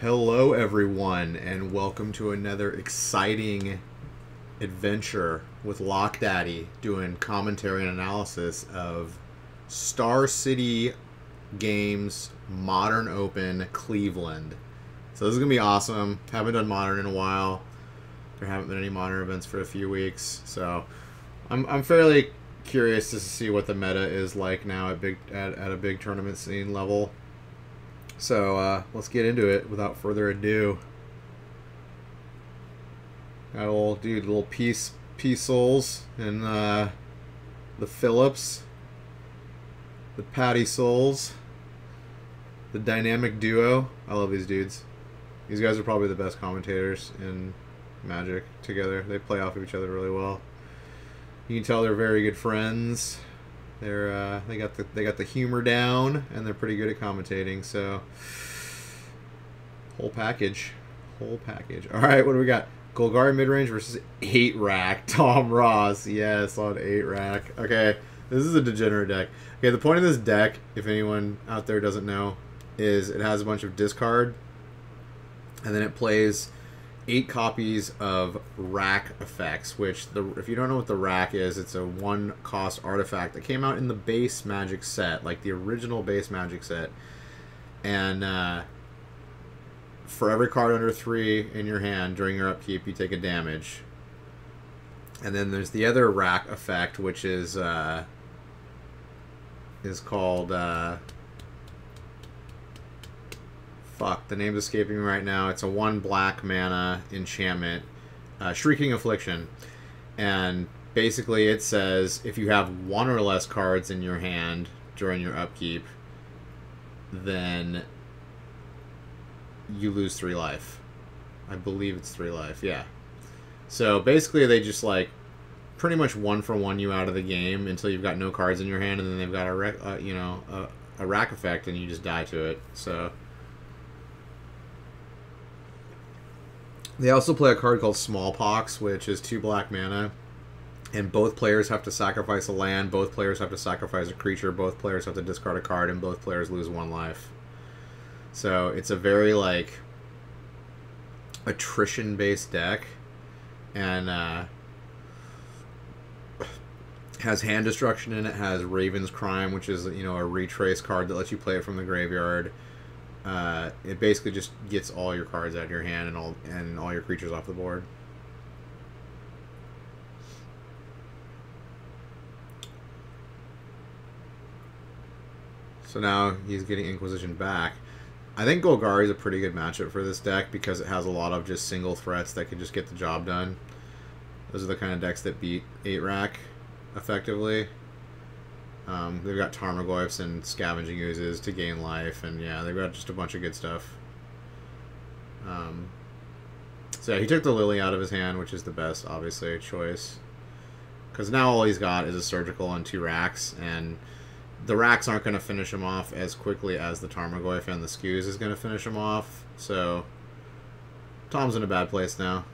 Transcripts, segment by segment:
Hello everyone, and welcome to another exciting adventure with Lock Daddy, doing commentary and analysis of Star City Games Modern Open Cleveland. So this is going to be awesome. Haven't done Modern in a while. There haven't been any Modern events for a few weeks, so I'm fairly curious to see what the meta is like now at a big tournament scene level. So let's get into it without further ado. Got a little peace souls and the Phillips, the Patty souls, the dynamic duo. I love these dudes. These guys are probably the best commentators in Magic together. They play off of each other really well. You can tell they're very good friends. They got the humor down, and they're pretty good at commentating. So whole package. All right, what do we got? Golgari midrange versus 8-rack. Tom Ross, yes, on 8-rack. Okay, this is a degenerate deck. Okay, the point of this deck, if anyone out there doesn't know, is it has a bunch of discard, and then it plays 8 copies of rack effects, which, if you don't know what the rack is, it's a 1-cost artifact that came out in the base Magic set, like the original base Magic set. And for every card under 3 in your hand during your upkeep, you take a damage. And then there's the other rack effect, which is called fuck, the name's escaping me right now. It's a 1 black mana enchantment, Shrieking Affliction. And basically it says if you have 1 or less cards in your hand during your upkeep, then you lose 3 life. I believe it's 3 life, yeah. So basically they just like pretty much 1-for-1 you out of the game until you've got no cards in your hand, and then they've got a rack effect and you just die to it. So they also play a card called Smallpox, which is 2 black mana, and both players have to sacrifice a land, both players have to sacrifice a creature, both players have to discard a card, and both players lose 1 life. So it's a very, like, attrition-based deck, and has hand destruction in it, has Raven's Crime, which is, a retrace card that lets you play it from the graveyard. It basically just gets all your cards out of your hand and all your creatures off the board. So now he's getting Inquisition back. I think Golgari is a pretty good matchup for this deck because it has a lot of just single threats that can just get the job done. Those are the kind of decks that beat 8-rack effectively. They've got Tarmogoyfs and Scavenging Oozes to gain life, and yeah, they've got just a bunch of good stuff. So yeah, he took the Lily out of his hand, which is the best, obviously, choice. Because now all he's got is a Surgical and 2 racks, and the racks aren't going to finish him off as quickly as the Tarmogoyf and the Skews is going to finish him off. So Tom's in a bad place now.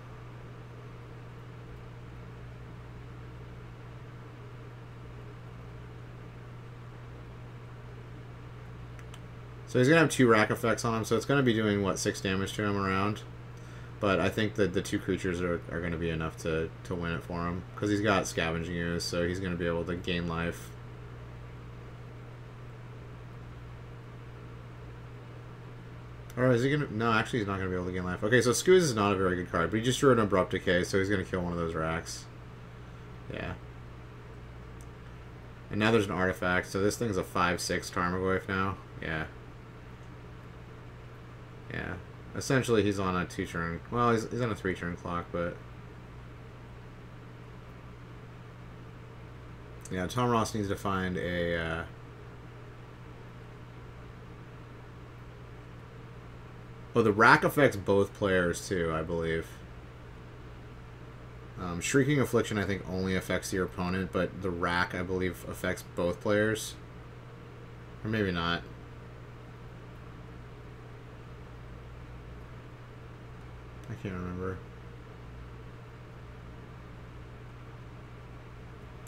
So he's going to have 2 rack effects on him, so it's going to be doing, what, 6 damage to him around? But I think that the 2 creatures are going to be enough to win it for him. Because he's got Scavenging Ooze, so he's going to be able to gain life. Or is he going to... No, actually he's not going to be able to gain life. Okay, so Skews is not a very good card, but he just drew an Abrupt Decay, so he's going to kill one of those racks. Yeah. And now there's an artifact, so this thing's a 5/6 Tarmogoyf now. Yeah. Yeah, essentially he's on a 2-turn... Well, he's on a 3-turn clock, but... Yeah, Tom Ross needs to find a... Oh, the rack affects both players, too, I believe. Shrieking Affliction, I think, only affects your opponent, but the rack, I believe, affects both players. Or maybe not. I can't remember.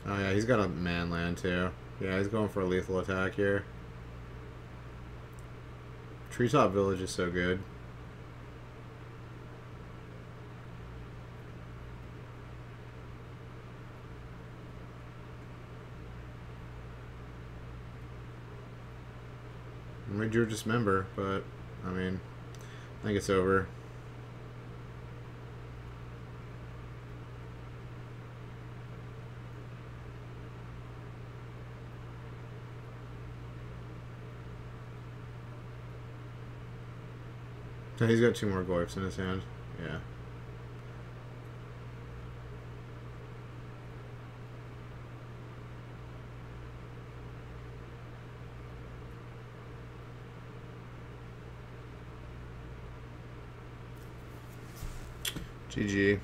Oh yeah, he's got a man land too. Yeah, he's going for a lethal attack here. Treetop Village is so good. do dismember, but I mean, I think it's over. So he's got 2 more Goyfs in his hand. Yeah. GG.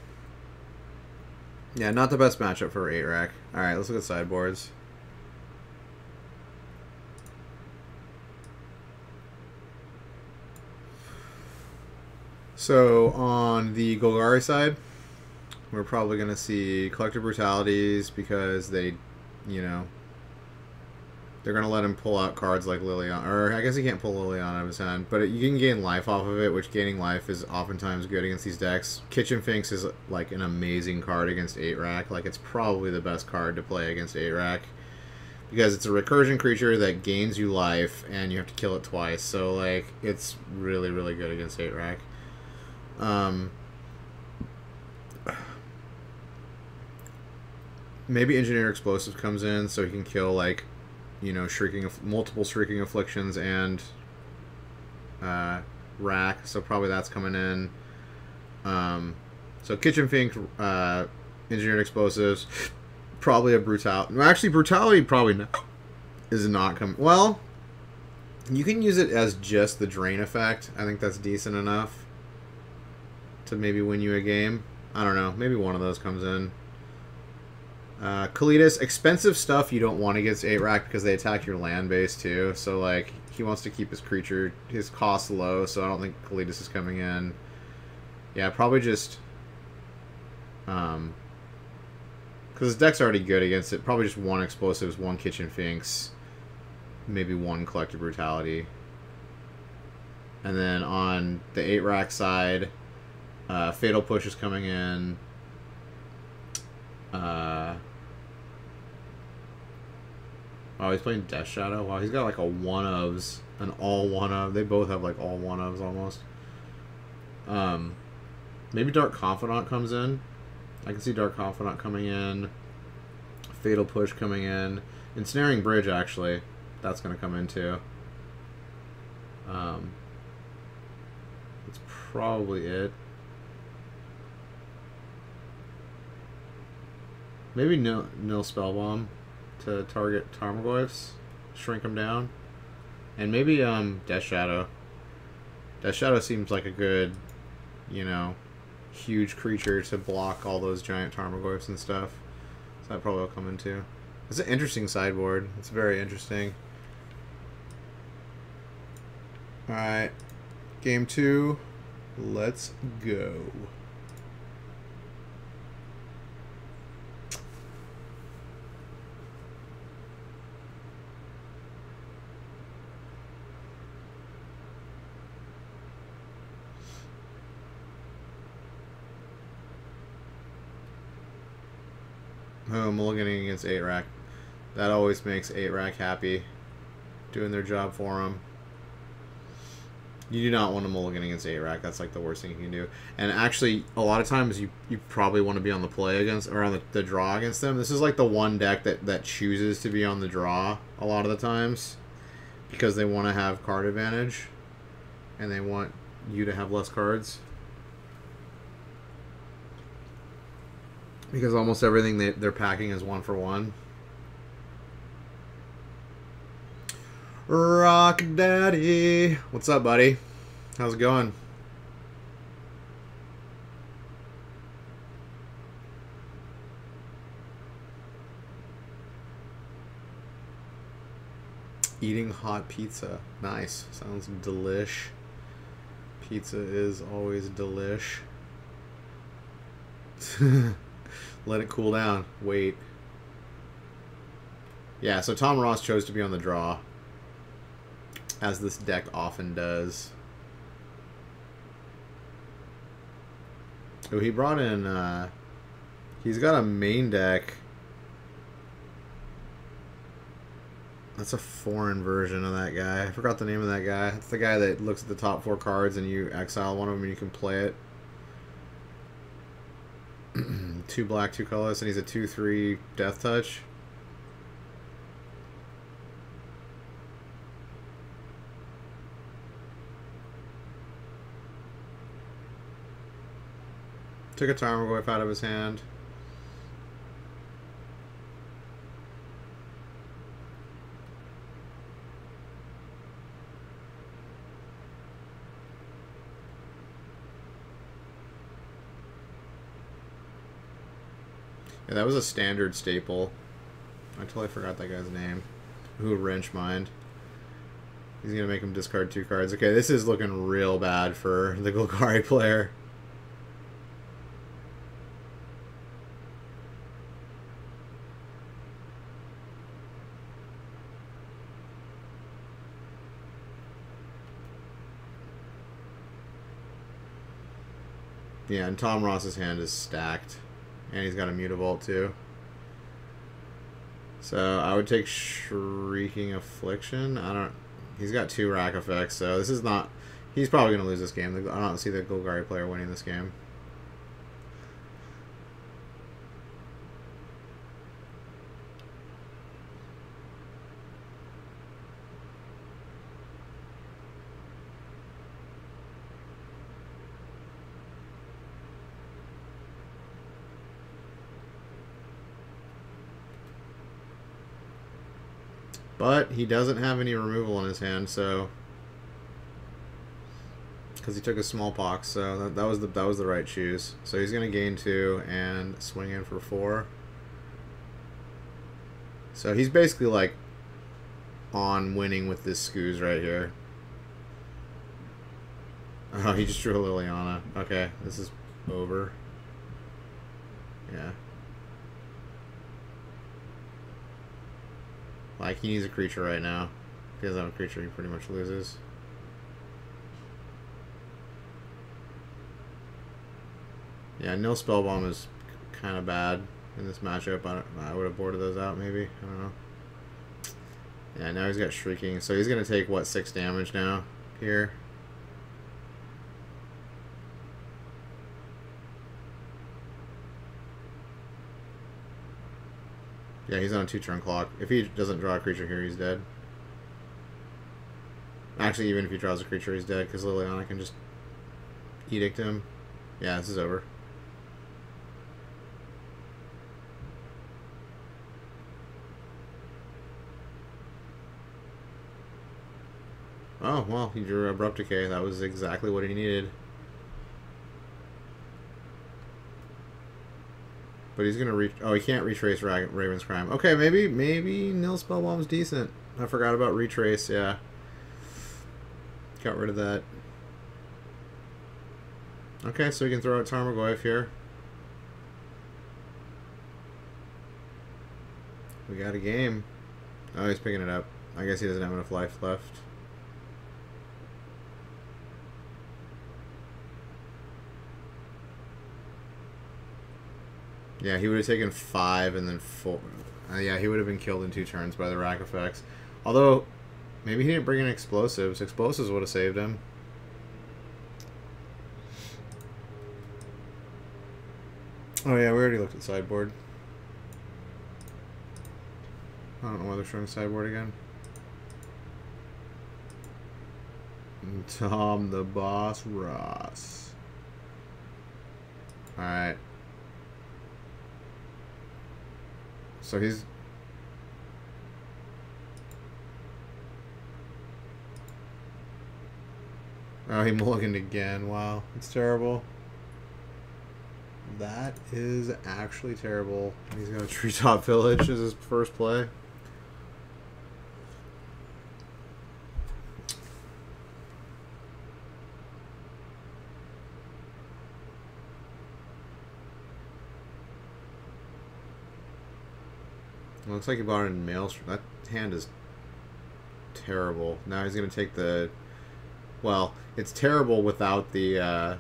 Yeah, not the best matchup for 8-rack. Alright, let's look at sideboards. So, on the Golgari side, we're probably going to see Collective Brutalities because they, you know, they're going to let him pull out cards like Liliana. Or, I guess he can't pull Liliana out of his hand, but you can gain life off of it, which gaining life is oftentimes good against these decks. Kitchen Finks is, like, an amazing card against 8-rack. Like, it's probably the best card to play against 8-rack. Because it's a recursion creature that gains you life, and you have to kill it twice. So, like, it's really, really good against 8-rack. Maybe Engineer Explosive comes in so he can kill, like, you know, multiple Shrieking Afflictions and Rack. So probably that's coming in. So Kitchen Fink, Engineered Explosives, probably a Brutality. Actually, Brutality probably is not coming. Well, you can use it as just the Drain effect. I think that's decent enough to maybe win you a game. I don't know. Maybe one of those comes in. Kalidas, expensive stuff you don't want against 8-rack because they attack your land base too. So, like, he wants to keep his cost low, so I don't think Kalidas is coming in. Yeah, probably just... because his deck's already good against it. Probably just 1 Explosives, 1 Kitchen Finks, maybe 1 Collective Brutality. And then on the 8-rack side... Fatal Push is coming in. Oh, he's playing Death Shadow. Wow, he's got like a one-ofs, an all one-of. They both have like all one-ofs almost. Maybe Dark Confidant comes in. I can see Dark Confidant coming in. Fatal Push coming in. Ensnaring Bridge, actually. That's going to come in too. That's probably it. Maybe nil Spellbomb to target Tarmogoyfs, shrink them down, and maybe Death Shadow. Death Shadow seems like a good, you know, huge creature to block all those giant Tarmogoyfs and stuff. So that probably will come in too. It's an interesting sideboard. It's very interesting. All right, game 2. Let's go. Oh, mulliganing against 8-rack. That always makes 8-rack happy. Doing their job for them. You do not want to mulligan against 8-rack. That's like the worst thing you can do. And actually, a lot of times you probably want to be on the play against, or on the draw against them. This is like the one deck that chooses to be on the draw a lot of the times. Because they want to have card advantage. And they want you to have less cards. Because almost everything they're packing is 1-for-1. Rock Daddy. What's up, buddy? How's it going? Eating hot pizza. Nice. Sounds delish. Pizza is always delish. Let it cool down. Wait. Yeah, so Tom Ross chose to be on the draw. As this deck often does. Oh, he brought in... he's got a main deck That's a foreign version of that guy. I forgot the name of that guy. It's the guy that looks at the top 4 cards and you exile one of them and you can play it. 2 black, 2 colorless, and he's a 2/3 death touch. Took a Tarmogoyf out of his hand. Yeah, that was a standard staple. I totally forgot that guy's name. Who wrench mind. He's gonna make him discard 2 cards. Okay, this is looking real bad for the Golgari player. Yeah, and Tom Ross's hand is stacked. And he's got a Mutavault too. So I would take Shrieking Affliction. He's got 2 rack effects, so this is not... He's probably going to lose this game. I don't see the Golgari player winning this game. But he doesn't have any removal in his hand, so because he took a smallpox, so that was the right choose. So he's gonna gain 2 and swing in for 4. So he's basically like on winning with this Scooz right here. Oh, he just drew a Liliana. Okay, this is over. Yeah. Like, he needs a creature right now. If he doesn't have a creature, he pretty much loses. Yeah, Nil Spellbomb is kind of bad in this matchup. I would have boarded those out, maybe. I don't know. Yeah, now he's got Shrieking. So he's going to take, what, 6 damage now here? Yeah, he's on a 2-turn clock. If he doesn't draw a creature here, he's dead. Actually, even if he draws a creature, he's dead, because Liliana can just edict him. Yeah, this is over. Oh, well, he drew Abrupt Decay. That was exactly what he needed. But he's gonna reach. Oh, he can't retrace Raven's Crime. Okay, maybe Nil Spellbomb's decent. I forgot about retrace. Yeah, got rid of that. Okay, so we can throw out Tarmogoyf here. We got a game. Oh, he's picking it up. I guess he doesn't have enough life left. Yeah, he would have taken 5 and then 4. Yeah, he would have been killed in 2 turns by the rack effects. Although, maybe he didn't bring in explosives. Explosives would have saved him. Oh yeah, we already looked at sideboard. I don't know why they're showing sideboard again. And Tom the Boss Ross. Alright. So he's... Oh, he mulliganed again. Wow. It's terrible. That is actually terrible. He's got a Treetop Village as his first play. Looks like he bought it in Maelstrom. That hand is terrible. Now he's going to take the... Well, it's terrible without the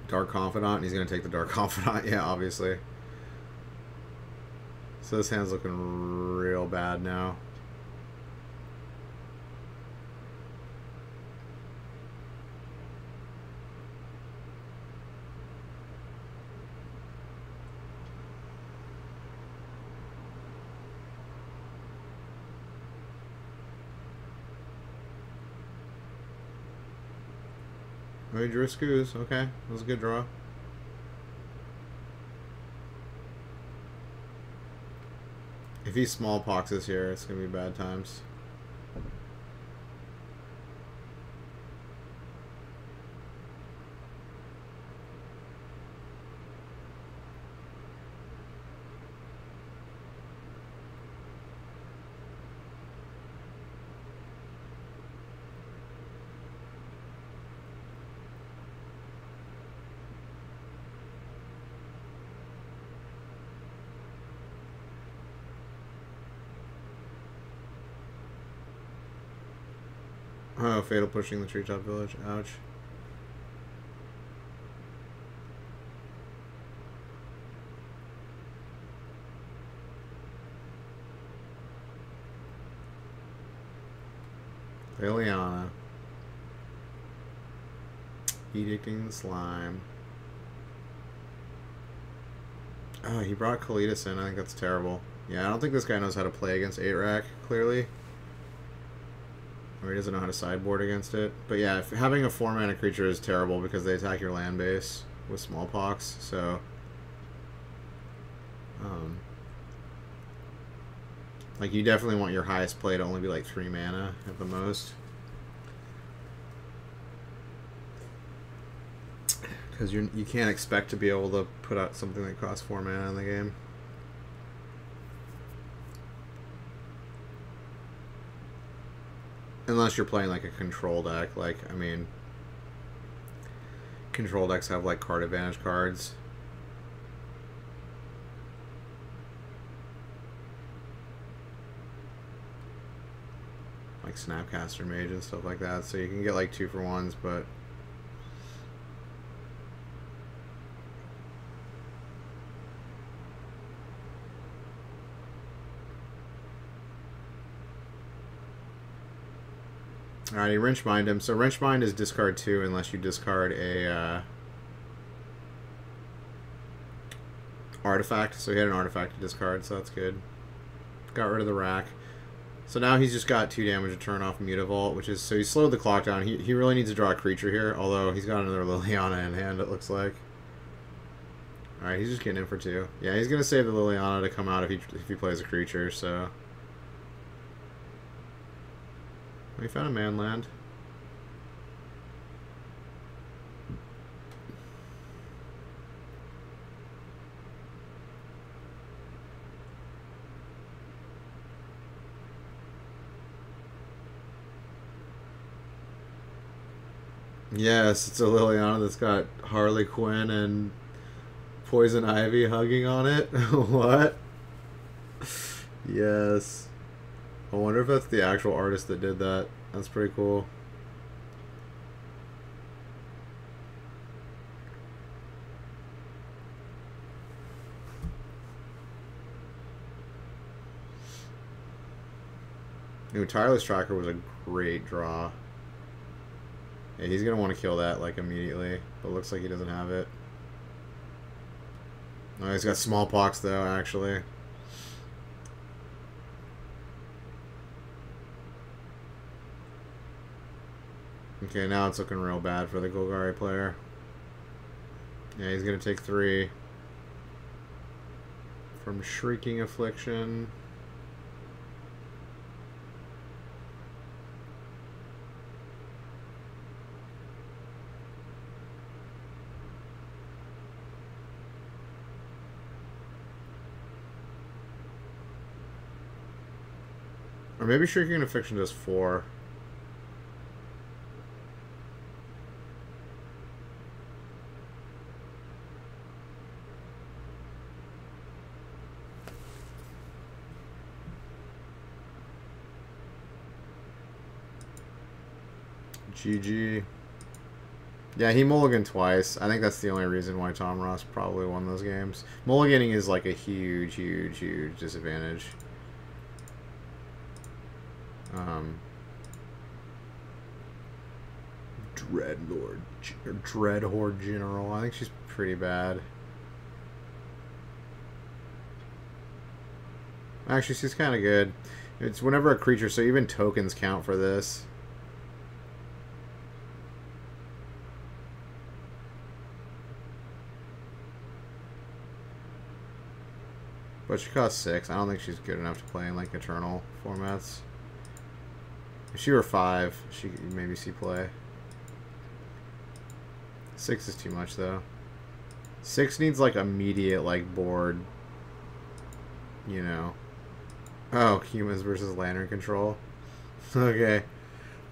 Dark Confidant. He's going to take the Dark Confidant. Yeah, obviously. So this hand's looking real bad now. Oh, he drew Scoos. Okay, that was a good draw. If he smallpoxes here, it's gonna be bad times. Oh, Fatal pushing the Treetop Village. Ouch. Liliana. Edicting the Slime. Oh, he brought Kalitas in. I think that's terrible. Yeah, I don't think this guy knows how to play against 8-rack, clearly. Or he doesn't know how to sideboard against it. But yeah, having a 4-mana creature is terrible because they attack your land base with Smallpox, so... like, you definitely want your highest play to only be like 3 mana at the most. Because you can't expect to be able to put out something that costs 4 mana in the game. Unless you're playing like a control deck, like, I mean, control decks have like card advantage cards. Like Snapcaster Mage and stuff like that, so you can get like 2-for-1s, but alright, he Wrench Mind him. So Wrench Mind is discard 2 unless you discard a artifact. So he had an artifact to discard, so that's good. Got rid of the rack. So now he's just got 2 damage to turn off Mutavault, which is... So he slowed the clock down. He really needs to draw a creature here, although he's got another Liliana in hand, it looks like. Alright, he's just getting in for 2. Yeah, he's going to save the Liliana to come out if he plays a creature, so... We found a man land. Yes, it's a Liliana that's got Harley Quinn and Poison Ivy hugging on it. What? Yes. I wonder if that's the actual artist that did that. That's pretty cool. Tireless Tracker was a great draw. Yeah, he's going to want to kill that, like, immediately. But it looks like he doesn't have it. Oh, he's got Smallpox, though, actually. Okay, now it's looking real bad for the Golgari player. Yeah, he's going to take 3 from Shrieking Affliction. Or maybe Shrieking Affliction does 4. GG. Yeah, he mulliganed twice. I think that's the only reason why Tom Ross probably won those games. Mulliganing is like a huge, huge, huge disadvantage. Dreadlord, or Dreadhorde General. I think she's pretty bad. Actually, she's kind of good. It's whenever a creature, so even tokens count for this. But she costs 6. I don't think she's good enough to play in like Eternal formats. If she were 5, she could maybe see play. 6 is too much though. 6 needs like immediate like board. You know. Oh, humans versus lantern control. Okay.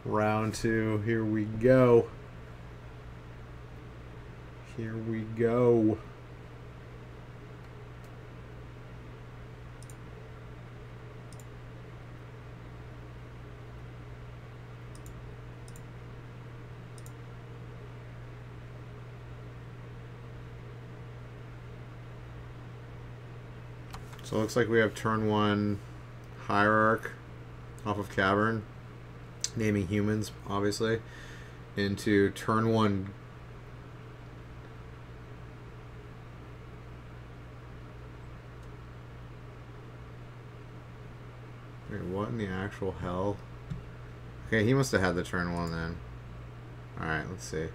Round 2. Here we go. Here we go. So it looks like we have turn 1 Hierarch off of Cavern, naming humans, obviously, into turn 1 Wait, what in the actual hell? Okay, he must have had the turn 1 then. Alright, let's see.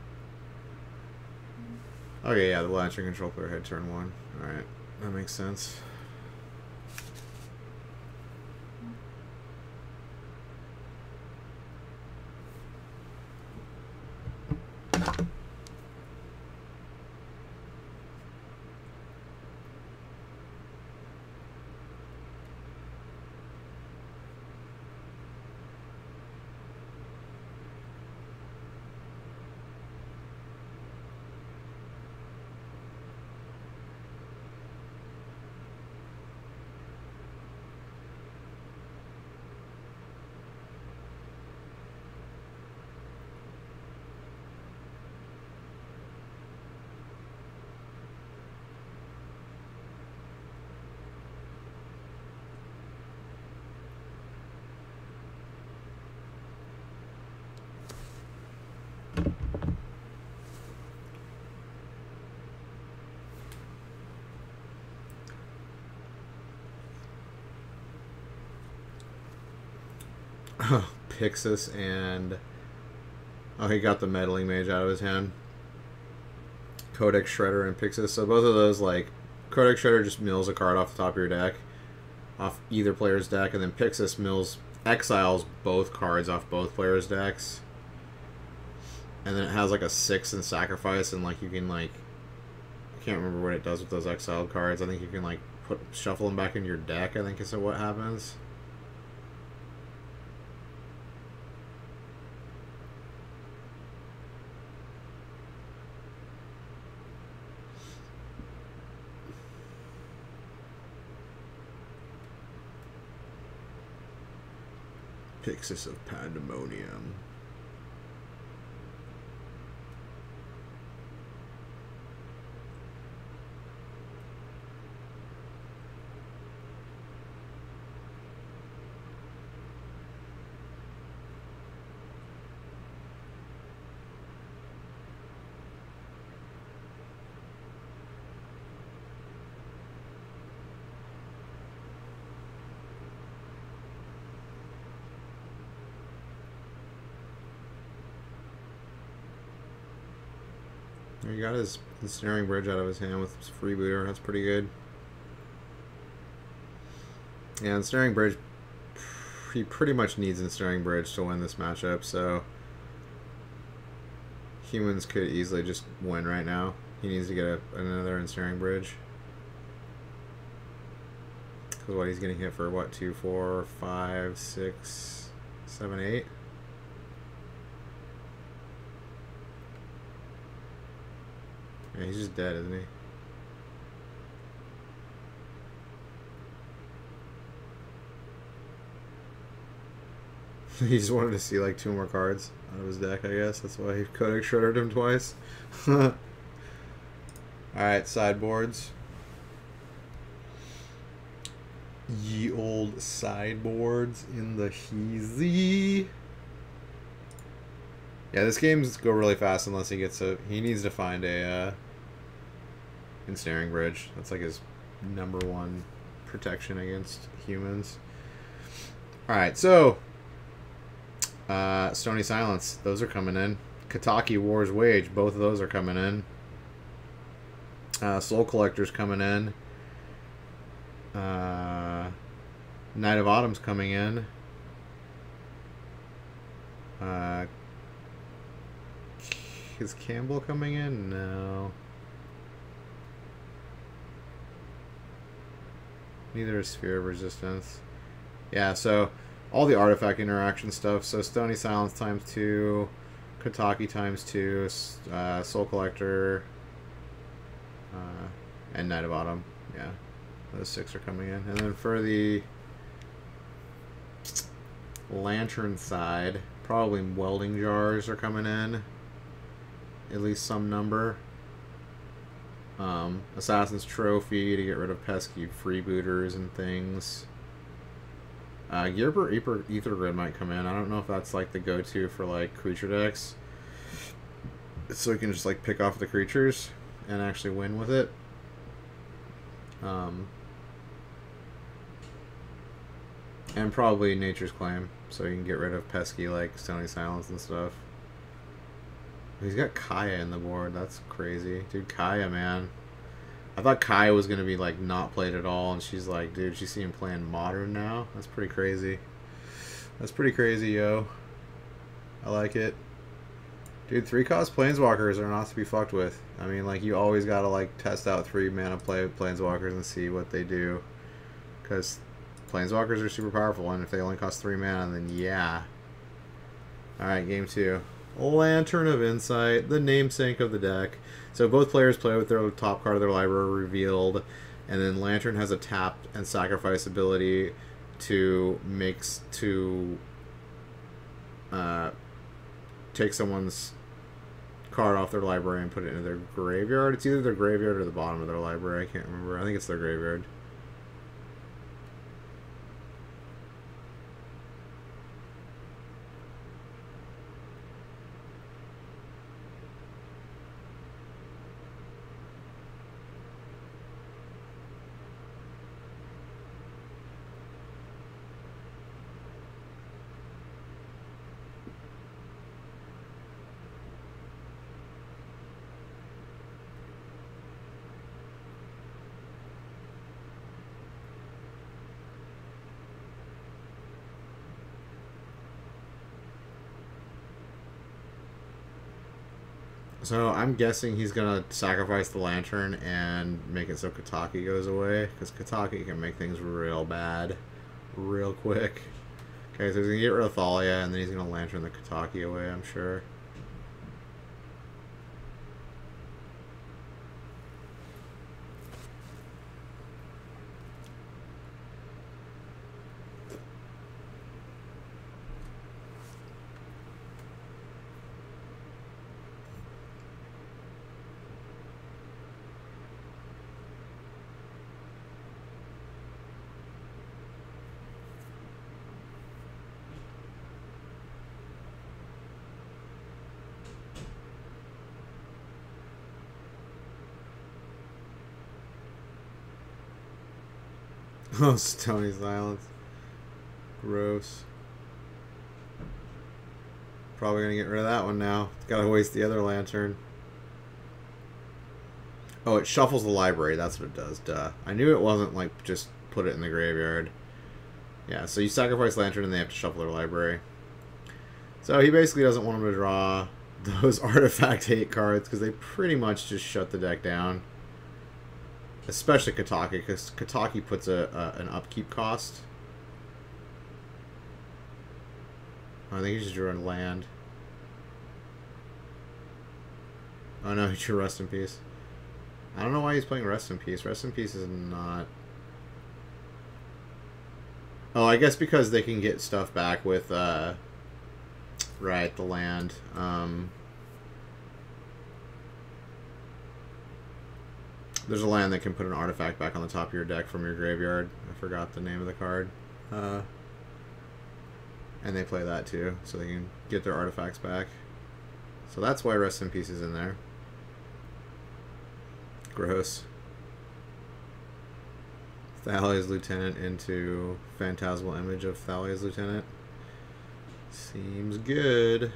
Okay, yeah, the Lantern control player had turn 1. Alright, that makes sense. Grixis and... Oh, he got the Meddling Mage out of his hand. Codex Shredder and Grixis. So both of those, like... Codex Shredder just mills a card off the top of your deck. Off either player's deck. And then Grixis mills... Exiles both cards off both players' decks. And then it has, like, a 6 in Sacrifice. And, like, you can, like... I can't remember what it does with those exiled cards. I think you can, like, shuffle them back into your deck, I think is what happens. Grixis of Pandemonium. He got his Ensnaring Bridge out of his hand with his Freebooter. That's pretty good. Yeah, Ensnaring Bridge, he pretty much needs Ensnaring Bridge to win this matchup, so humans could easily just win right now. He needs to get another Ensnaring Bridge. Because what, he's getting hit for what, 2, 4, 5, 6, 7, 8? Yeah, he's just dead, isn't he? He just wanted to see like 2 more cards out of his deck, I guess. That's why he Codex Shredded him twice. Alright, sideboards. Ye old sideboards in the heezy. Yeah, this game's go really fast unless he gets a... He needs to find a ensnaring bridge. That's like his #1 protection against humans. Alright, so... Stony Silence. Those are coming in. Kataki War's Wage. Both of those are coming in. Soul Collector's coming in. Knight of Autumn's coming in. Is Campbell coming in? No. Neither is Sphere of Resistance. Yeah, so all the artifact interaction stuff. So Stony Silence ×2, Kataki ×2, Soul Collector, and Knight of Autumn. Yeah, those 6 are coming in. And then for the Lantern side, probably Welding Jars are coming in. At least some number. Assassin's Trophy to get rid of pesky freebooters and things. Gearbert Ether Grid might come in. I don't know if that's like the go-to for like creature decks. So you can just like pick off the creatures and actually win with it. And probably Nature's Claim, so you can get rid of pesky like Stony Silence and stuff. He's got Kaya in the board. That's crazy. Dude, Kaya, man. I thought Kaya was going to be, like, not played at all, and she's like, dude, she's seeing playing Modern now? That's pretty crazy. That's pretty crazy, yo. I like it. Dude, 3-cost Planeswalkers are not to be fucked with. I mean, like, you always got to, like, test out 3-mana Planeswalkers and see what they do. Because Planeswalkers are super powerful, and if they only cost 3 mana, then yeah. Alright, game 2. Lantern of Insight, the namesake of the deck. So both players play with their top card of their library revealed, and then Lantern has a tap and sacrifice ability to take someone's card off their library and put it into their graveyard. It's either their graveyard or the bottom of their library. I can't remember. I think it's their graveyard. So I'm guessing he's going to sacrifice the Lantern and make it so Kataki goes away, because Kataki can make things real bad real quick. Okay, so he's going to get rid of Thalia, and then he's going to Lantern the Kataki away, I'm sure. Oh, Stony Silence. Gross. Probably gonna get rid of that one now. Gotta waste the other Lantern. Oh, it shuffles the library. That's what it does. Duh. I knew it wasn't like just put it in the graveyard. Yeah, so you sacrifice Lantern and they have to shuffle their library. So he basically doesn't want them to draw those artifact hate cards because they pretty much just shut the deck down. Especially Kataki, because Kataki puts an upkeep cost. I think he just drew a land. Oh no, he drew Rest in Peace. I don't know why he's playing Rest in Peace. Rest in Peace is not... Oh, I guess because they can get stuff back with Right, the land. There's a land that can put an artifact back on the top of your deck from your graveyard. I forgot the name of the card. And they play that too, so they can get their artifacts back. So that's why Rest in Peace is in there. Gross. Thalia's Lieutenant into Phantasmal Image of Thalia's Lieutenant. Seems good.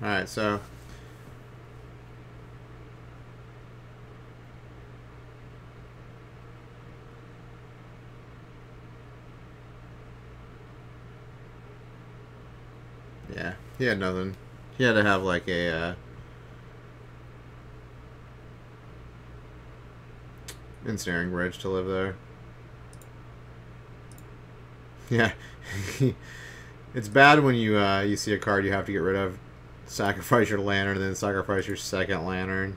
Alright, so yeah, he had nothing. He had to have like a ensnaring bridge to live there. Yeah. It's bad when you see a card you have to get rid of, sacrifice your lantern, and then sacrifice your second lantern.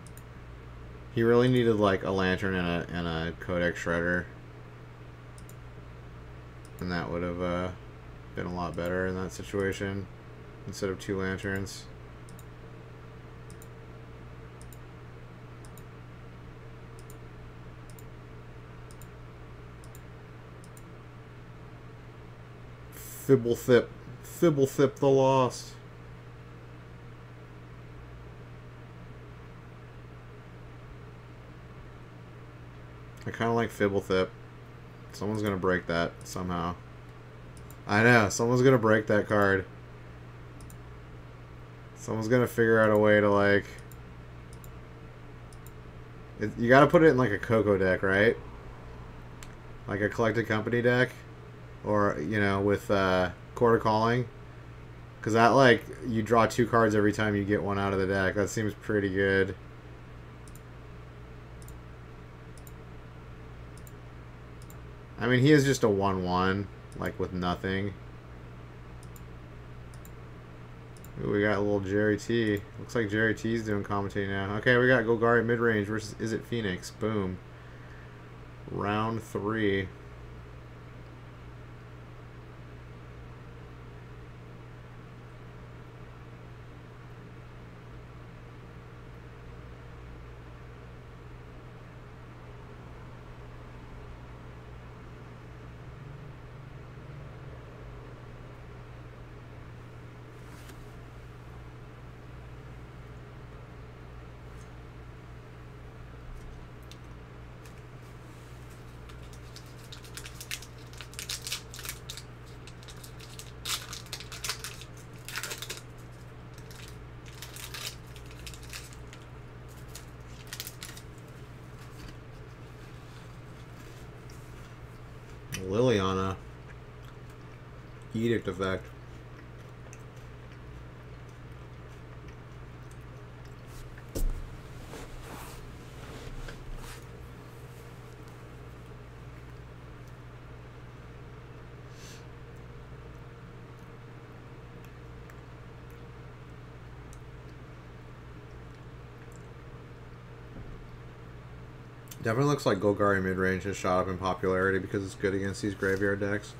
He really needed like a lantern and a Codex Shredder, and that would have been a lot better in that situation instead of 2 lanterns. Fibblethip the Lost. I kind of like Fibblethip. Someone's gonna break that somehow. I know, someone's gonna break that card. Someone's gonna figure out a way to like... you gotta put it in like a Coco deck, right? Like a Collected Company deck. Or, you know, with Quarter Calling. Because that, like, you draw 2 cards every time you get one out of the deck. That seems pretty good. I mean, he is just a 1/1, like, with nothing. Ooh, we got a little Jerry T. Looks like Jerry T's doing commentating now. Okay, we got Golgari midrange versus Izzet Phoenix. Boom. Round 3. Liliana. Edict effect. Definitely looks like Golgari midrange has shot up in popularity because it's good against these graveyard decks.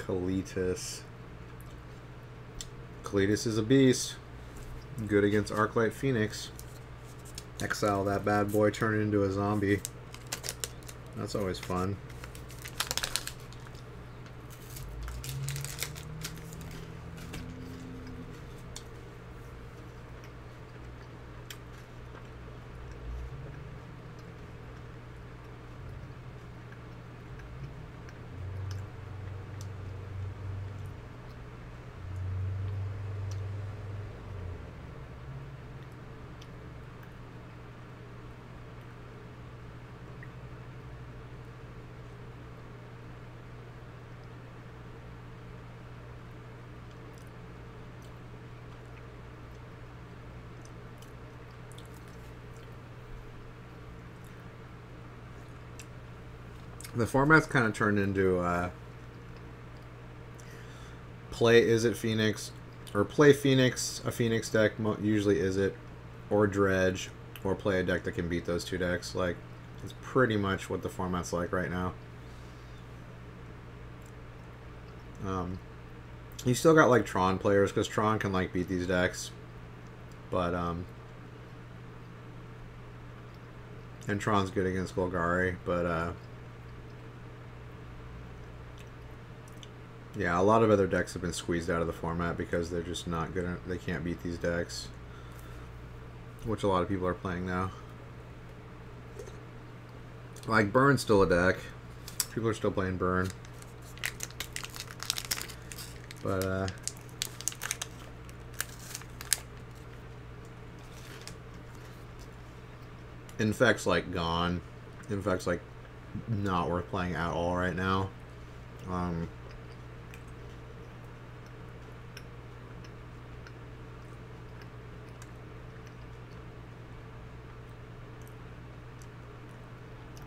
Kalitas. Kalitas is a beast. Good against Arclight Phoenix. Exile that bad boy, turn it into a zombie. That's always fun. The format's kind of turned into play Izzet Phoenix, or play Phoenix, a Phoenix deck, usually Izzet, or Dredge, or play a deck that can beat those two decks. Like, it's pretty much what the format's like right now. You still got like Tron players, because Tron can like beat these decks, but and Tron's good against Golgari, but yeah, a lot of other decks have been squeezed out of the format because they're just not good. They can't beat these decks, which a lot of people are playing now. Like, Burn's still a deck. People are still playing Burn. But, Infect's, like, gone. Infect's, like, not worth playing at all right now.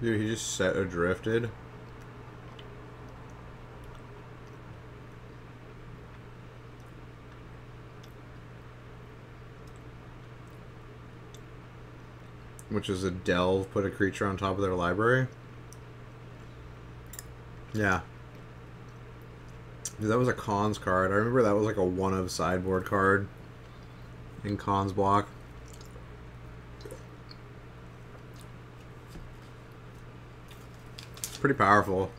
Dude, he just set Adrifted. Which is a delve, put a creature on top of their library. Yeah. Dude, that was a Cons card. I remember that was like a one of sideboard card in Cons block. It's pretty powerful.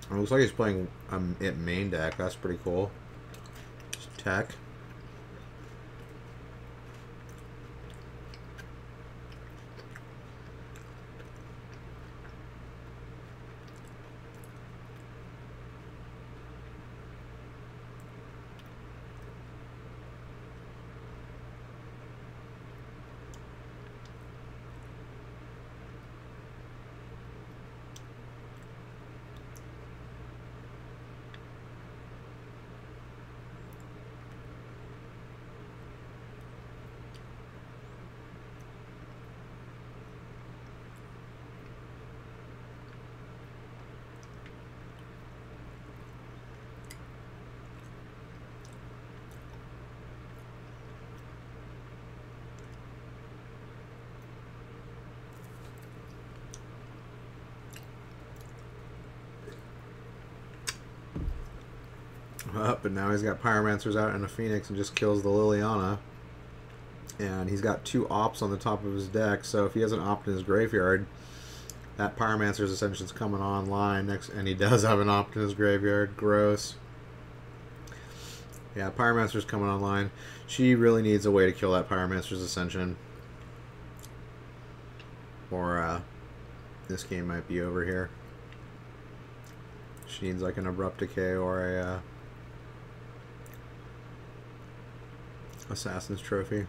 It looks like he's playing it main deck. That's pretty cool. Just tech. Up, and now he's got Pyromancers out and a Phoenix and just kills the Liliana. And he's got two Ops on the top of his deck, so if he has an Opt in his graveyard, that Pyromancer's Ascension's coming online next, and he does have an Opt in his graveyard. Gross. Yeah, Pyromancer's coming online. She really needs a way to kill that Pyromancer's Ascension, or this game might be over here. She needs like an Abrupt Decay or a Assassin's Trophy.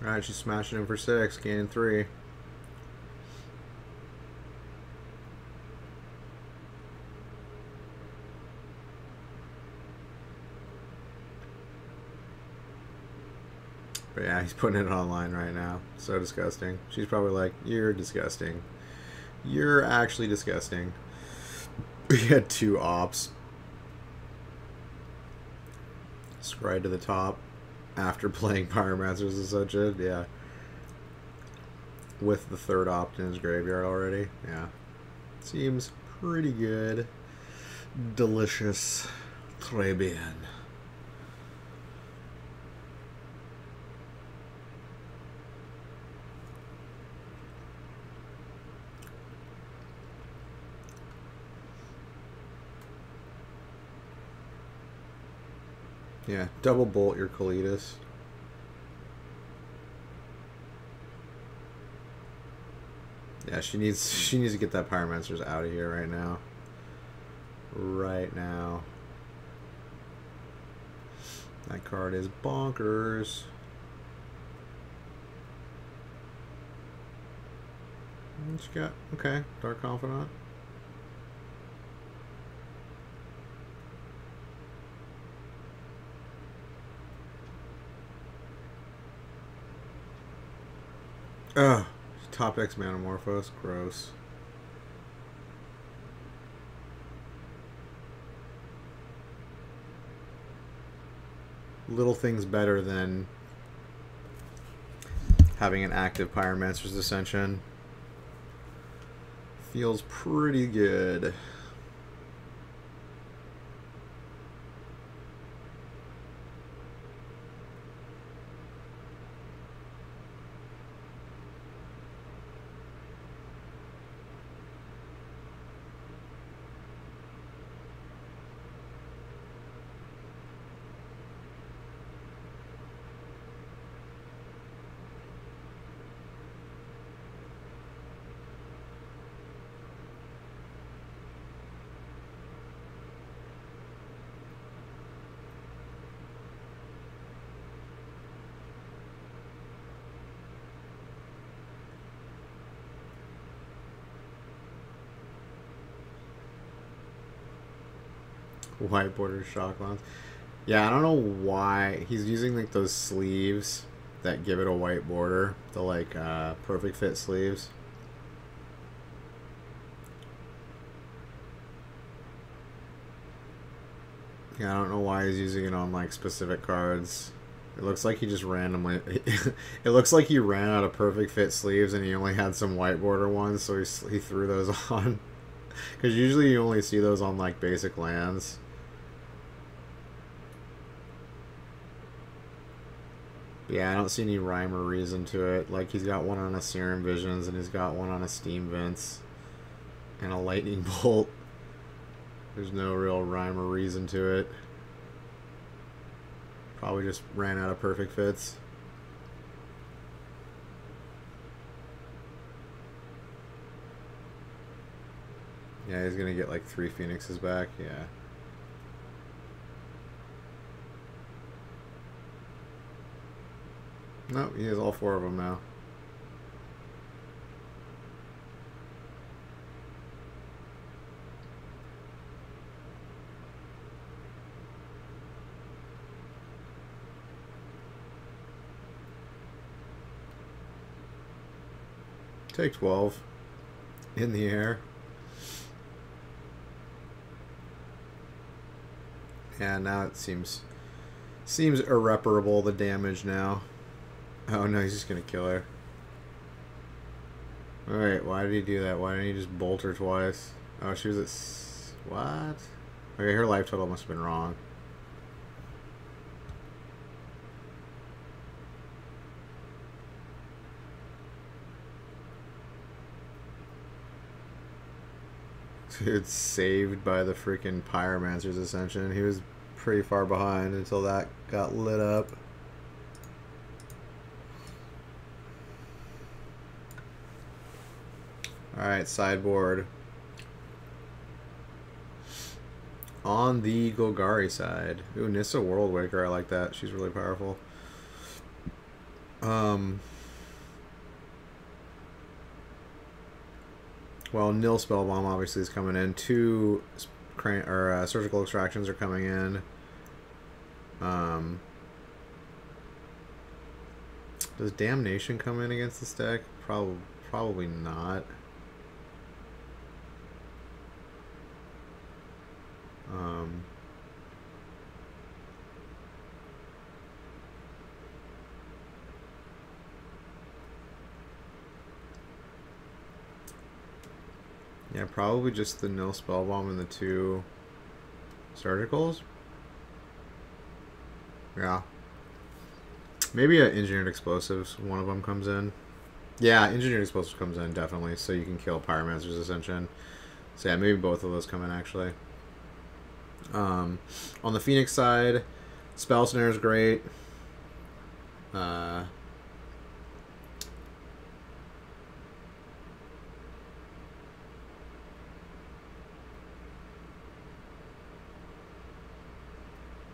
Alright, she's smashing him for 6, gaining 3. But yeah, he's putting it online right now. So disgusting. She's probably like, you're disgusting. You're actually disgusting. We had 2 ops. Scry to the top after playing Pyromancers and such shit. Yeah. With the 3rd opt in his graveyard already. Yeah. Seems pretty good. Delicious. Très bien. Yeah, double bolt your Kalitas. Yeah, she needs to get that Pyromancers out of here right now. Right now. That card is bonkers. What you got? Okay, Dark Confidant. Ugh. Top X Manamorphose. Gross. Little things better than having an active Pyromancer's Ascension. Feels pretty good. White border shock lines. Yeah, I don't know why he's using like those sleeves that give it a white border. The like perfect fit sleeves. Yeah, I don't know why he's using it on like specific cards. It looks like he just randomly. It looks like he ran out of perfect fit sleeves and he only had some white border ones, so he threw those on. Because usually you only see those on like basic lands. Yeah, I don't see any rhyme or reason to it. Like, he's got one on a Serum Visions, and he's got one on a Steam Vents, and a Lightning Bolt. There's no real rhyme or reason to it. Probably just ran out of perfect fits. Yeah, he's gonna get like 3 Phoenixes back, yeah. Nope, he has all 4 of them now. Take 12 in the air. Yeah, now it seems irreparable, the damage now. Oh no, he's just gonna kill her. Alright, why did he do that? Why didn't he just bolt her twice? Oh, she was at... What? Okay, her life total must have been wrong. Dude, saved by the freaking Pyromancer's Ascension. He was pretty far behind until that got lit up. Alright, sideboard. On the Golgari side. Ooh, Nissa Worldwaker, I like that. She's really powerful. Well, nil spell bomb obviously is coming in. Two surgical extractions are coming in. Does damnation come in against this deck? Probably not. Yeah, probably just the nil spell bomb and the two surgicals. Yeah. Maybe engineered explosives. One of them comes in. Yeah, engineered explosives comes in definitely, so you can kill Pyromancer's Ascension. So yeah, maybe both of those come in actually. On the Phoenix side, Spell Snare is great. I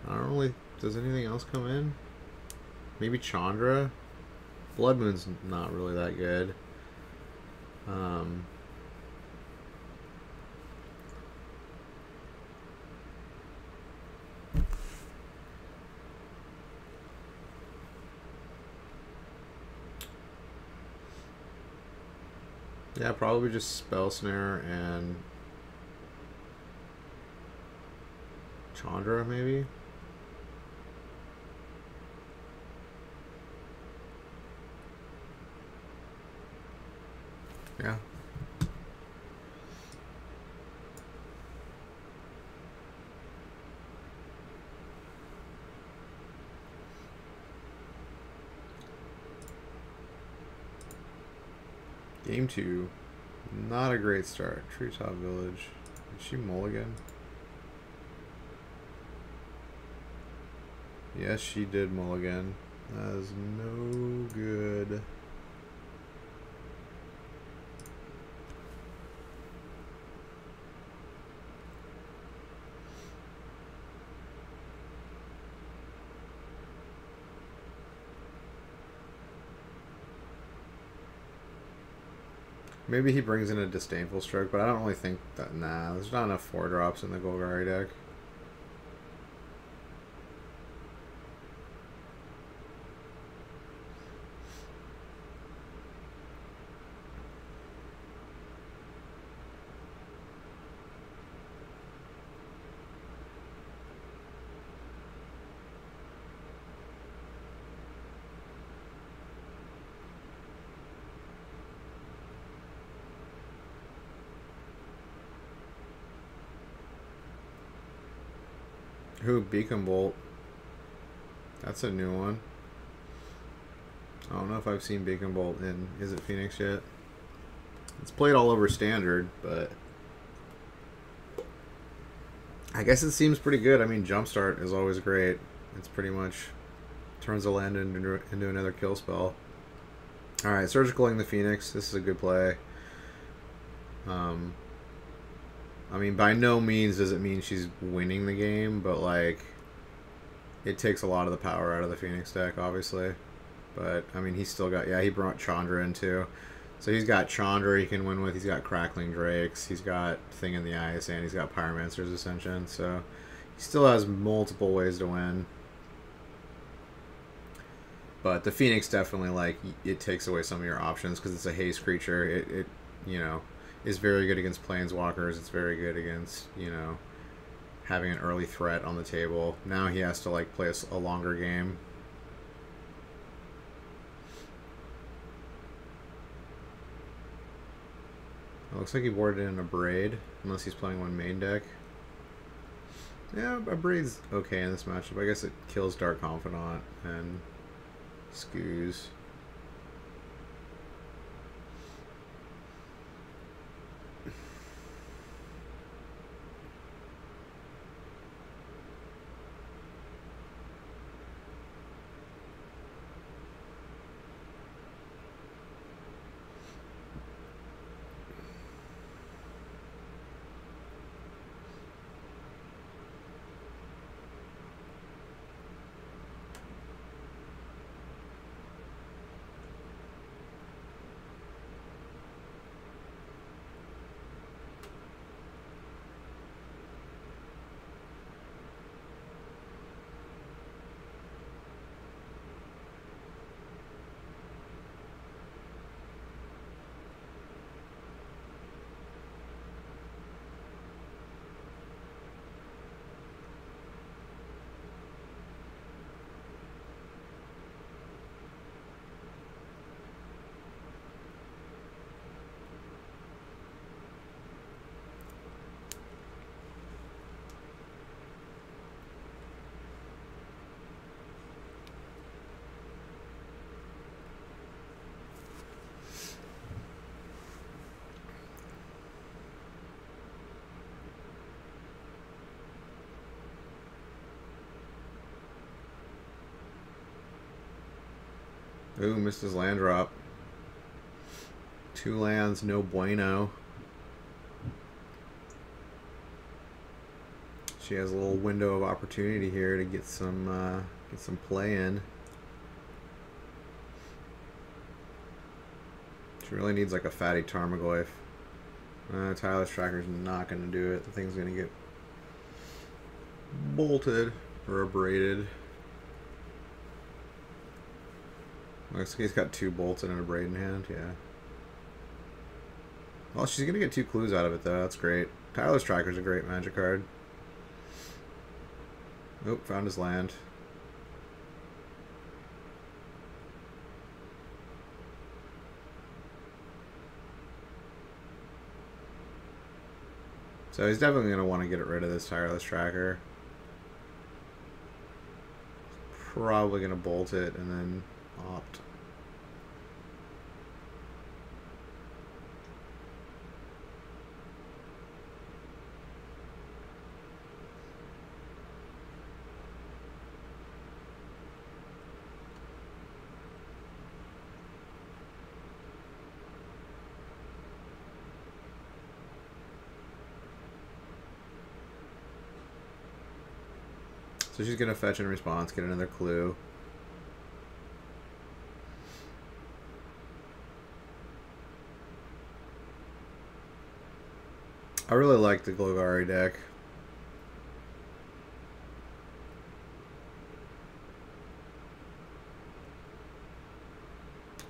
don't really... Does anything else come in? Maybe Chandra? Blood Moon's not really that good. Yeah, probably just Spell Snare and Chandra, maybe? Yeah. Game 2. Not a great start. Treetop Village. Did she mulligan? Yes, she did mulligan. That is no good. Maybe he brings in a Disdainful Stroke, but I don't really think that... Nah, there's not enough 4-drops in the Golgari deck. Who? Beacon Bolt. That's a new one. I don't know if I've seen Beacon Bolt in Izzet Phoenix yet. It's played all over Standard, but I guess it seems pretty good. I mean, Jumpstart is always great. It's pretty much turns the land into another kill spell. Alright, Surgicaling the Phoenix. This is a good play. I mean, by no means does it mean she's winning the game, but, like, it takes a lot of the power out of the Phoenix deck, obviously. But, I mean, he's still got... Yeah, he brought Chandra in, too. So he's got Chandra he can win with. He's got Crackling Drakes. He's got Thing in the Ice, and he's got Pyromancer's Ascension. So he still has multiple ways to win. But the Phoenix definitely, like, it takes away some of your options because it's a haste creature. It you know, is very good against Planeswalkers. It's very good against, you know, having an early threat on the table. Now he has to, like, play a longer game. It looks like he boarded in a Braid, unless he's playing one main deck. Yeah, a Braid's okay in this matchup. I guess it kills Dark Confidant and Scoos. Ooh, missed his land drop. 2 lands, no bueno. She has a little window of opportunity here to get some play in. She really needs like a fatty Tarmogoyf. Tyler's Tracker's not going to do it. The thing's going to get bolted or abraded. Looks like he's got 2 bolts and an abrade in hand, yeah. Well, she's going to get 2 clues out of it, though. That's great. Tyler's Tracker's a great Magic card. Oop, found his land. So he's definitely going to want to get rid of this Tireless Tracker. Probably going to bolt it and then opt. So she's going to fetch in response, get another clue. I really like the Golgari deck.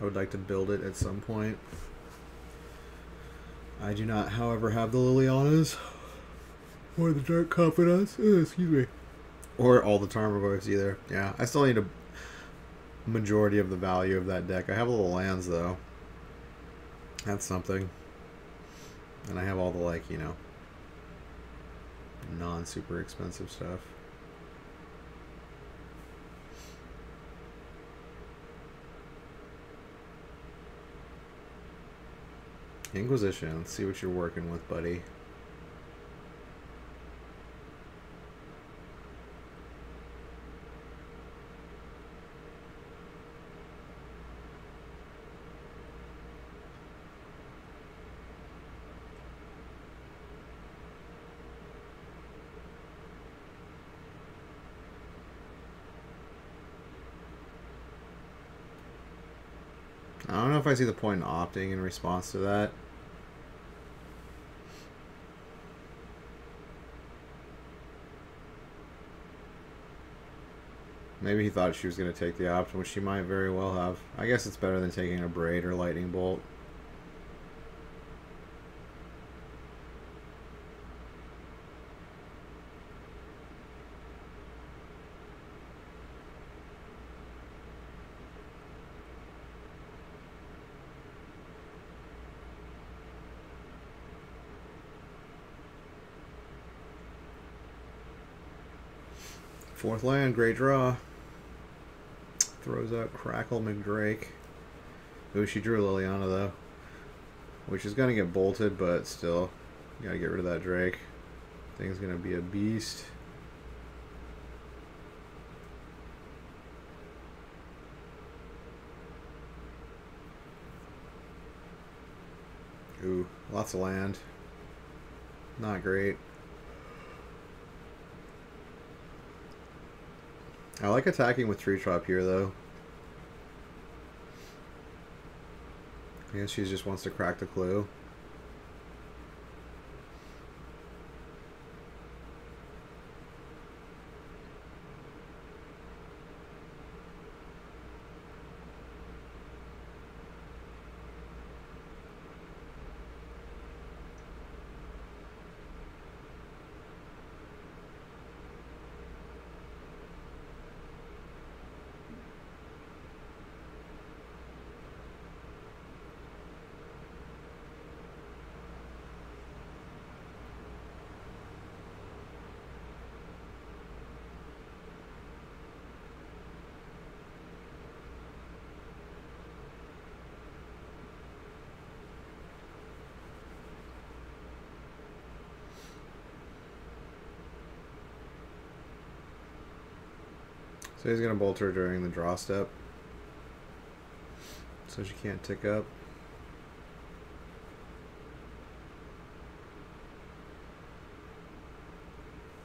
I would like to build it at some point. I do not, however, have the Lilianas or the Dark Confidants. Excuse me. Or all the Tarmogoyfs either. Yeah, I still need a majority of the value of that deck. I have little lands, though. That's something. And I have all the, like, you know, non-super expensive stuff. Inquisition. Let's see what you're working with, buddy. I don't know if I see the point in opting in response to that. Maybe he thought she was going to take the option, which she might very well have. I guess it's better than taking a Braid or Lightning Bolt. Fourth land, great draw. Throws out Crackle McDrake. Ooh, she drew Liliana though. Which is gonna get bolted, but still. You gotta get rid of that Drake. Thing's gonna be a beast. Ooh, lots of land. Not great. I like attacking with Tree Trap here, though. I guess she just wants to crack the clue. So he's going to bolt her during the draw step. So she can't tick up.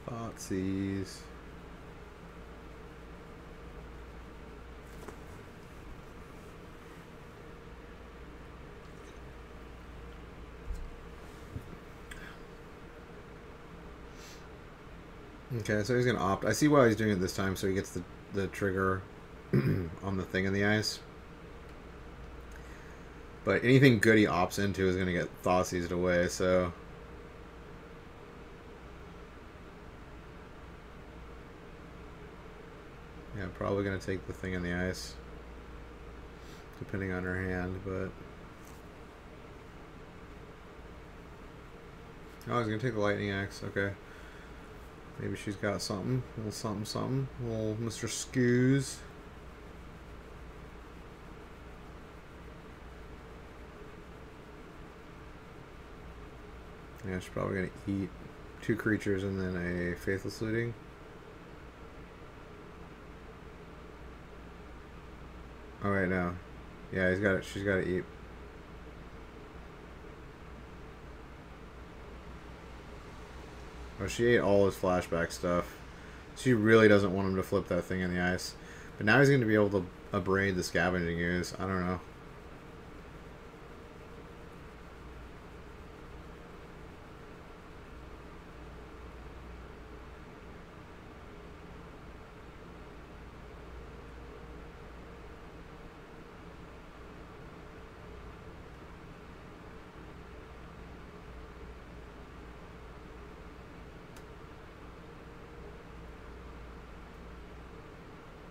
Thoughtseize. Okay, so he's gonna opt. I see why he's doing it this time, so he gets the trigger on the thing in the ice. But anything good he opts into is gonna get Thoughtseized away, so. Yeah, probably gonna take the thing in the ice. Depending on her hand, but. Oh, he's gonna take the lightning axe, okay. Maybe she's got something. A little something, something. A little Mr. Scoos. Yeah, she's probably going to eat 2 creatures and then a Faithless Looting. Oh, wait, no. Yeah, he's got it. She's got to eat. Oh, she ate all his flashback stuff. She really doesn't want him to flip that thing in the ice. But now he's going to be able to abrade the Scavenging Ooze. I don't know.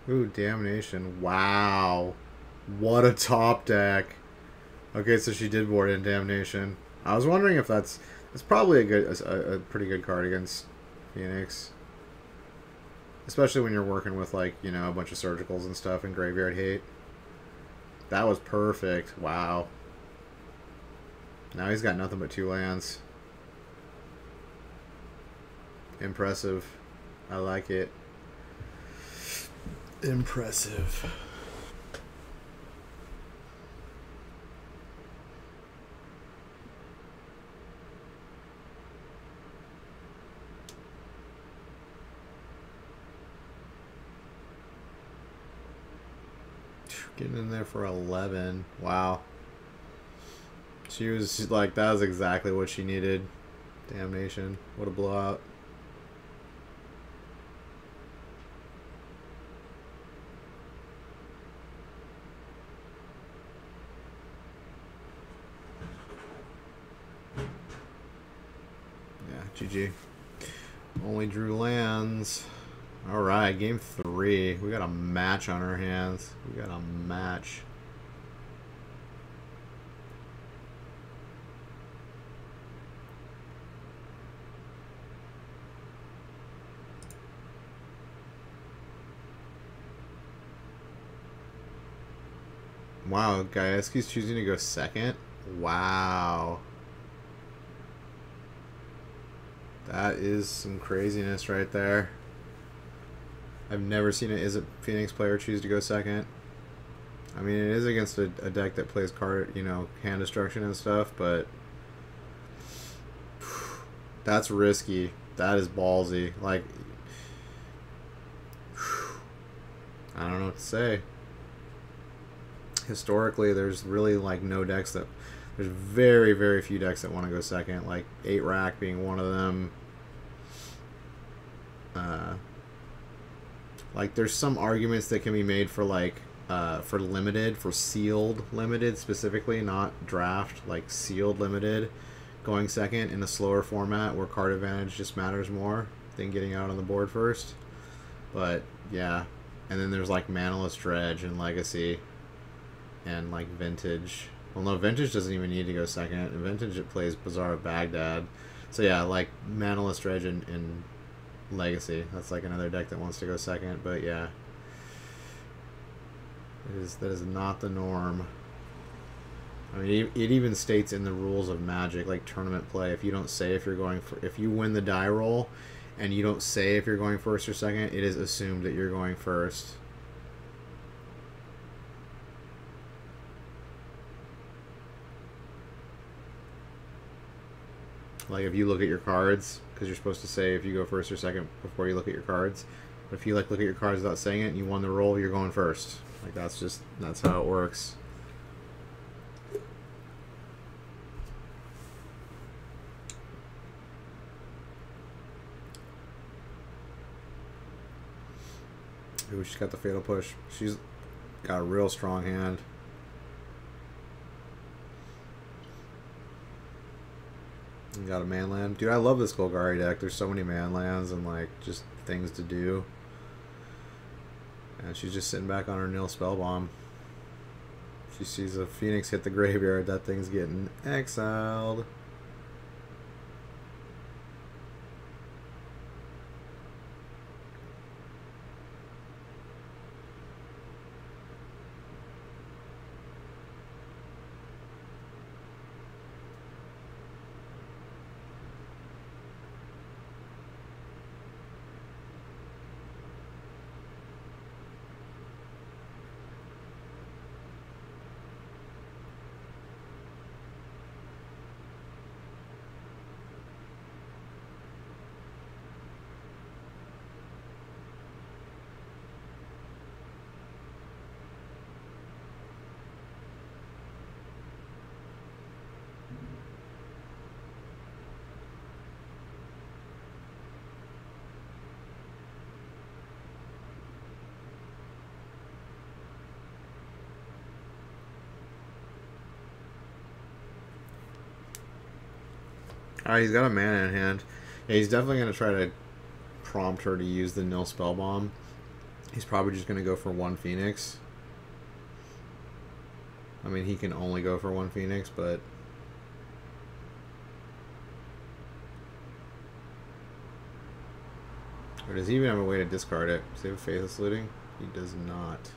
Ooh, Damnation. Wow. What a top deck. Okay, so she did board in Damnation. I was wondering if that's probably a pretty good card against Phoenix. Especially when you're working with, like, you know, a bunch of surgicals and stuff and graveyard hate. That was perfect. Wow. Now he's got nothing but 2 lands. Impressive. I like it. Impressive. Getting in there for 11. Wow. She was like, that was exactly what she needed. Damnation. What a blowout. GG. Only drew lands. Alright, game 3. We got a match on our hands. We got a match. Wow, Gaieski's choosing to go second? Wow. That is some craziness right there. I've never seen an Izzet Phoenix player choose to go second. I mean, it is against a deck that plays card, you know, hand destruction and stuff, but that's risky. That is ballsy. Like, I don't know what to say. Historically, there's really, like, no decks that... There's very, very few decks that want to go second, like 8-Rack being one of them. Like, there's some arguments that can be made for, like, for limited, for sealed limited specifically, not draft, like sealed limited, going second in a slower format where card advantage just matters more than getting out on the board first. But, yeah. And then there's, like, Manaless Dredge and Legacy and, like, Vintage. Well, no, Vintage doesn't even need to go second. In Vintage, it plays Bazaar of Baghdad. So, yeah, like, Manaless Dredge and Legacy. That's, like, another deck that wants to go second. But, yeah. That is not the norm. I mean, it even states in the rules of Magic, like, tournament play, if you don't say if you're going for... If you win the die roll and you don't say if you're going first or second, it is assumed that you're going first. Like if you look at your cards, because you're supposed to say if you go first or second before you look at your cards. But if you like look at your cards without saying it and you won the roll, you're going first. Like that's how it works. Ooh, she's got the fatal push. She's got a real strong hand. And got a man land. Dude, I love this Golgari deck. There's so many man lands and like just things to do. And she's just sitting back on her nil spell bomb. She sees a Phoenix hit the graveyard. That thing's getting exiled. Alright, he's got a mana in hand. Yeah, he's definitely going to try to prompt her to use the nil spell bomb. He's probably just going to go for one Phoenix. I mean, he can only go for one Phoenix, but... Or does he even have a way to discard it? Does he have a Faithless Looting? He does not.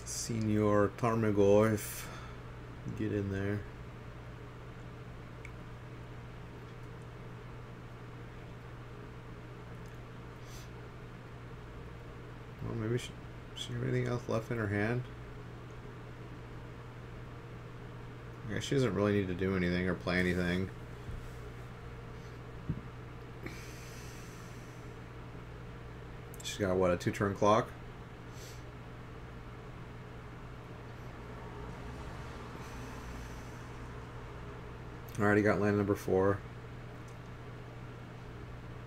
Senior Tarmogoyf, get in there. Well, maybe she have anything else left in her hand? I guess she doesn't really need to do anything or play anything. She's got, what, a 2-turn clock? Alright, he got land number 4.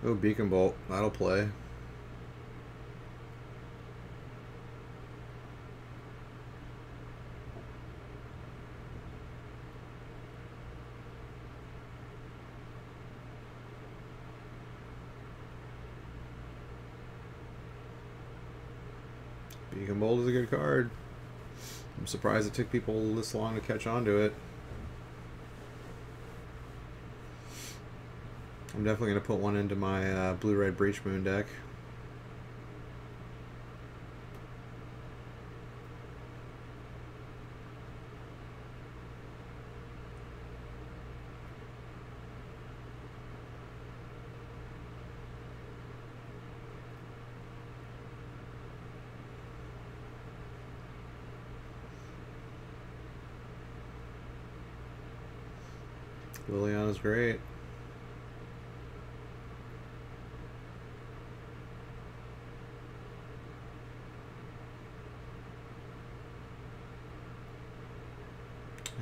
Oh, Beacon Bolt. That'll play. Beacon Bolt is a good card. I'm surprised it took people this long to catch on to it. I'm definitely going to put one into my Blue-Red Breach Moon deck. Liliana's great.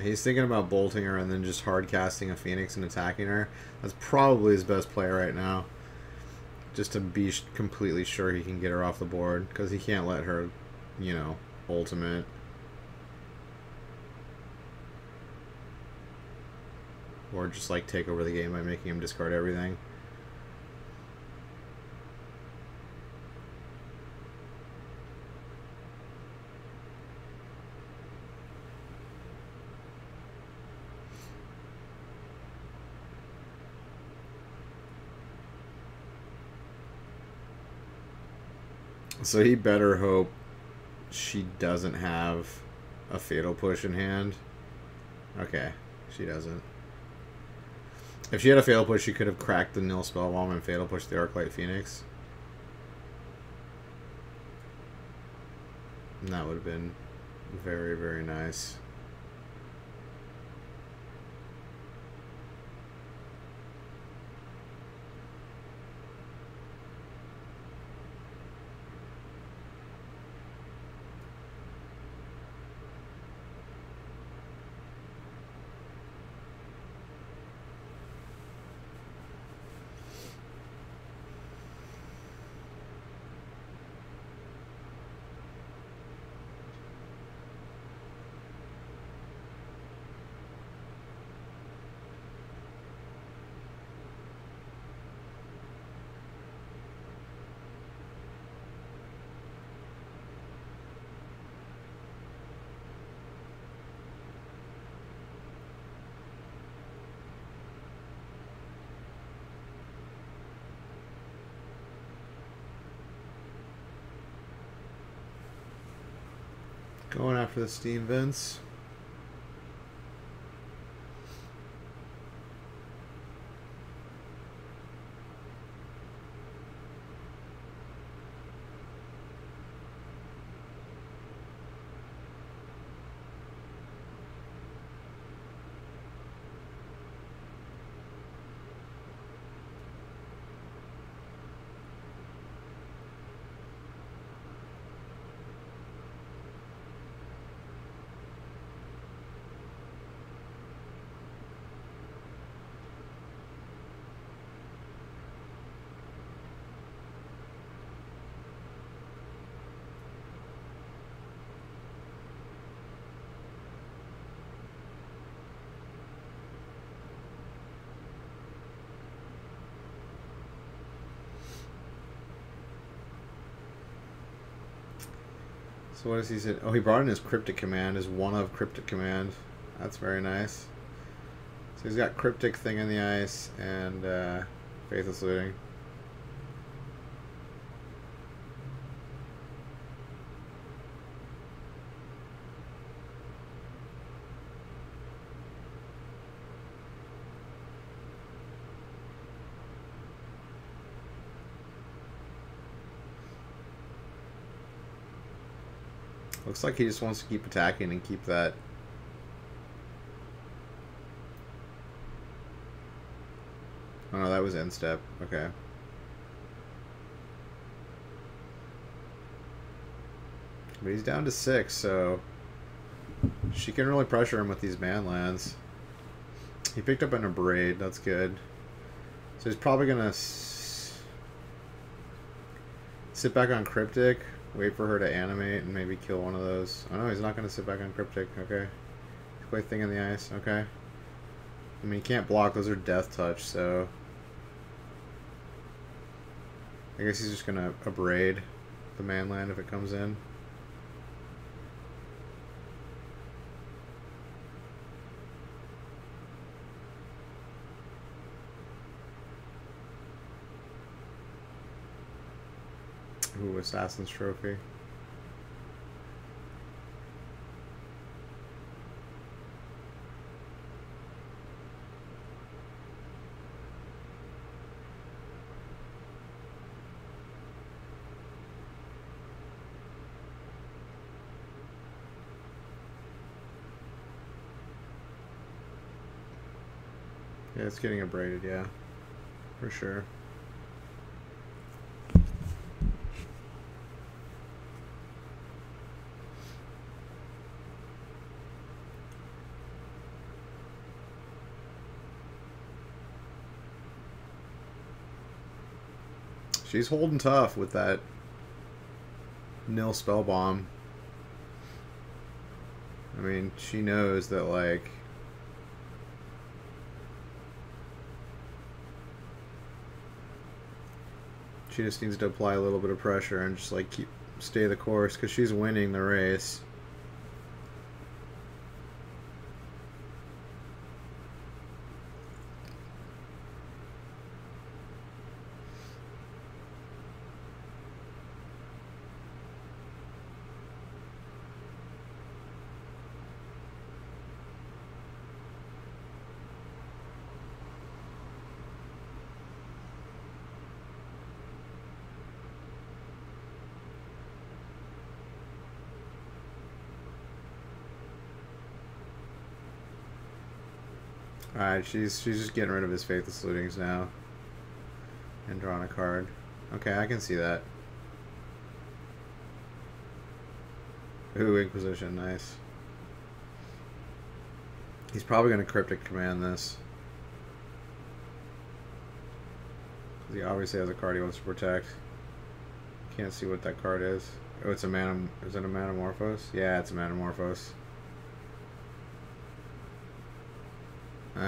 He's thinking about bolting her and then just hard casting a Phoenix and attacking her. That's probably his best play right now. Just to be completely sure he can get her off the board. Because he can't let her, you know, ultimate. Or just like take over the game by making him discard everything. So he better hope she doesn't have a Fatal Push in hand. Okay, she doesn't. If she had a Fatal Push, she could have cracked the Nil Spellbomb and Fatal Push the Arclight Phoenix. And that would have been very, very nice. Going after the steam vents. So what does he say? Oh, he brought in his Cryptic Command, his one-of Cryptic Command. That's very nice. So he's got Cryptic Thing in the Ice and Faithless Looting. Looks like he just wants to keep attacking and keep that. Oh no, that was end step. Okay. But he's down to 6, so she can really pressure him with these man lands. He picked up an Abrade, that's good. So he's probably gonna sit back on Cryptic. Wait for her to animate and maybe kill one of those. Oh no, he's not going to sit back on Cryptic. Okay. Play Thing in the Ice. Okay. I mean, he can't block. Those are Death Touch, so I guess he's just going to Abrade the manland if it comes in. Ooh, Assassin's Trophy. Yeah, it's getting abraded, yeah. For sure. She's holding tough with that nil spell bomb. I mean, she knows that, like, she just needs to apply a little bit of pressure and just, like, stay the course, because she's winning the race. Alright, she's just getting rid of his Faithless Lootings now. And drawing a card. Okay, I can see that. Ooh, Inquisition, nice. He's probably going to Cryptic Command this. He obviously has a card he wants to protect. Can't see what that card is. Oh, it's a mana. Is it a Manamorphose? Yeah, it's a Manamorphose.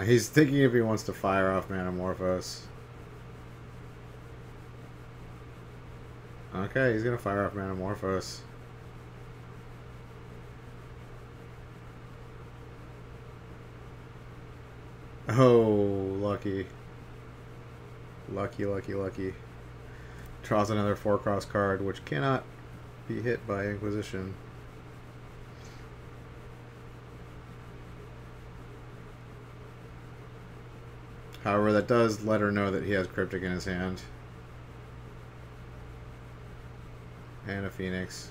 He's thinking if he wants to fire off Manamorphose. Okay, he's gonna fire off Manamorphose. Oh, lucky. Lucky, lucky, lucky. Draws another 4-cross card, which cannot be hit by Inquisition. However, that does let her know that he has Cryptic in his hand. And a Phoenix.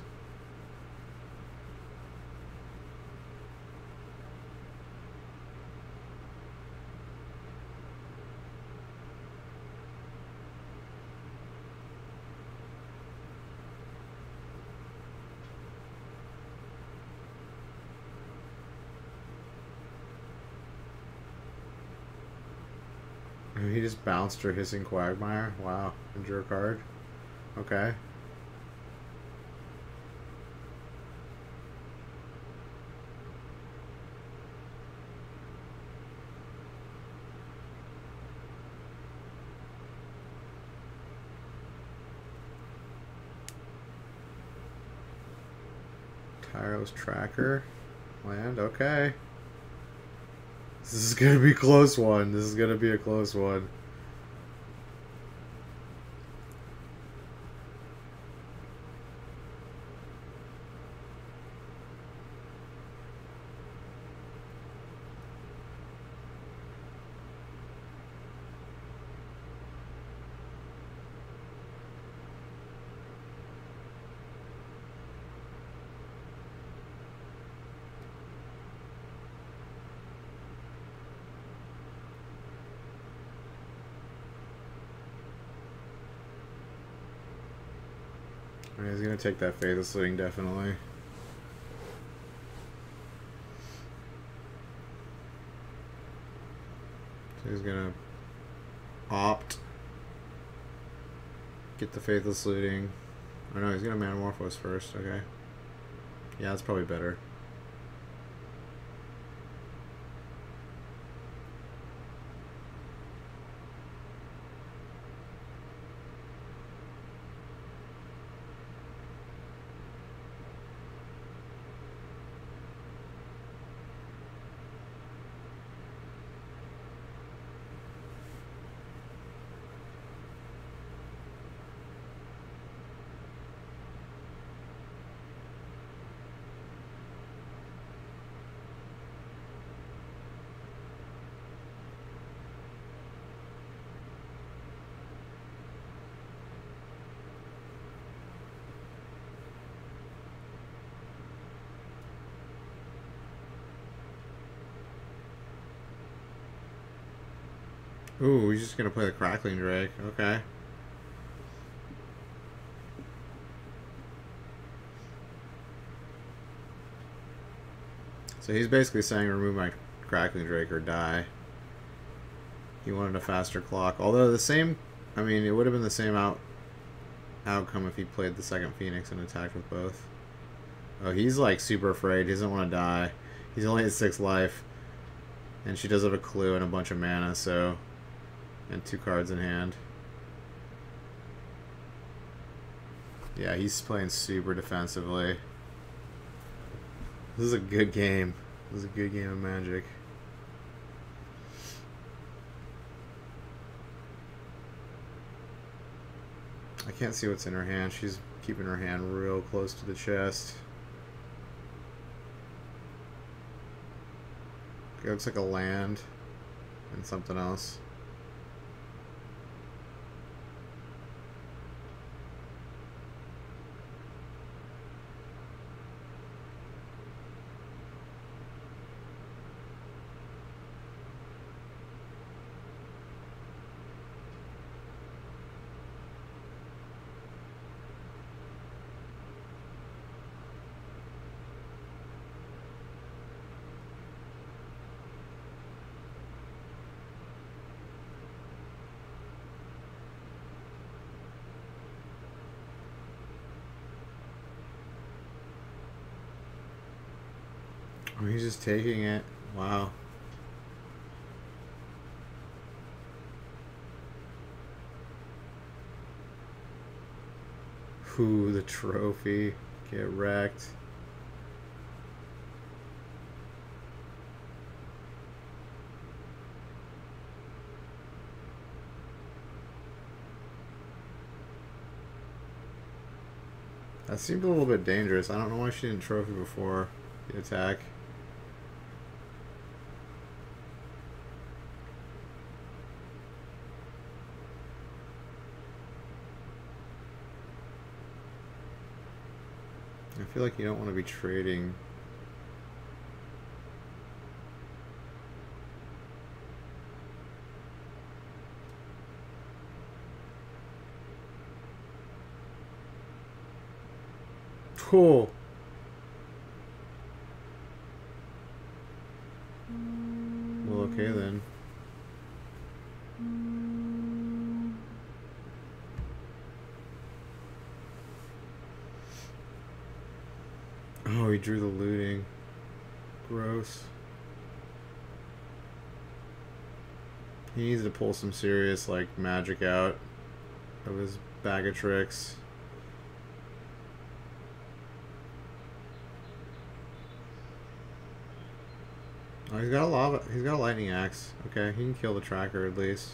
He just bounced her Hissing Quagmire. Wow. And drew a card. Okay. Tyro's Tracker. Land. Okay. This is gonna be a close one. This is gonna be a close one. He's gonna take that Faithless Looting, definitely. So he's gonna opt. Get the Faithless Looting. Oh no, he's gonna Manamorphose first, okay. Yeah, that's probably better. Ooh, he's just gonna play the Crackling Drake. Okay. So he's basically saying remove my Crackling Drake or die. He wanted a faster clock. Although the same, I mean, it would have been the same outcome if he played the second Phoenix and attacked with both. Oh, he's like super afraid. He doesn't want to die. He's only at 6 life. And she does have a clue and a bunch of mana, so... And 2 cards in hand. Yeah, he's playing super defensively. This is a good game. This is a good game of Magic. I can't see what's in her hand. She's keeping her hand real close to the chest. Okay, looks like a land and something else. Oh, he's just taking it. Wow. Ooh, the trophy. Get wrecked. That seemed a little bit dangerous. I don't know why she didn't trophy before the attack. I feel like you don't want to be trading. Cool. Well, okay then. Oh, he drew the looting. Gross. He needs to pull some serious, like, magic out of his bag of tricks. Oh, he's got a lava. He's got a lightning axe. Okay, he can kill the tracker at least.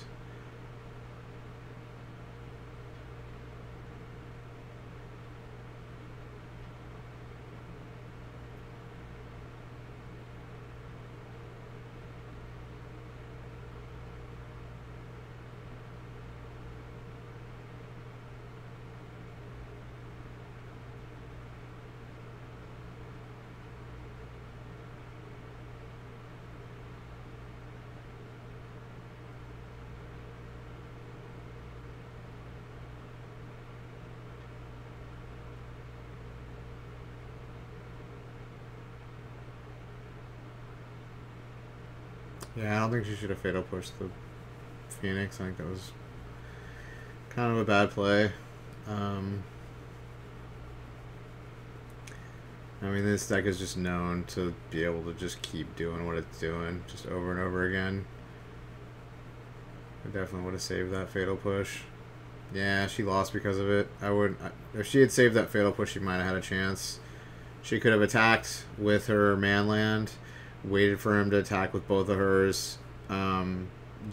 Yeah, I don't think she should have fatal pushed the Phoenix. I think that was kind of a bad play. I mean, this deck is just known to be able to just keep doing what it's doing, just over and over again. I definitely would have saved that fatal push. Yeah, she lost because of it. I wouldn't. If she had saved that fatal push, she might have had a chance. She could have attacked with her manland, waited for him to attack with both of hers,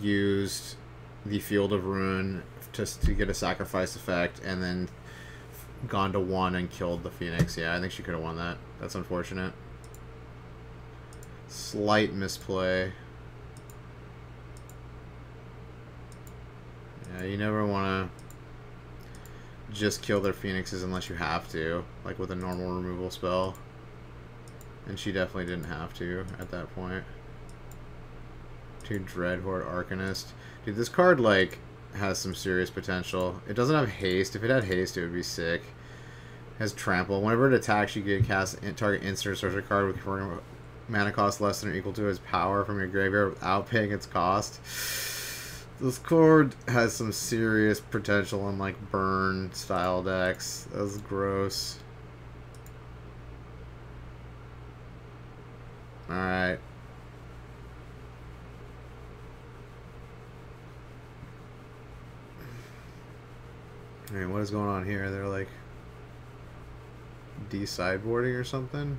used the Field of Ruin just to get a sacrifice effect, and then gone to 1 and killed the Phoenix. Yeah, I think she could have won that. That's unfortunate. Slight misplay. Yeah, you never want to just kill their Phoenixes unless you have to, like with a normal removal spell. And she definitely didn't have to at that point. Dude, Dreadhorde Arcanist. Dude, this card, like, has some serious potential. It doesn't have haste. If it had haste, it would be sick. It has Trample. Whenever it attacks, you can cast target instant or sorcery card with mana cost less than or equal to its power from your graveyard without paying its cost. This card has some serious potential in, like, burn style decks. That's gross. Alright. I mean, what is going on here? They're like sideboarding or something?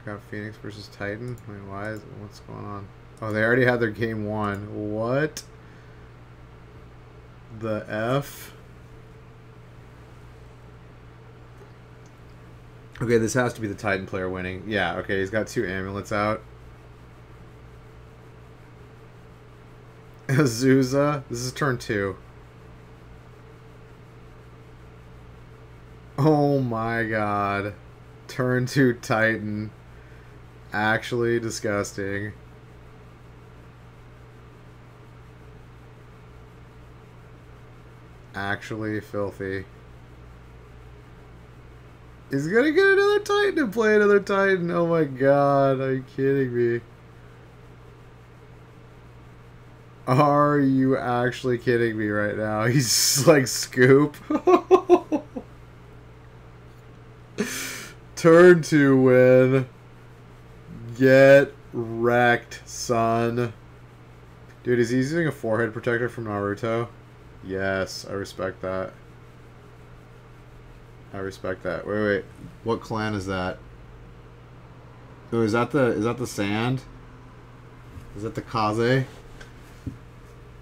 Got Phoenix versus Titan? I mean, what's going on? Oh, they already had their game 1. What? The F? Okay, this has to be the Titan player winning. Yeah, okay, he's got 2 amulets out. Azusa. This is turn 2. Oh my god. Turn 2 Titan. Actually disgusting. Actually filthy. He's gonna get another Titan and play another Titan. Oh my god, are you kidding me? Are you actually kidding me right now? He's like Scoop. Turn 2 win. Get wrecked, son. Dude, is he using a forehead protector from Naruto? Yes, I respect that. I respect that. Wait. What clan is that? Oh, is that the sand? Is that the Kaze?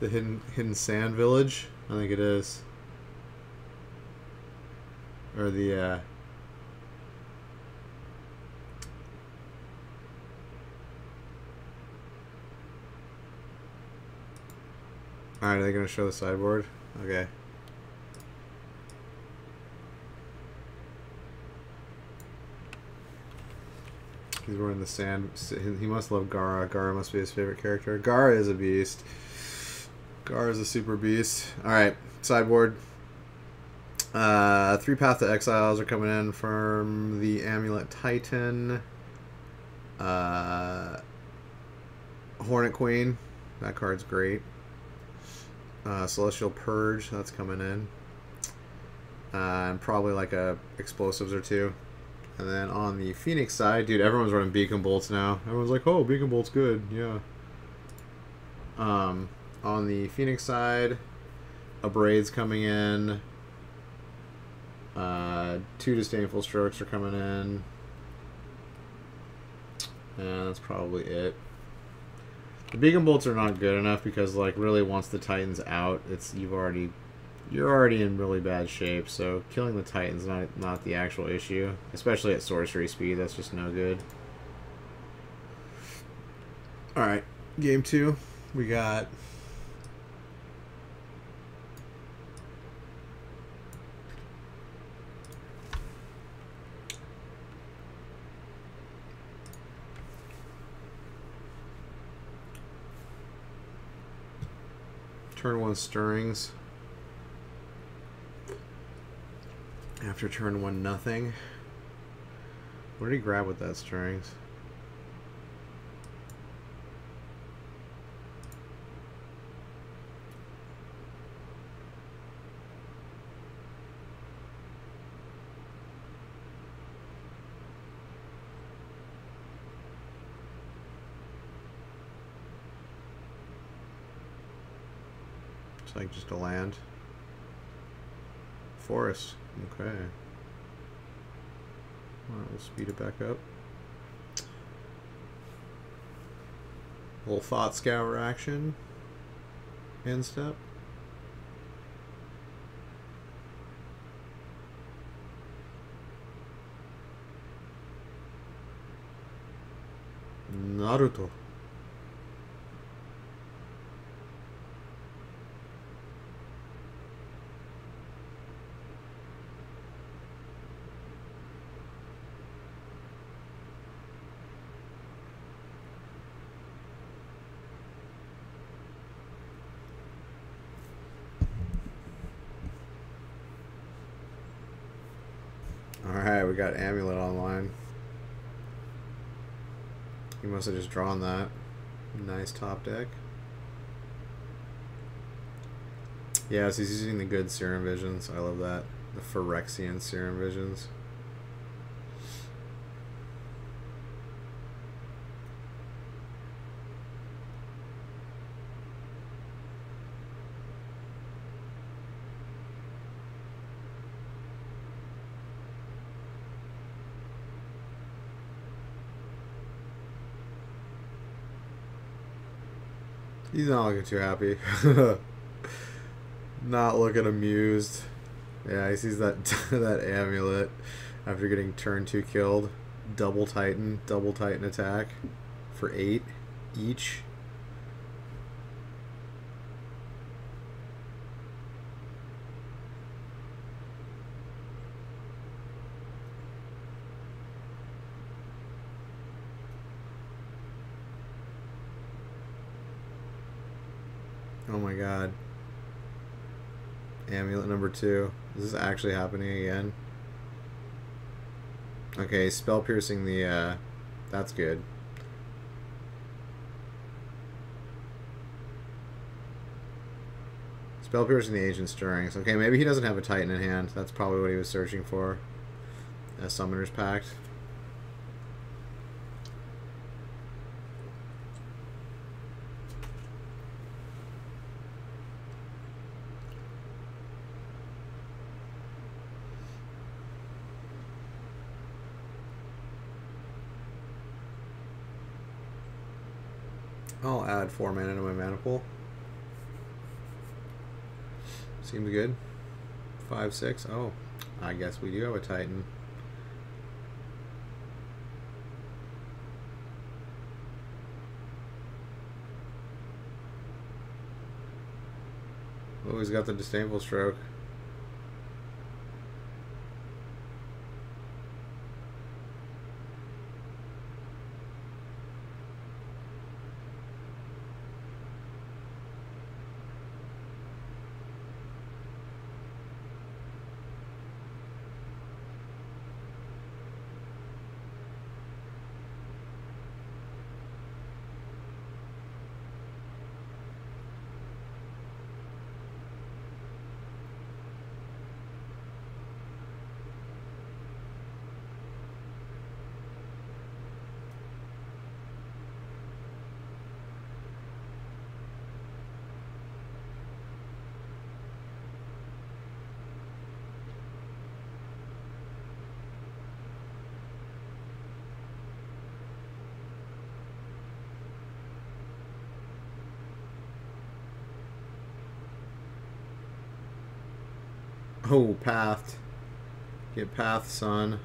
The hidden sand village? I think it is. Or the Alright, are they gonna show the sideboard? Okay. He's wearing the sand. He must love Gara. Gara must be his favorite character. Gara is a beast. Gara is a super beast. Alright, sideboard. 3 Path to Exiles are coming in from the Amulet Titan. Hornet Queen. That card's great. Celestial Purge. That's coming in. And probably like explosives or two. And then on the Phoenix side, dude, everyone's running Beacon Bolts now. Everyone's like, oh, Beacon Bolt's good. Yeah. On the Phoenix side, a Braid's coming in. 2 Disdainful Strokes are coming in. And that's probably it. The Beacon Bolts are not good enough because, like, really once the Titan's out, you're already in really bad shape. So killing the Titan's not the actual issue, especially at sorcery speed. That's just no good. All right, game 2. We got turn 1 Stirrings. After turn 1 nothing. What did he grab with that Stirrings? It's like just a land. Forest. Okay. Alright, we'll speed it back up. A little Thought Scour action. End step. Naruto. Alright, we got Amulet online. He must have just drawn that. Nice top deck. Yeah, so he's using the good Serum Visions. I love that. The Phyrexian Serum Visions. He's not looking too happy. Not looking amused. Yeah, he sees that that Amulet after getting turn 2 killed. Double Titan attack for 8 each. Oh my god. Amulet number 2. Is this actually happening again? Okay, spell piercing the, that's good. Spell piercing the Ancient Stirrings. Okay, maybe he doesn't have a Titan in hand. That's probably what he was searching for. a Summoner's Pact. I'll add 4 mana to my mana pool. Seems good. 5, 6. Oh, I guess we do have a Titan. Oh, he's got the Disdainful Stroke. Oh, Pathed. Get Pathed, son.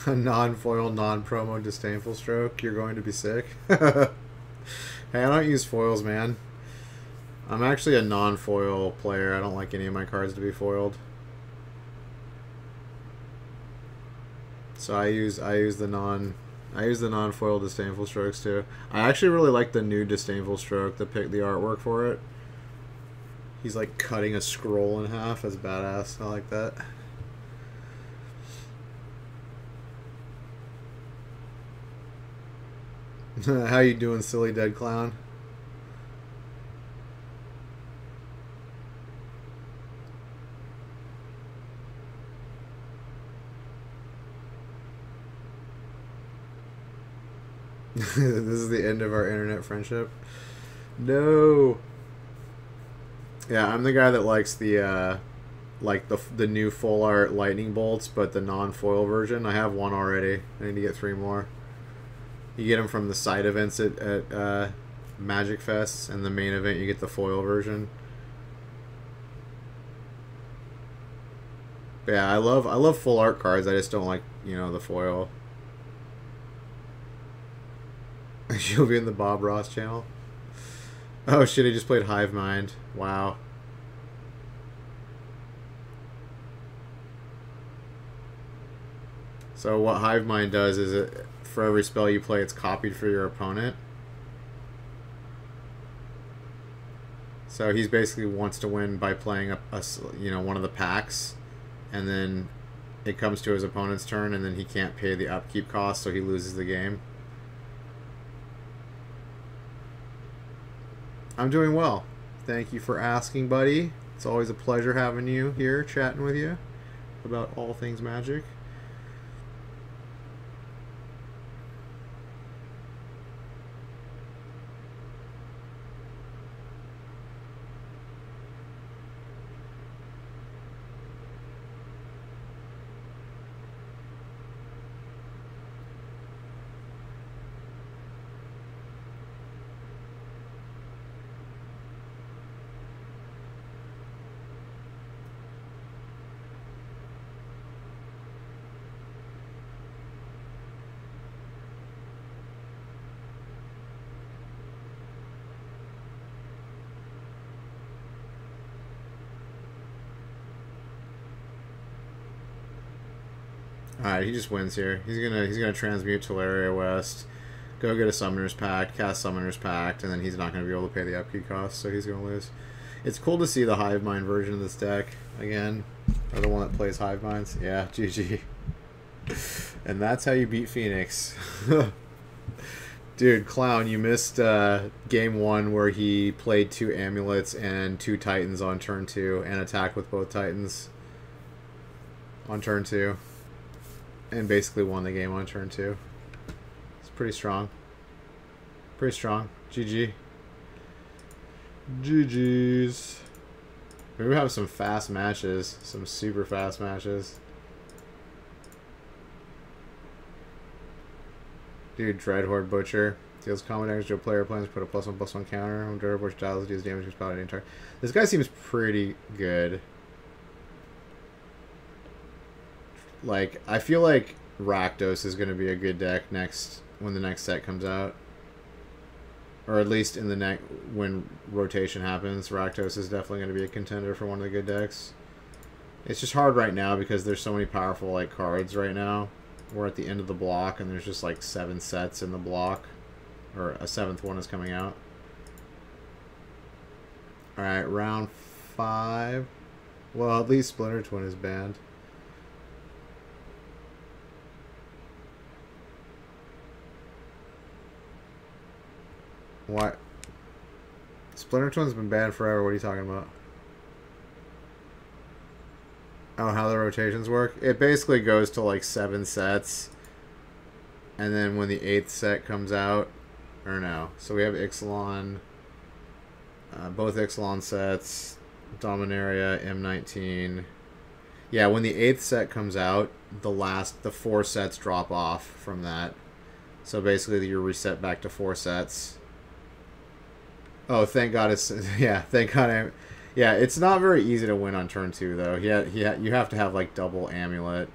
A non-foil, non-promo Disdainful Stroke. You're going to be sick. Hey, I don't use foils, man. I'm actually a non-foil player. I don't like any of my cards to be foiled. So I use the non-foil Disdainful Strokes too. I actually really like the new Disdainful Stroke, the artwork for it. He's like cutting a scroll in half. That's badass. I like that. How you doing, silly dead clown? This is the end of our internet friendship. No. Yeah, I'm the guy that likes the the new full art lightning bolts, but the non-foil version. I have one already. I need to get 3 more. You get them from the side events at Magic Fest, and the main event you get the foil version. But yeah, I love full art cards. I just don't like, you know, the foil. You'll be in the Bob Ross channel. Oh shit, he just played Hive Mind. Wow. So what Hive Mind does is it, for every spell you play, it's copied for your opponent. So he's basically wants to win by playing a you know, one of the packs, and then it comes to his opponent's turn, and then he can't pay the upkeep cost, so he loses the game. I'm doing well. Thank you for asking, buddy. It's always a pleasure having you here, chatting with you about all things Magic. Alright, he just wins here. He's gonna transmute Teleria West, go get a Summoner's Pact, cast Summoner's Pact, and then he's not gonna be able to pay the upkeep cost, so he's gonna lose. It's cool to see the Hive Mind version of this deck again. Or the one that plays Hive Minds. Yeah, GG. And that's how you beat Phoenix. Dude, Clown, you missed game 1 where he played 2 Amulets and 2 Titans on turn 2 and attacked with both Titans on turn 2 and basically won the game on turn 2. It's pretty strong. Pretty strong. GG. GG's. Maybe we have some fast matches. Some super fast matches. Dude, Dreadhorde Butcher. Deals common damage to a player plans, put a +1/+1 counter. When Dreadhorde Butcher dials, deals damage to his paladin turn. This guy seems pretty good. Like, I feel like Rakdos is going to be a good deck next when the next set comes out. Or at least in the when rotation happens, Rakdos is definitely going to be a contender for one of the good decks. It's just hard right now because there's so many powerful like cards right now. We're at the end of the block and there's just like 7 sets in the block. Or a 7th one is coming out. Alright, round 5. Well, at least Splinter Twin is banned. What? Splinter Twin's been banned forever. What are you talking about? Oh, how the rotations work? It basically goes to like 7 sets. And then when the 8th set comes out, or no. So we have Ixalan, both Ixalan sets, Dominaria, M19. Yeah, when the 8th set comes out, the 4 sets drop off from that. So basically you're reset back to 4 sets. Oh, thank God it's... Yeah, thank God yeah, it's not very easy to win on turn 2, though. You have to have, like, double Amulet.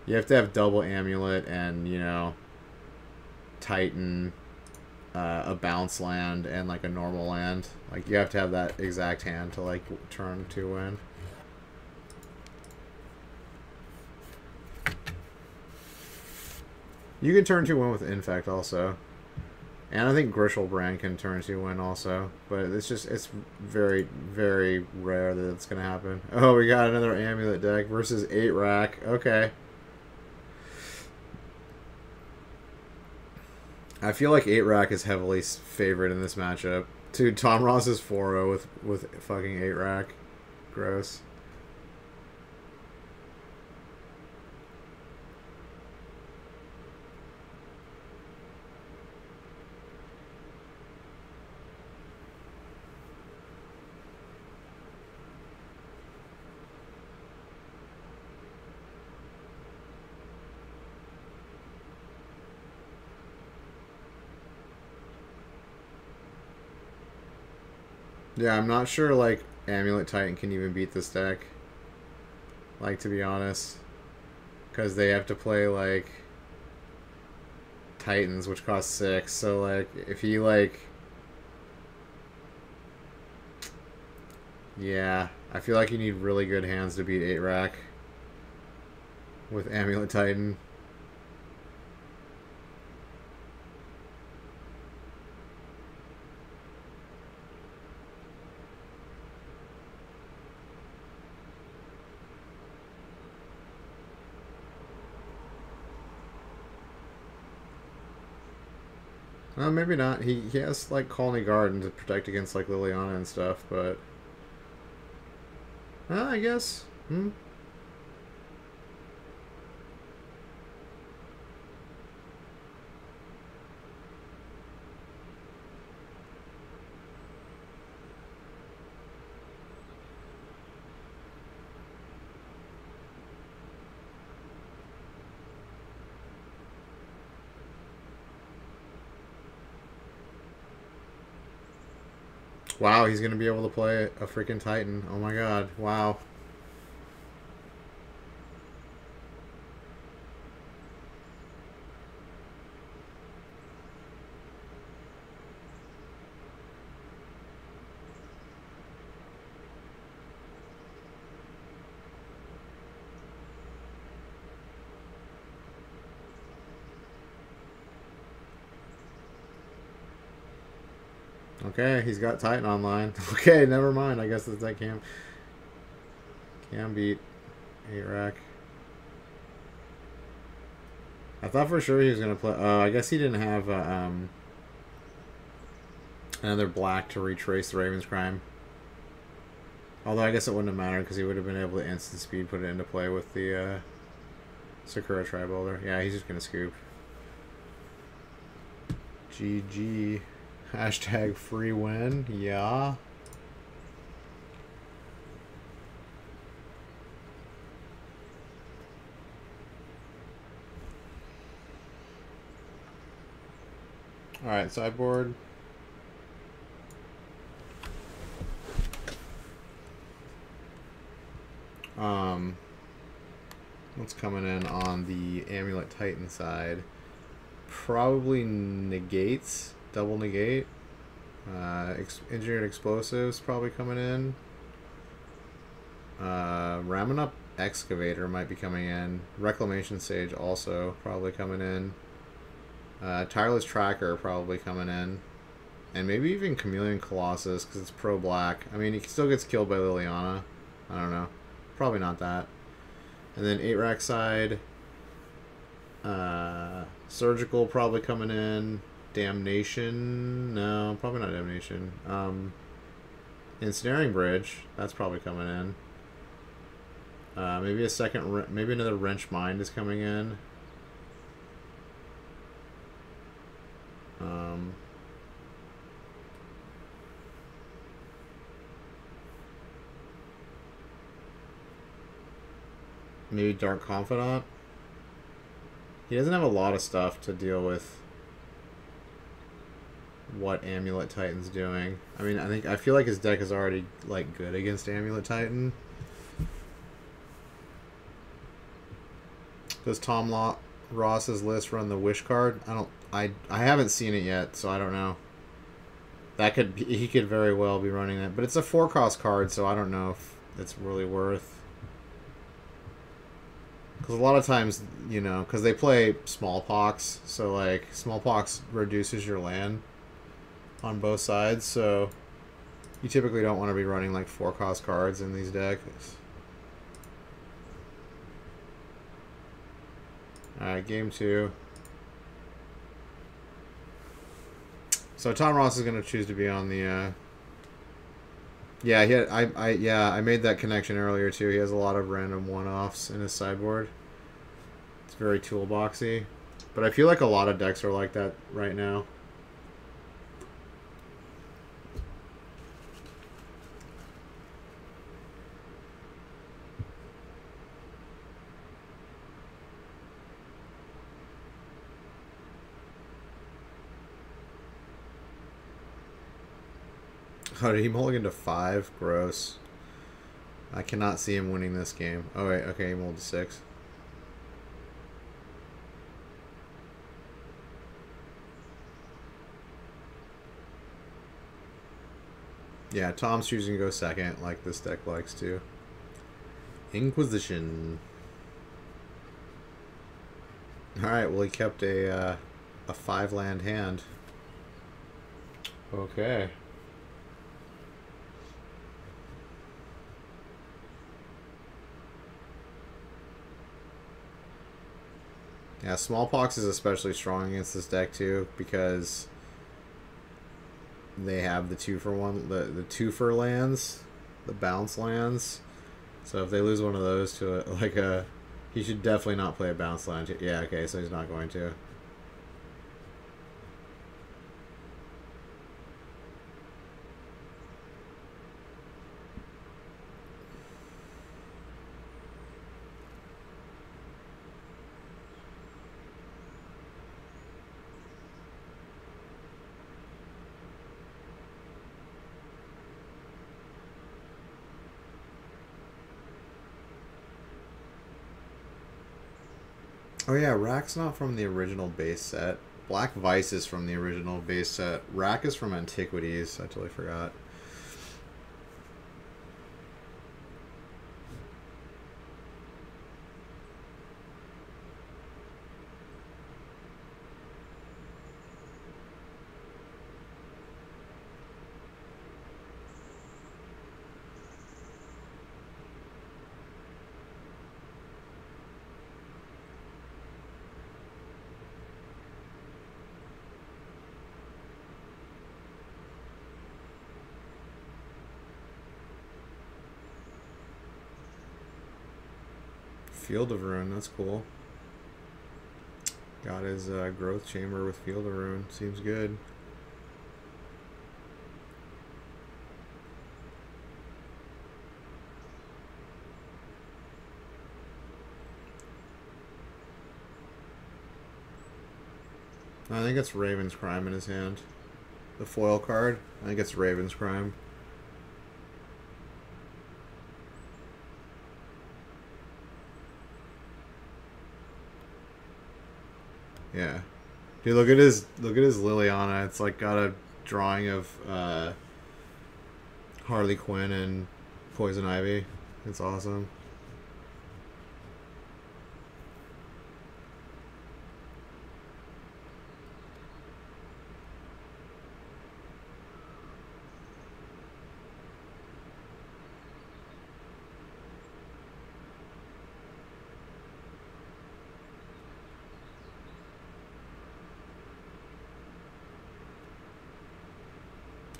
You have to have double Amulet and, you know, Titan, a bounce land, and, like, a normal land. Like, you have to have that exact hand to, like, turn 2 win. You can turn 2 win with Infect, also. And I think Grishelbrand can turn 2 win also. But it's just, it's very, very rare that it's going to happen. Oh, we got another Amulet deck versus 8 rack. Okay. I feel like 8 rack is heavily favored in this matchup. Dude, Tom Ross is 4-0 with fucking 8 rack. Gross. Yeah, I'm not sure, like, Amulet Titan can even beat this deck. Like, to be honest. Because they have to play, like, Titans, which cost 6. So, like, if he, like... Yeah, I feel like you need really good hands to beat 8 rack. With Amulet Titan. Well, maybe not. He has, like, Colony Garden to protect against, like, Liliana and stuff, but... I guess. Wow, he's going to be able to play a freaking Titan. Oh my god. Wow. Okay, he's got Titan online. Okay, never mind. I guess that can beat 8 rack. I thought for sure he was gonna play. Oh, I guess he didn't have another black to retrace the Raven's Crime. Although I guess it wouldn't have mattered because he would have been able to instant speed put it into play with the Sakura Tri-Boulder. Yeah, he's just gonna scoop. GG. Hashtag free win. Yeah. Alright, sideboard. What's coming in on the Amulet Titan side? Probably negates, double negate. Engineered explosives probably coming in. Ramming up excavator might be coming in. Reclamation sage also probably coming in. Tireless tracker probably coming in. And maybe even Chameleon Colossus because it's pro black. I mean, he still gets killed by Liliana. I don't know. Probably not that. And then 8-rack side. Surgical probably coming in. Damnation. No, probably not Damnation. Ensnaring Bridge. That's probably coming in. Maybe a second. Maybe another Wrench Mind is coming in. Maybe Dark Confidant. He doesn't have a lot of stuff to deal with what Amulet Titan's doing. I mean, I feel like his deck is already like good against Amulet Titan. Does Tom Ross's list run the Wish card? I haven't seen it yet, so I don't know. He could very well be running that, but it's a 4-cost card, so I don't know if it's really worth. Because a lot of times, you know, because they play Smallpox, so like Smallpox reduces your land on both sides, so you typically don't want to be running like 4-cost cards in these decks. Alright, game 2. So Tom Ross is going to choose to be on the yeah, I made that connection earlier too. He has a lot of random one-offs in his sideboard. It's very toolboxy. But I feel like a lot of decks are like that right now. Oh, did he mulligan to 5? Gross. I cannot see him winning this game. Oh, wait. Okay, he mulled to 6. Yeah, Tom's choosing to go second, like this deck likes to. Inquisition. Alright, well, he kept a 5-land hand. Okay. Yeah, Smallpox is especially strong against this deck too because they have the 2-for-1, the 2-for lands, the bounce lands. So if they lose one of those to he should definitely not play a bounce land. Yeah, okay, so he's not going to. Oh yeah, Rack's not from the original base set. Black Vice is from the original base set. Rack is from Antiquities. I totally forgot. Field of Ruin, that's cool. Got his growth chamber with Field of Ruin. Seems good. I think it's Raven's Crime in his hand. The foil card. I think it's Raven's Crime. Yeah. Dude, look at his Liliana. It's like got a drawing of Harley Quinn and Poison Ivy. It's awesome.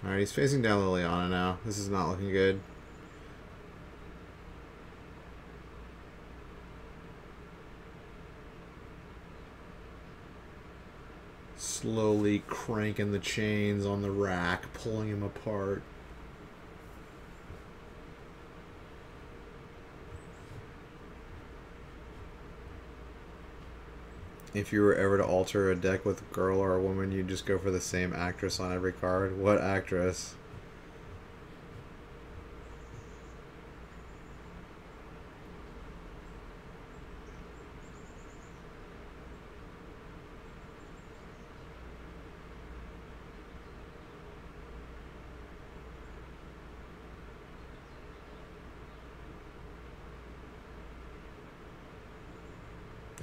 Alright, he's facing down Liliana now. This is not looking good. Slowly cranking the chains on the rack, pulling him apart. If you were ever to alter a deck with a girl or a woman, you'd just go for the same actress on every card. What actress?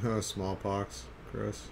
Oh, smallpox. Gross.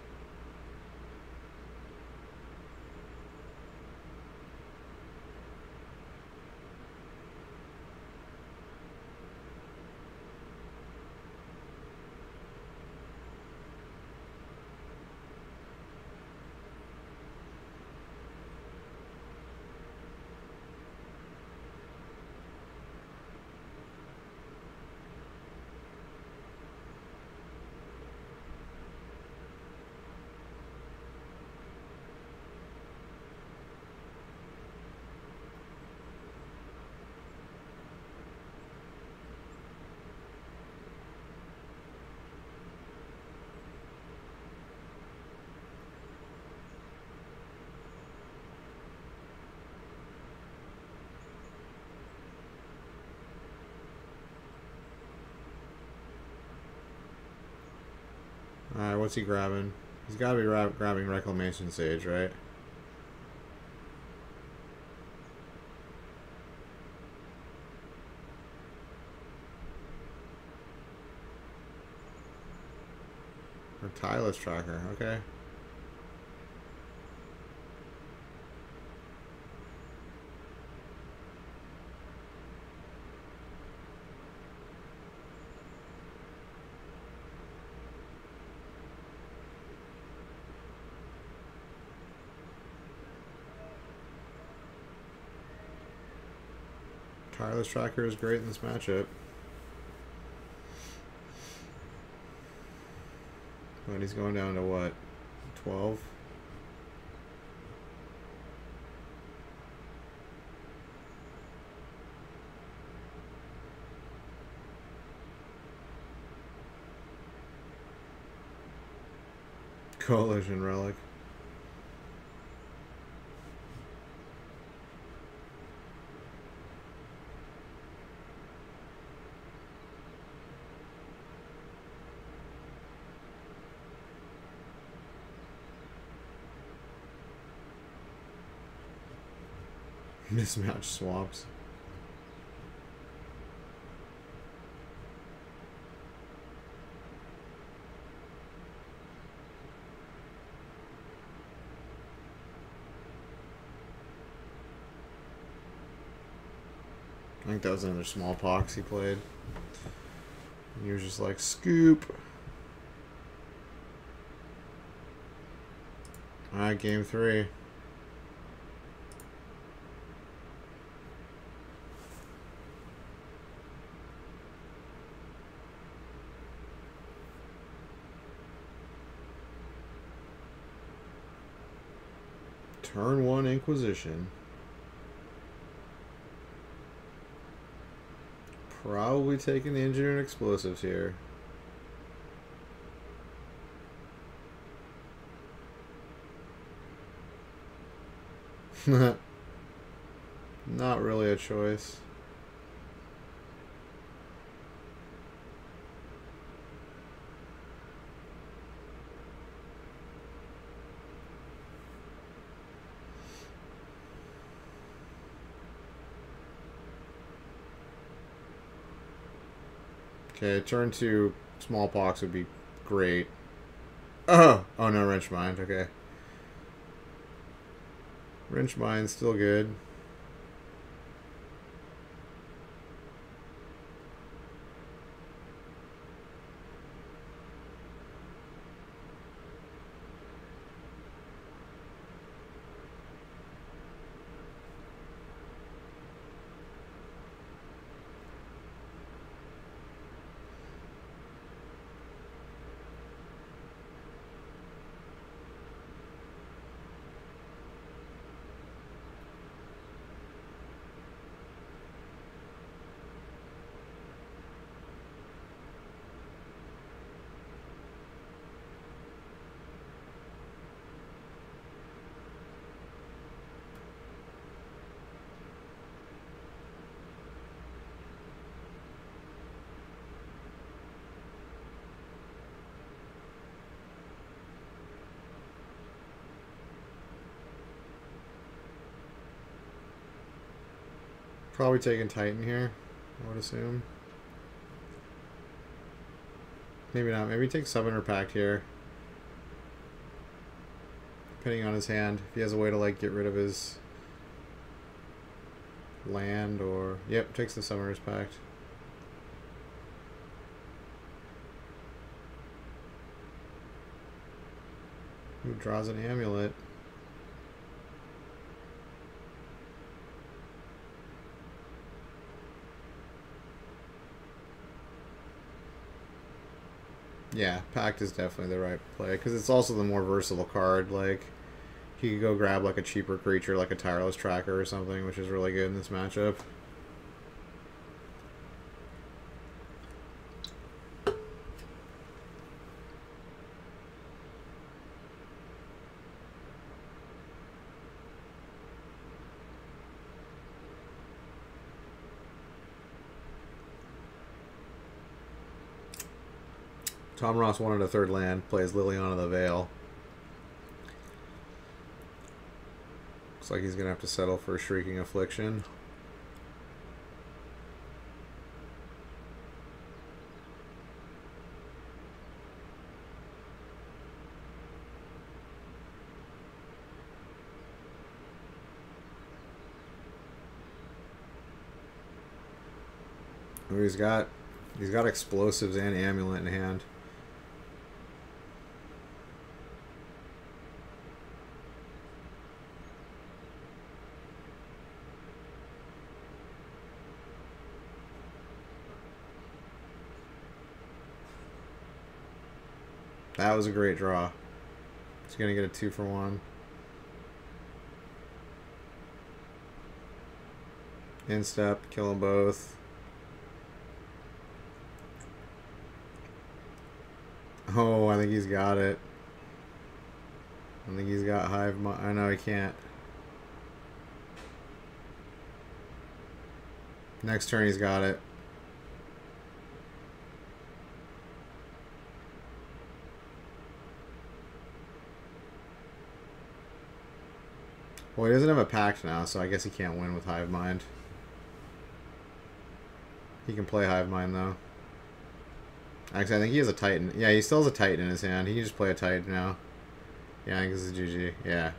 Alright, what's he grabbing? He's got to be grabbing Reclamation Sage, right? Or Tireless Tracker, okay. Tireless Tracker is great in this matchup. But he's going down to what? 12? Coalition Relic. Mismatch swaps. I think that was another smallpox he played. And he was just like, scoop. Alright, game 3. Turn 1 Inquisition. Probably taking the engineering explosives here. Not really a choice. Okay, turn 2 smallpox would be great. Oh no, wrench mind. Okay. Wrench mind's still good. Probably taking Titan here, I would assume. Maybe not. Maybe take Summoner Pact here. Depending on his hand. If he has a way to, like, get rid of his land or... Yep, takes the Summoner's Pact. Who draws an Amulet? Yeah, Pact is definitely the right play, because it's also the more versatile card. Like, he could go grab, like, a cheaper creature, like a Tireless Tracker or something, which is really good in this matchup. Tom Ross wanted a third land, plays Liliana the Veil. Looks like he's going to have to settle for Shrieking Affliction. Oh, he's got explosives and Amulet in hand. That was a great draw. He's going to get a 2-for-1. Instep, kill them both. Oh, I think he's got it. I think he's got Hive Mind. I know he can't. Next turn he's got it. Well, he doesn't have a pact now, so I guess he can't win with Hive Mind. He can play Hive Mind, though. Actually, I think he has a Titan. Yeah, he still has a Titan in his hand. He can just play a Titan now. Yeah, I think this is GG. Yeah.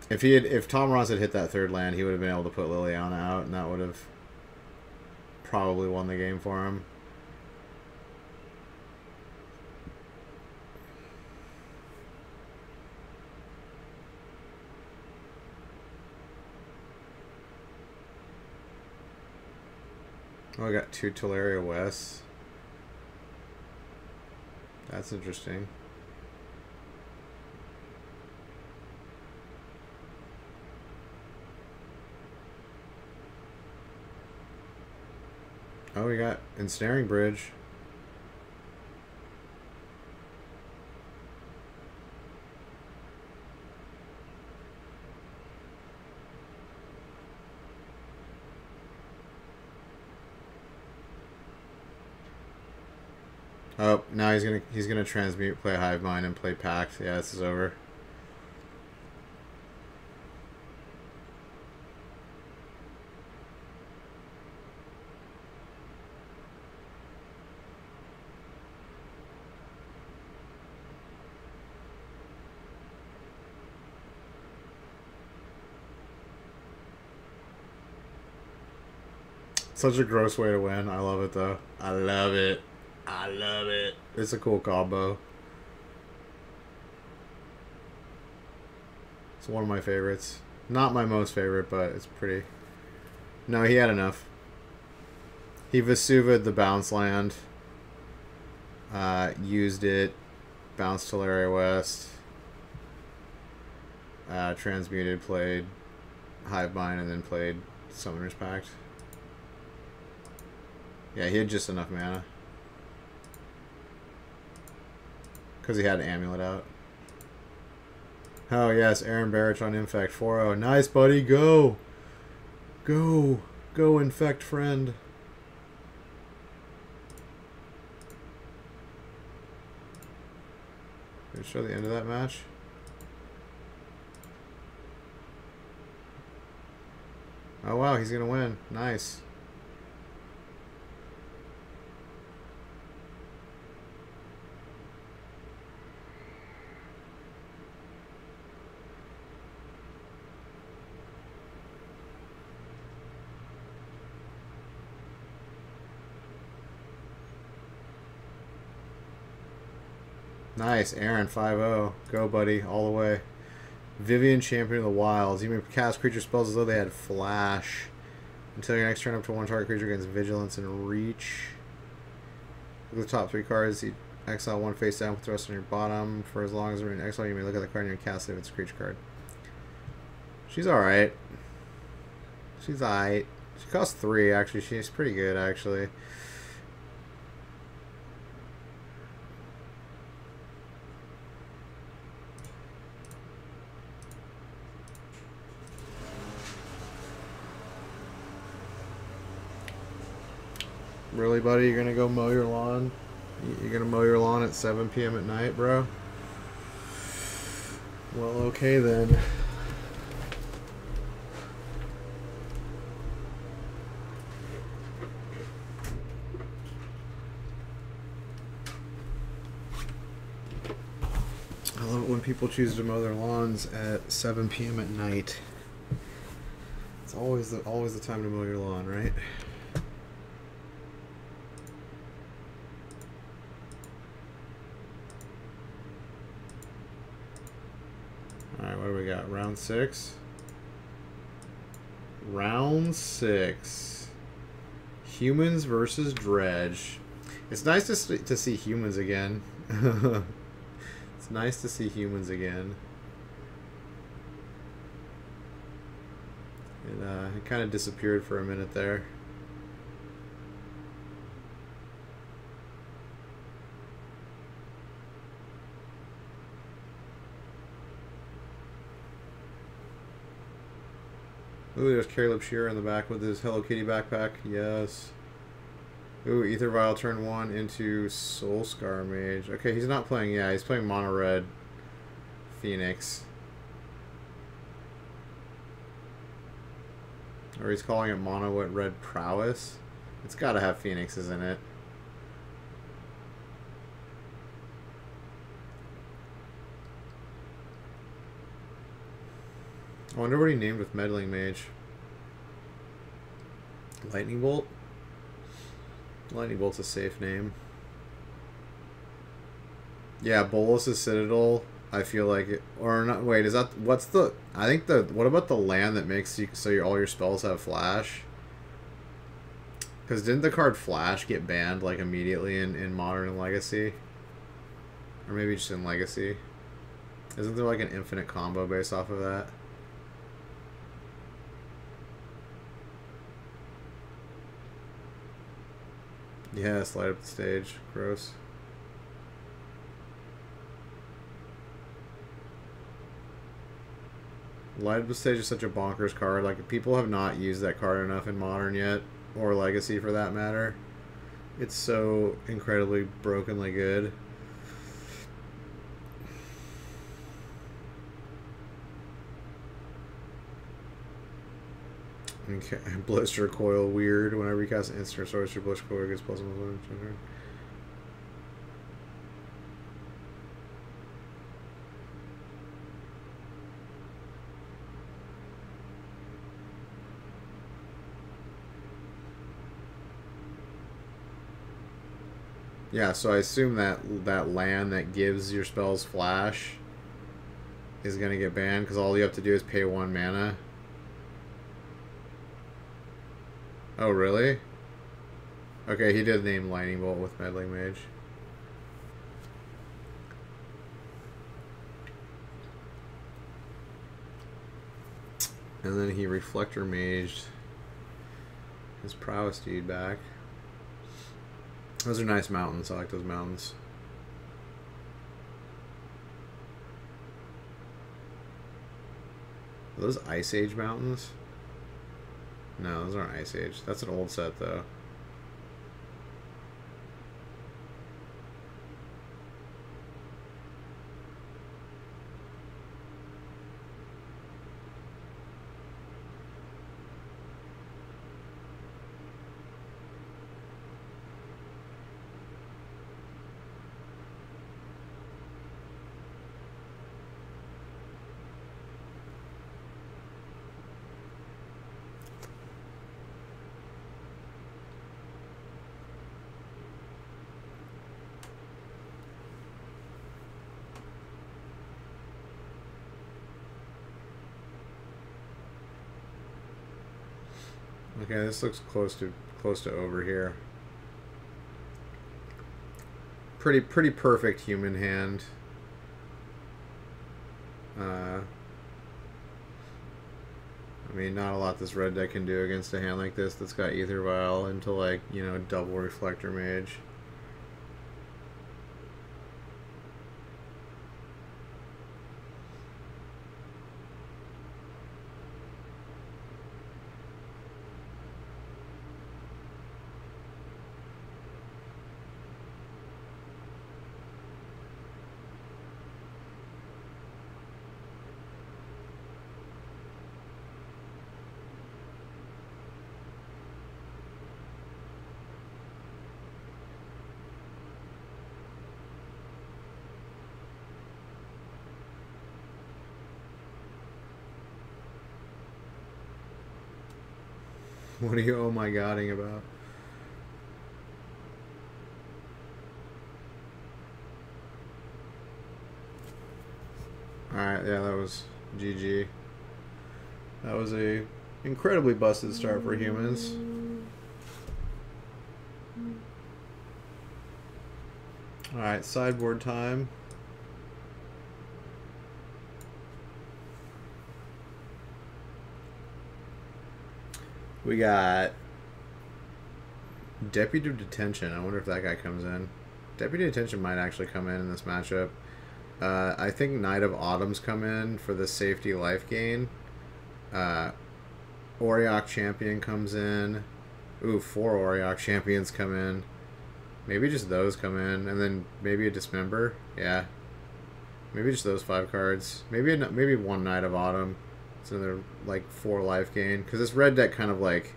If Tom Ross had hit that third land, he would have been able to put Liliana out, and that would have probably won the game for him. Oh, I got 2 Teleria West. That's interesting. Oh, we got Ensnaring Bridge. Oh, now he's gonna transmute, play Hive Mind, and play Pact. Yeah, this is over. Such a gross way to win. I love it though. I love it. I love it. It's a cool combo. It's one of my favorites. Not my most favorite, but it's pretty. No, he had enough. He Vesuva'd the bounce land. Used it. Bounced Teleria West. Transmuted, played Hive Mind, and then played Summoner's Pact. Yeah, he had just enough mana. Because he had Amulet out. Oh, yes. Aaron Barrich on Infect. 4-0. Nice, buddy. Go. Go. Go, Infect friend. Did it show the end of that match? Oh, wow. He's going to win. Nice. Nice, Aaron, 5-0. Go, buddy, all the way. Vivian, Champion of the Wilds. You may cast creature spells as though they had Flash. Until your next turn, up to one target creature gains Vigilance and Reach. Look at the top 3 cards. You exile one face down with the rest on your bottom. For as long as you're in exile, you may look at the card and you cast it if it's a creature card. She's alright. She's alright. She costs 3, actually. She's pretty good, actually. Really, buddy? You're gonna go mow your lawn? You're gonna mow your lawn at 7 p.m. at night, bro? Well, okay then. I love it when people choose to mow their lawns at 7 p.m. at night. It's always the time to mow your lawn, right? Alright, what do we got? Round 6? Round 6. Humans versus Dredge. It's nice to see humans again. It's nice to see humans again. It kind of disappeared for a minute there. Ooh, there's Caleb Shearer in the back with his Hello Kitty backpack. Yes. Ooh, Ether Vial turn 1 into Soulscar Mage. Okay, he's not playing, yeah, he's playing Mono Red Phoenix. Or he's calling it Mono Red Prowess. It's gotta have Phoenixes in it. I wonder what he named with Meddling Mage. Lightning Bolt? Lightning Bolt's a safe name. Yeah, Bolus's Citadel, I feel like it, or not, wait, is that, what's the, I think the, what about the land that makes you, so all your spells have Flash? Because didn't the card Flash get banned, like, immediately in Modern and Legacy? Or maybe just in Legacy? Isn't there, like, an infinite combo based off of that? Yeah, slide up the stage. Gross. Light up the stage is such a bonkers card. Like, people have not used that card enough in Modern yet, or Legacy for that matter. It's so incredibly brokenly good. Okay, Blister Coil, weird. Whenever you cast an instant or sorcery, Blister Coil gets +1/+1. Yeah, so I assume that land that gives your spells flash is going to get banned because all you have to do is pay 1 mana. Oh, really? Okay, he did name Lightning Bolt with Meddling Mage. And then he Reflector Maged his Prowess dude back. Those are nice mountains. I like those mountains. Are those Ice Age mountains? No, those aren't Ice Age. That's an old set, though. Okay, this looks close to over here. Pretty perfect human hand. I mean, not a lot this red deck can do against a hand like this that's got Ether Vial into, like, you know, double Reflector Mage. What are you oh my godding about? Alright, yeah, that was GG. That was a incredibly busted start for humans. Alright, sideboard time. We got Deputy Detention. I wonder if that guy comes in. Deputy Detention might actually come in this matchup. I think Knight of Autumn's come in for the safety life gain. Auriok Champion comes in. Ooh, 4 Auriok Champions come in. Maybe just those come in, and then maybe a Dismember. Yeah. Maybe just those 5 cards. Maybe one Knight of Autumn. It's another, like, 4 life gain. Because this red deck kind of, like,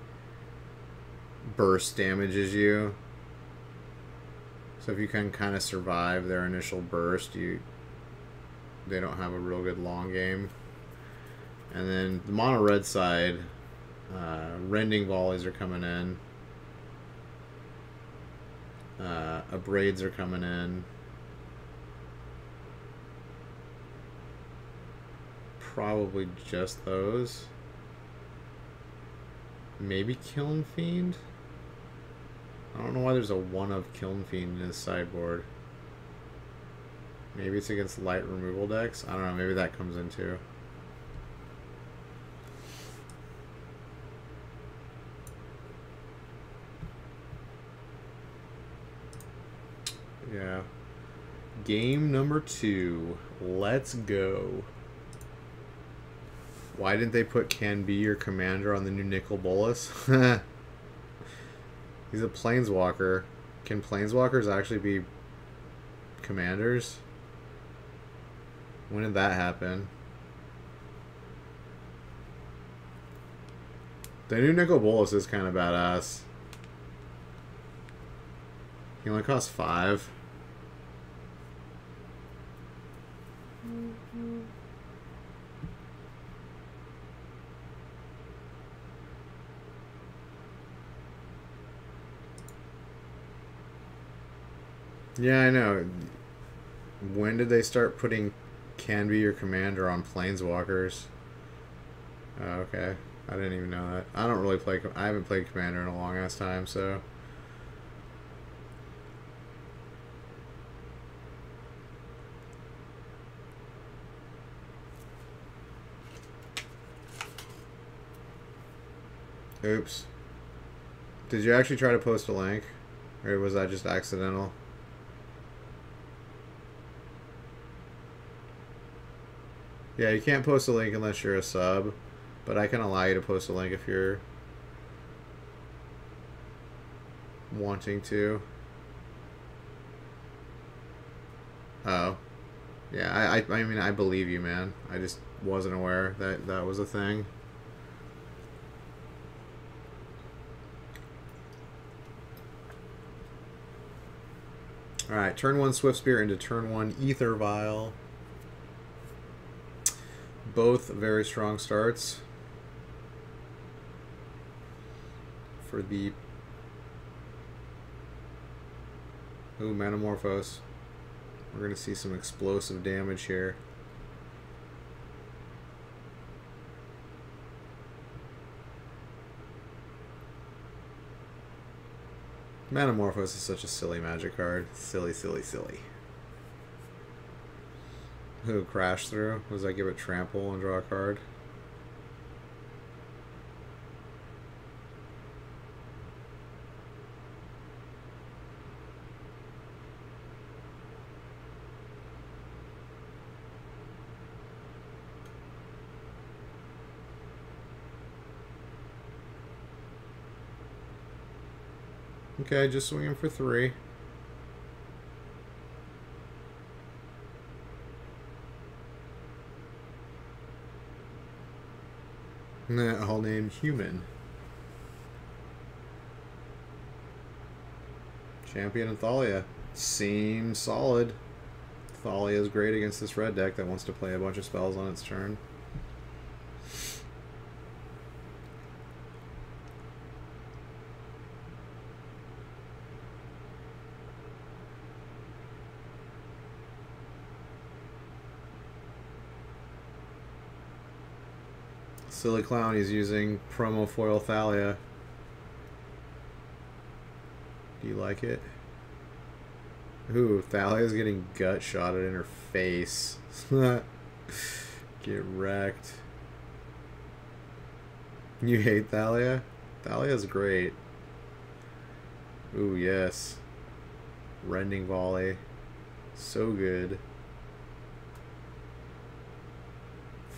burst damages you. So if you can kind of survive their initial burst, they don't have a real good long game. And then the mono red side, Rending Volleys are coming in. Abrades are coming in. Probably just those. Maybe Kiln Fiend? I don't know why there's a 1 of Kiln Fiend in his sideboard. Maybe it's against light removal decks? I don't know, maybe that comes in too. Yeah. Game number 2. Let's go. Why didn't they put Can Be Your Commander on the new Nicol Bolas? He's a Planeswalker. Can Planeswalkers actually be commanders? When did that happen? The new Nicol Bolas is kind of badass. He only costs 5. Yeah, I know. When did they start putting Can Be Your Commander on Planeswalkers? Oh, okay. I didn't even know that. I don't really play... I haven't played Commander in a long ass time, so... Oops. Did you actually try to post a link? Or was that just accidental? Yeah, you can't post a link unless you're a sub, but I can allow you to post a link if you're wanting to. Oh. Yeah, I mean, I believe you, man. I just wasn't aware that that was a thing. Alright, turn 1 Swiftspear into turn 1 Ether Vial. Both very strong starts for the... Ooh, Manamorphose. We're going to see some explosive damage here. Manamorphose is such a silly magic card. Silly, silly, silly. Who crash through? Was that give it trample and draw a card? Okay, just swinging for 3. Nah, all named Human. Champion and Thalia. Seems solid. Thalia is great against this red deck that wants to play a bunch of spells on its turn. Silly Clown, he's using promo foil Thalia. Do you like it? Ooh, Thalia's getting gut shotted in her face. Get wrecked. You hate Thalia? Thalia's great. Ooh, yes. Rending Volley. So good.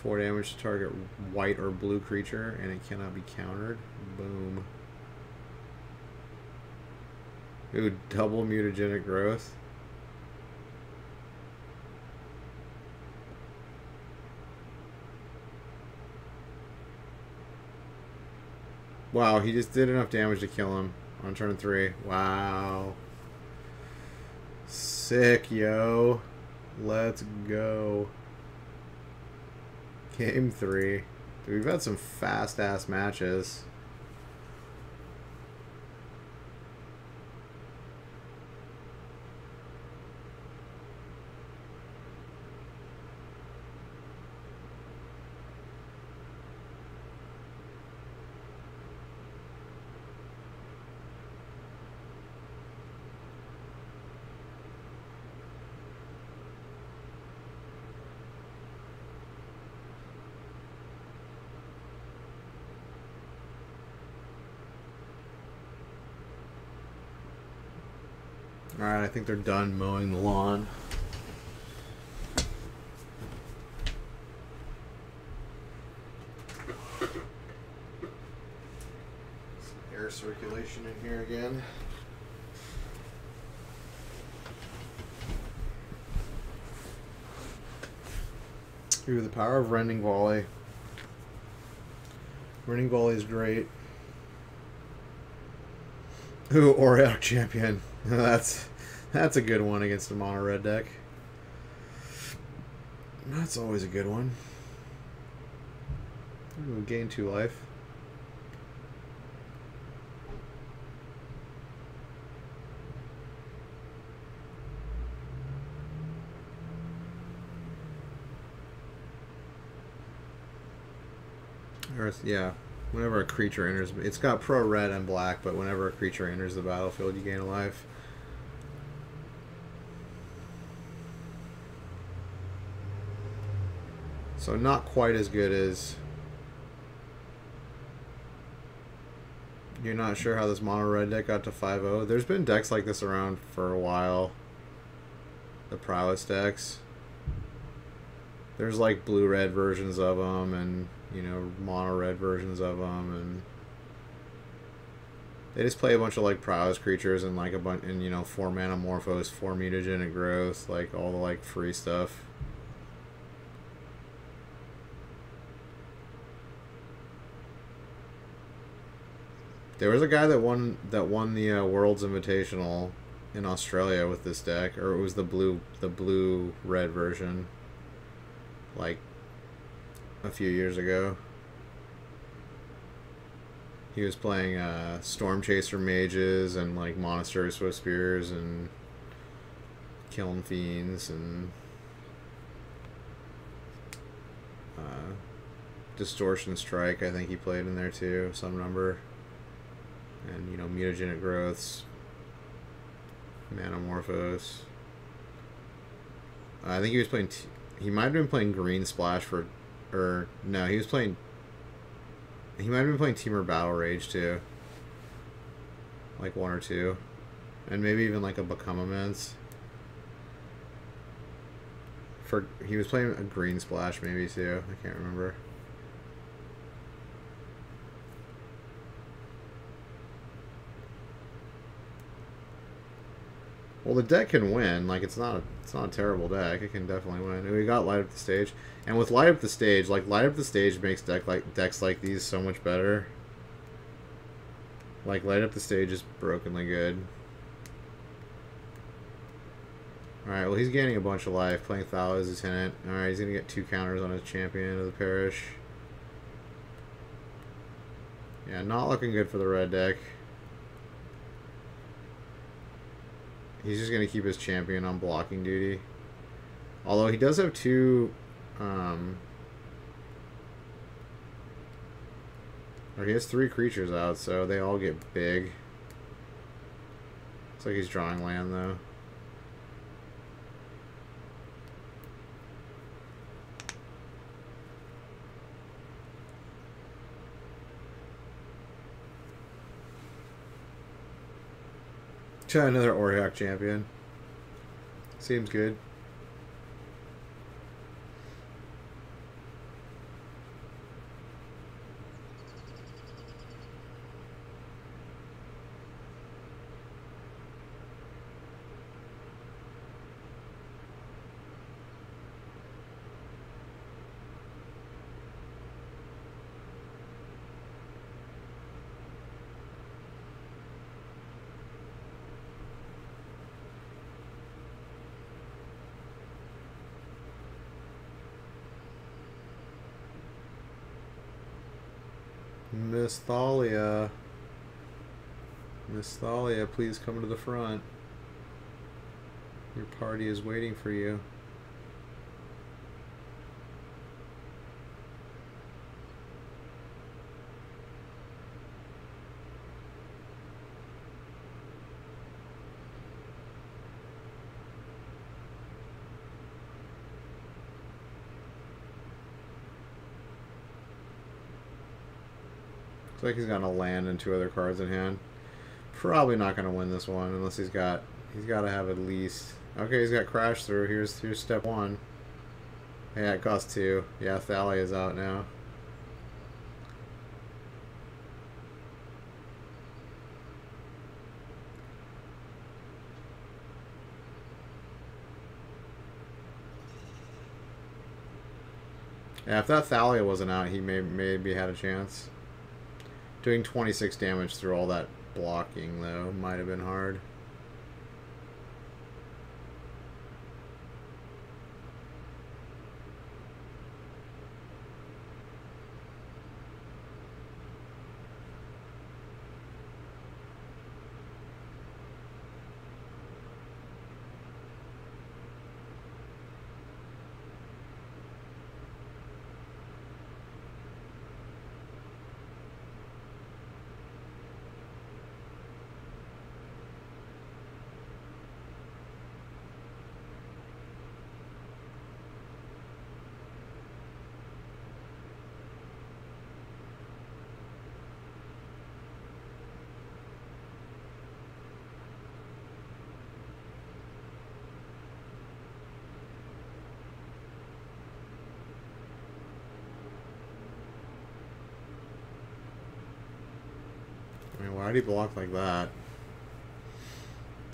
4 damage to target white or blue creature, and it cannot be countered. Boom. Ooh, double mutagenic growth. Wow, he just did enough damage to kill him on turn 3. Wow. Sick, yo. Let's go. Game 3. Dude, we've had some fast-ass matches. Alright, I think they're done mowing the lawn. Some air circulation in here again. Ooh, the power of Rending Volley. Rending Volley is great. Ooh, Auriok Champion. That's a good one against a mono red deck. That's always a good one. Ooh, gain 2 life. Or, yeah, whenever a creature enters, it's got pro red and black, but whenever a creature enters the battlefield, you gain a life. So not quite as good as... You're not sure how this mono red deck got to 5-0. There's been decks like this around for a while. The Prowess decks. There's like blue-red versions of them, and you know, mono-red versions of them, and they just play a bunch of like Prowess creatures and like a bunch, and you know, 4 mana Morphos, 4 mutagenic growth, like all the like free stuff. There was a guy that won the World's Invitational in Australia with this deck, or it was the blue-red version, like a few years ago. He was playing Storm Chaser Mages and like Monastery Swift Spears and Kiln Fiends and Distortion Strike. I think he played in there too, some number. And you know, mutagenic growths, Manamorphos. I think he was playing. He might have been playing Green Splash for, or no, he was playing. He might have been playing Temur Battle Rage too. Like 1 or 2, and maybe even like a Become Immense. He was playing a Green Splash maybe too. I can't remember. Well, the deck can win. Like it's not a terrible deck. It can definitely win. And we got Light Up the Stage, and with Light Up the Stage, like Light Up the Stage makes decks like these so much better. Like Light Up the Stage is brokenly good. All right. Well, he's gaining a bunch of life, playing Thal as his tenant. All right, he's gonna get 2 counters on his Champion of the Parish. Yeah, not looking good for the red deck. He's just going to keep his champion on blocking duty. Although he does have 2... or he has 3 creatures out, so they all get big. Looks like he's drawing land, though. Try another Auriok Champion. Seems good. Miss Thalia. Miss Thalia, please come to the front. Your party is waiting for you. Looks like he's got a land and 2 other cards in hand. Probably not going to win this one unless he's got He's got to have at least... Okay, he's got Crash Through. Here's step 1. Yeah, it costs 2. Yeah, Thalia is out now. Yeah, if that Thalia wasn't out, he maybe had a chance. Doing 26 damage through all that blocking, though, might have been hard. I mean, why did he block like that?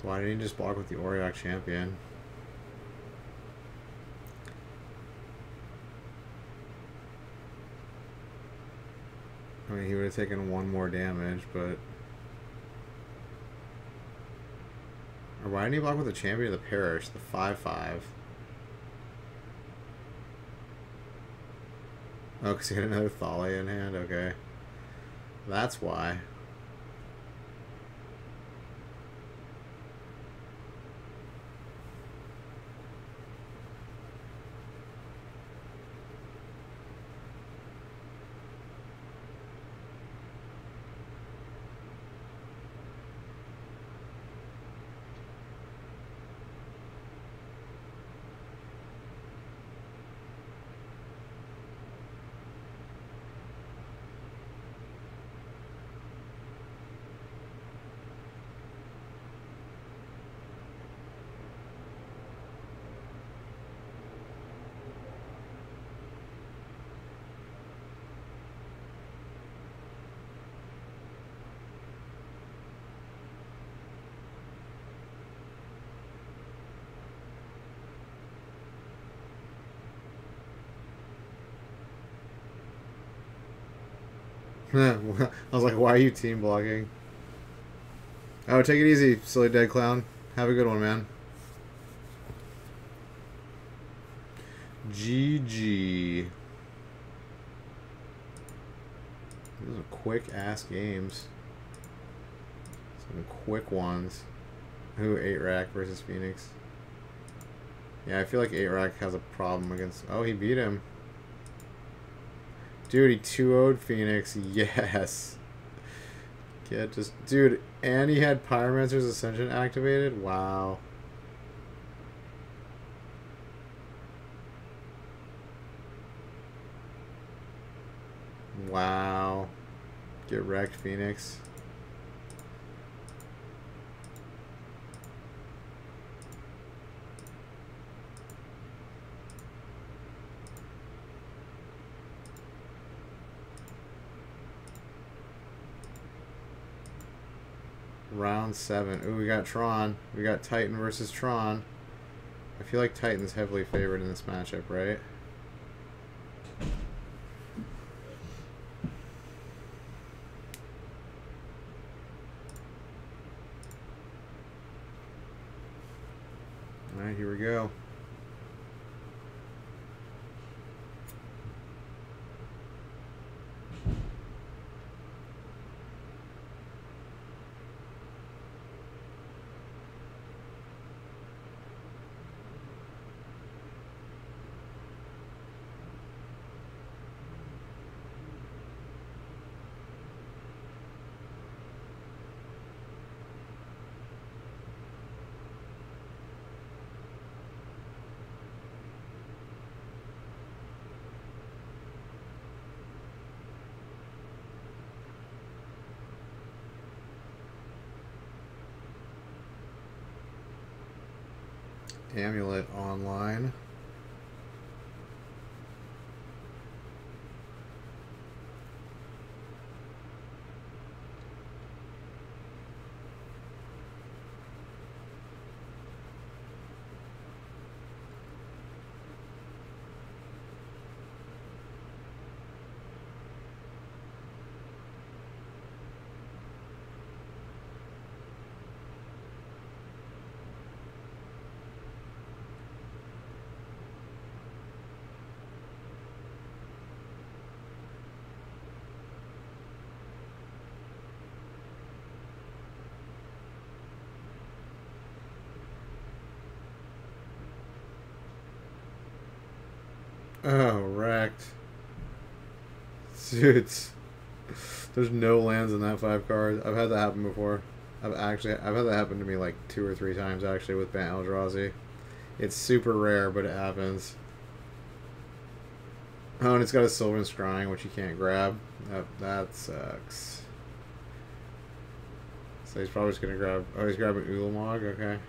Why didn't he just block with the Auriok Champion? I mean, he would have taken 1 more damage, but... Or why didn't he block with the Champion of the Parish, the 5/5? Oh, because he had another Thalia in hand? Okay. That's why. I was like, why are you team blocking? Oh, take it easy, silly dead clown. Have a good one, man. GG. Those are quick-ass games. Some quick ones. Who, 8-Rack versus Phoenix? Yeah, I feel like 8-Rack has a problem against... Oh, he beat him. Dude, he 2-0'd Phoenix. Yes. Yeah, just... Dude, and he had Pyromancer's Ascension activated? Wow. Wow. Get wrecked, Phoenix. Round 7. Ooh, we got Tron. We got Titan versus Tron. I feel like Titan's heavily favored in this matchup, right? Alright, here we go. Amulet online. Oh, wrecked. Suits. There's no lands in that 5 cards. I've had that happen before. I've had that happen to me like 2 or 3 times actually with Bant Eldrazi. It's super rare, but it happens. Oh, and it's got a Sylvan Scrying, which you can't grab. That sucks. So he's probably just gonna grab. Oh, he's grabbing Ulamog. Okay.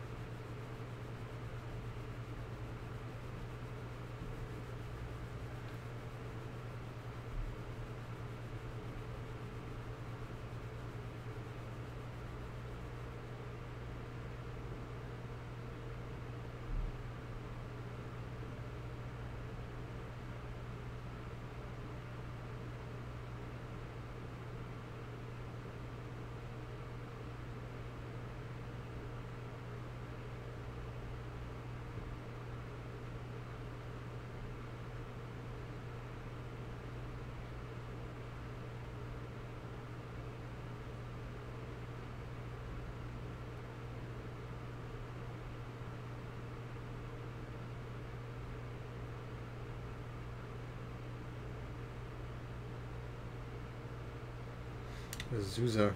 Azusa.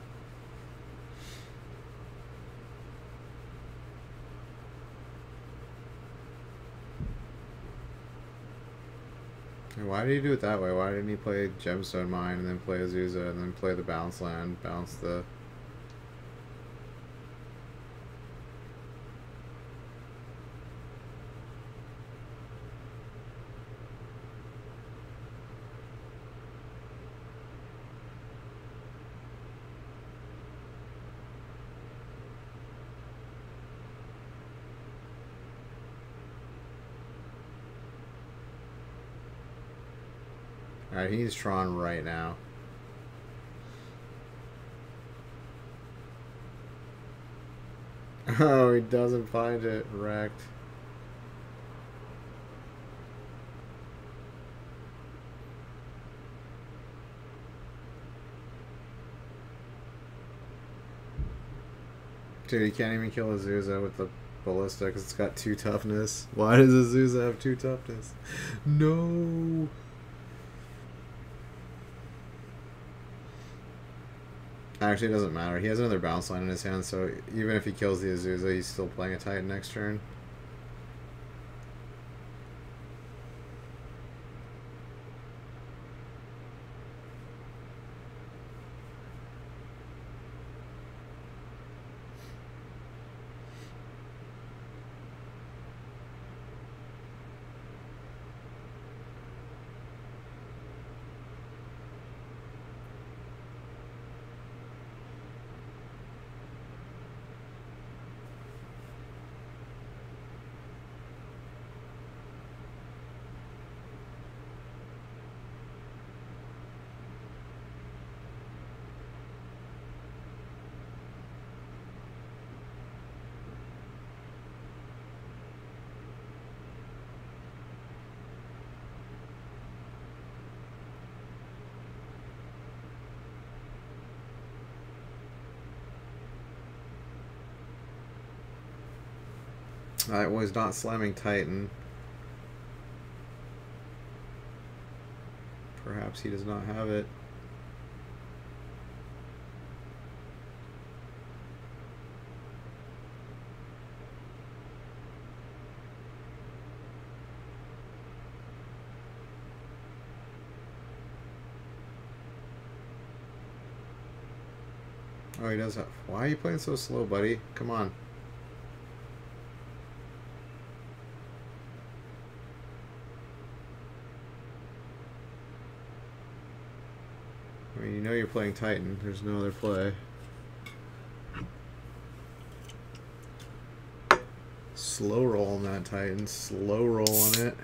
Why did he do it that way? Why didn't he play Gemstone Mine and then play Azusa and then play the bounce land, bounce the... Alright, he needs Tron right now. Oh, he doesn't find it. Wrecked. Dude, he can't even kill Azusa with the Ballista because it's got 2 toughness. Why does Azusa have 2 toughness? No! Actually, it doesn't matter. He has another bounce line in his hand, so even if he kills the Azusa, he's still playing a Titan next turn. I was not slamming Titan. Perhaps he does not have it. Oh, he does have... Why are you playing so slow, buddy? Come on. You know you're playing Titan. There's no other play. Slow rolling that Titan. Slow rolling it.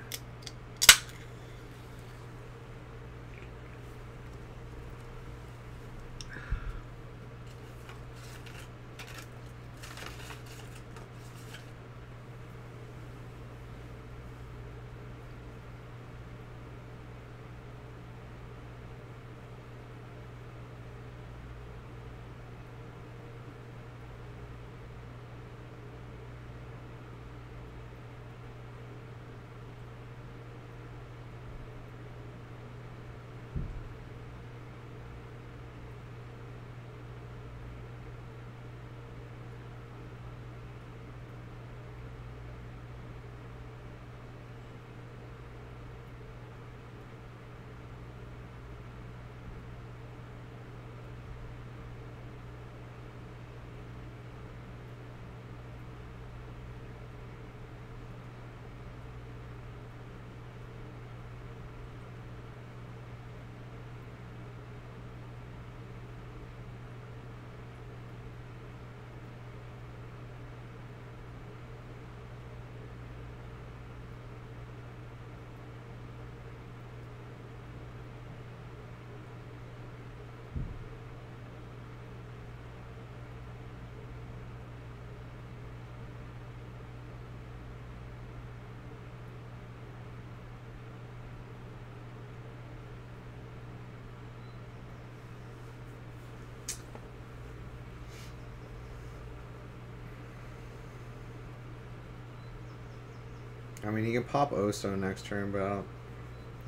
I mean, he can pop O-Stone next turn, but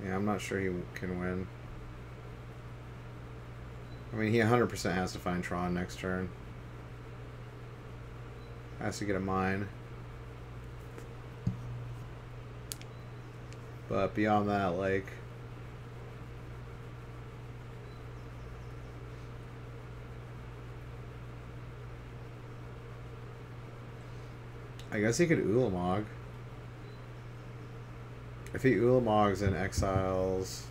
yeah, I'm not sure he can win. I mean, he 100% has to find Tron next turn. Has to get a mine. But beyond that, like... I guess he could Ulamog. If he Ulamogs and exiles...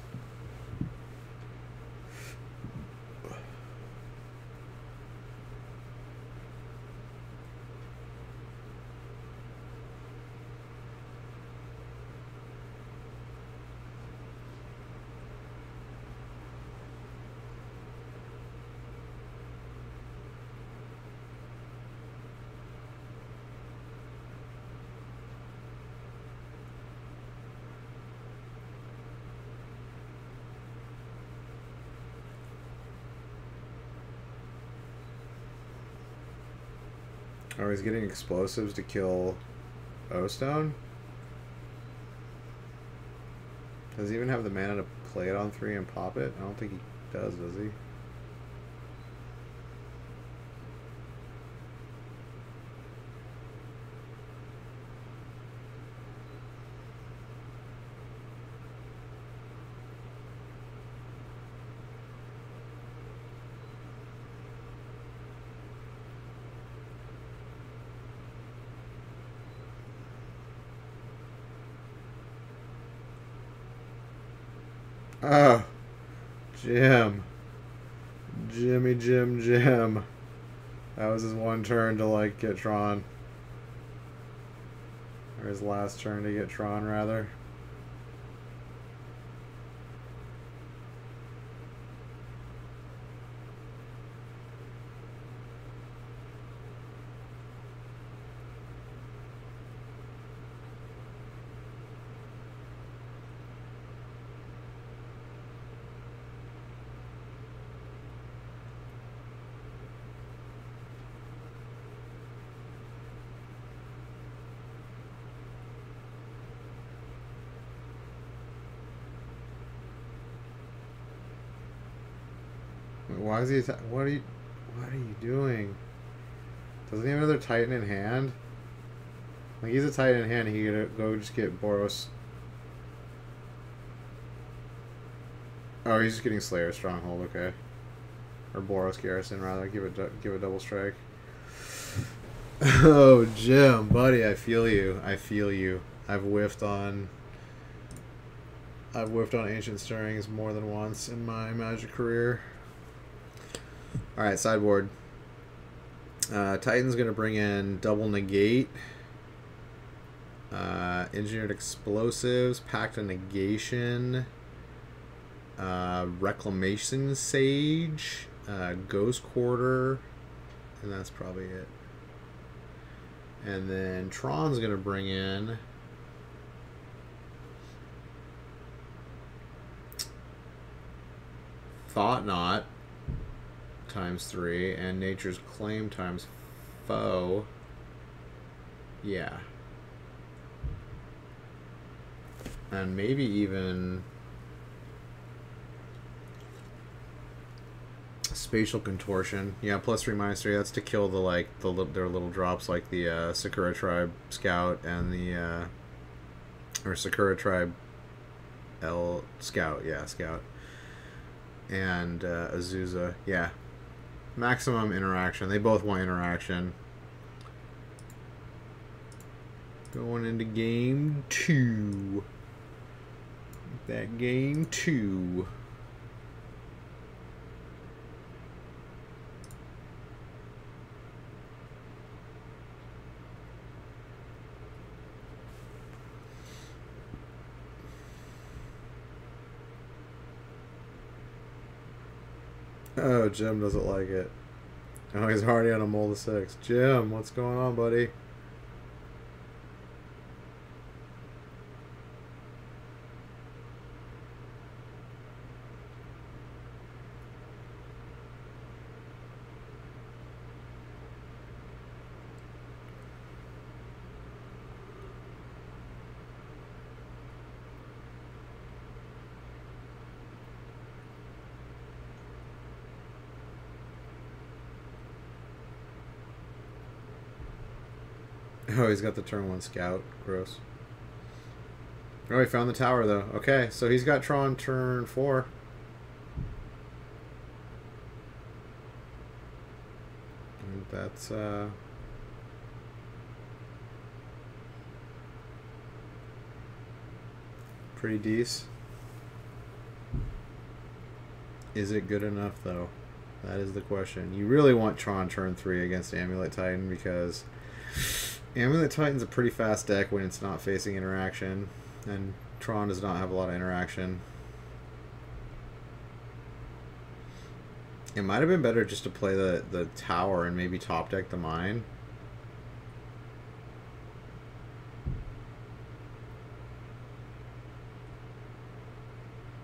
Oh, he's getting explosives to kill O-Stone? Does he even have the mana to play it on 3 and pop it? I don't think he does he? Oh, Jim. Jim. That was his one turn to, like, get Tron. Or his last turn to get Tron, rather. Why is he? What are you doing? Doesn't he have another Titan in hand? Like, he's a Titan in hand. He could go just get Boros. Oh, he's just getting Slayer Stronghold. Okay, or Boros Garrison rather. Give a double strike. Oh, Jim, buddy, I feel you. I've whiffed on Ancient Stirrings more than once in my Magic career. Alright, sideboard. Titan's going to bring in double negate. Engineered explosives. Pact of negation. Reclamation sage. Ghost quarter. And that's probably it. And then Tron's going to bring in Thought Knot ×3 and Nature's Claim times foe. Yeah. And maybe even Spatial Contortion. Yeah, +3/-3. That's to kill the their little drops like the Sakura Tribe Scout and the or Sakura Tribe L Scout. Yeah, Scout. And Azusa. Yeah. Maximum interaction. They both want interaction. Going into game 2. That game 2. Oh, Jim doesn't like it. Oh, he's already on a mold of 6. Jim, what's going on, buddy? Oh, he's got the turn 1 scout. Gross. Oh, he found the tower, though. Okay, so he's got Tron turn 4. And that's, pretty decent. Is it good enough, though? That is the question. You really want Tron turn 3 against Amulet Titan because Amulet Titan's a pretty fast deck when it's not facing interaction, and Tron does not have a lot of interaction. It might have been better just to play the tower and maybe top deck the mine.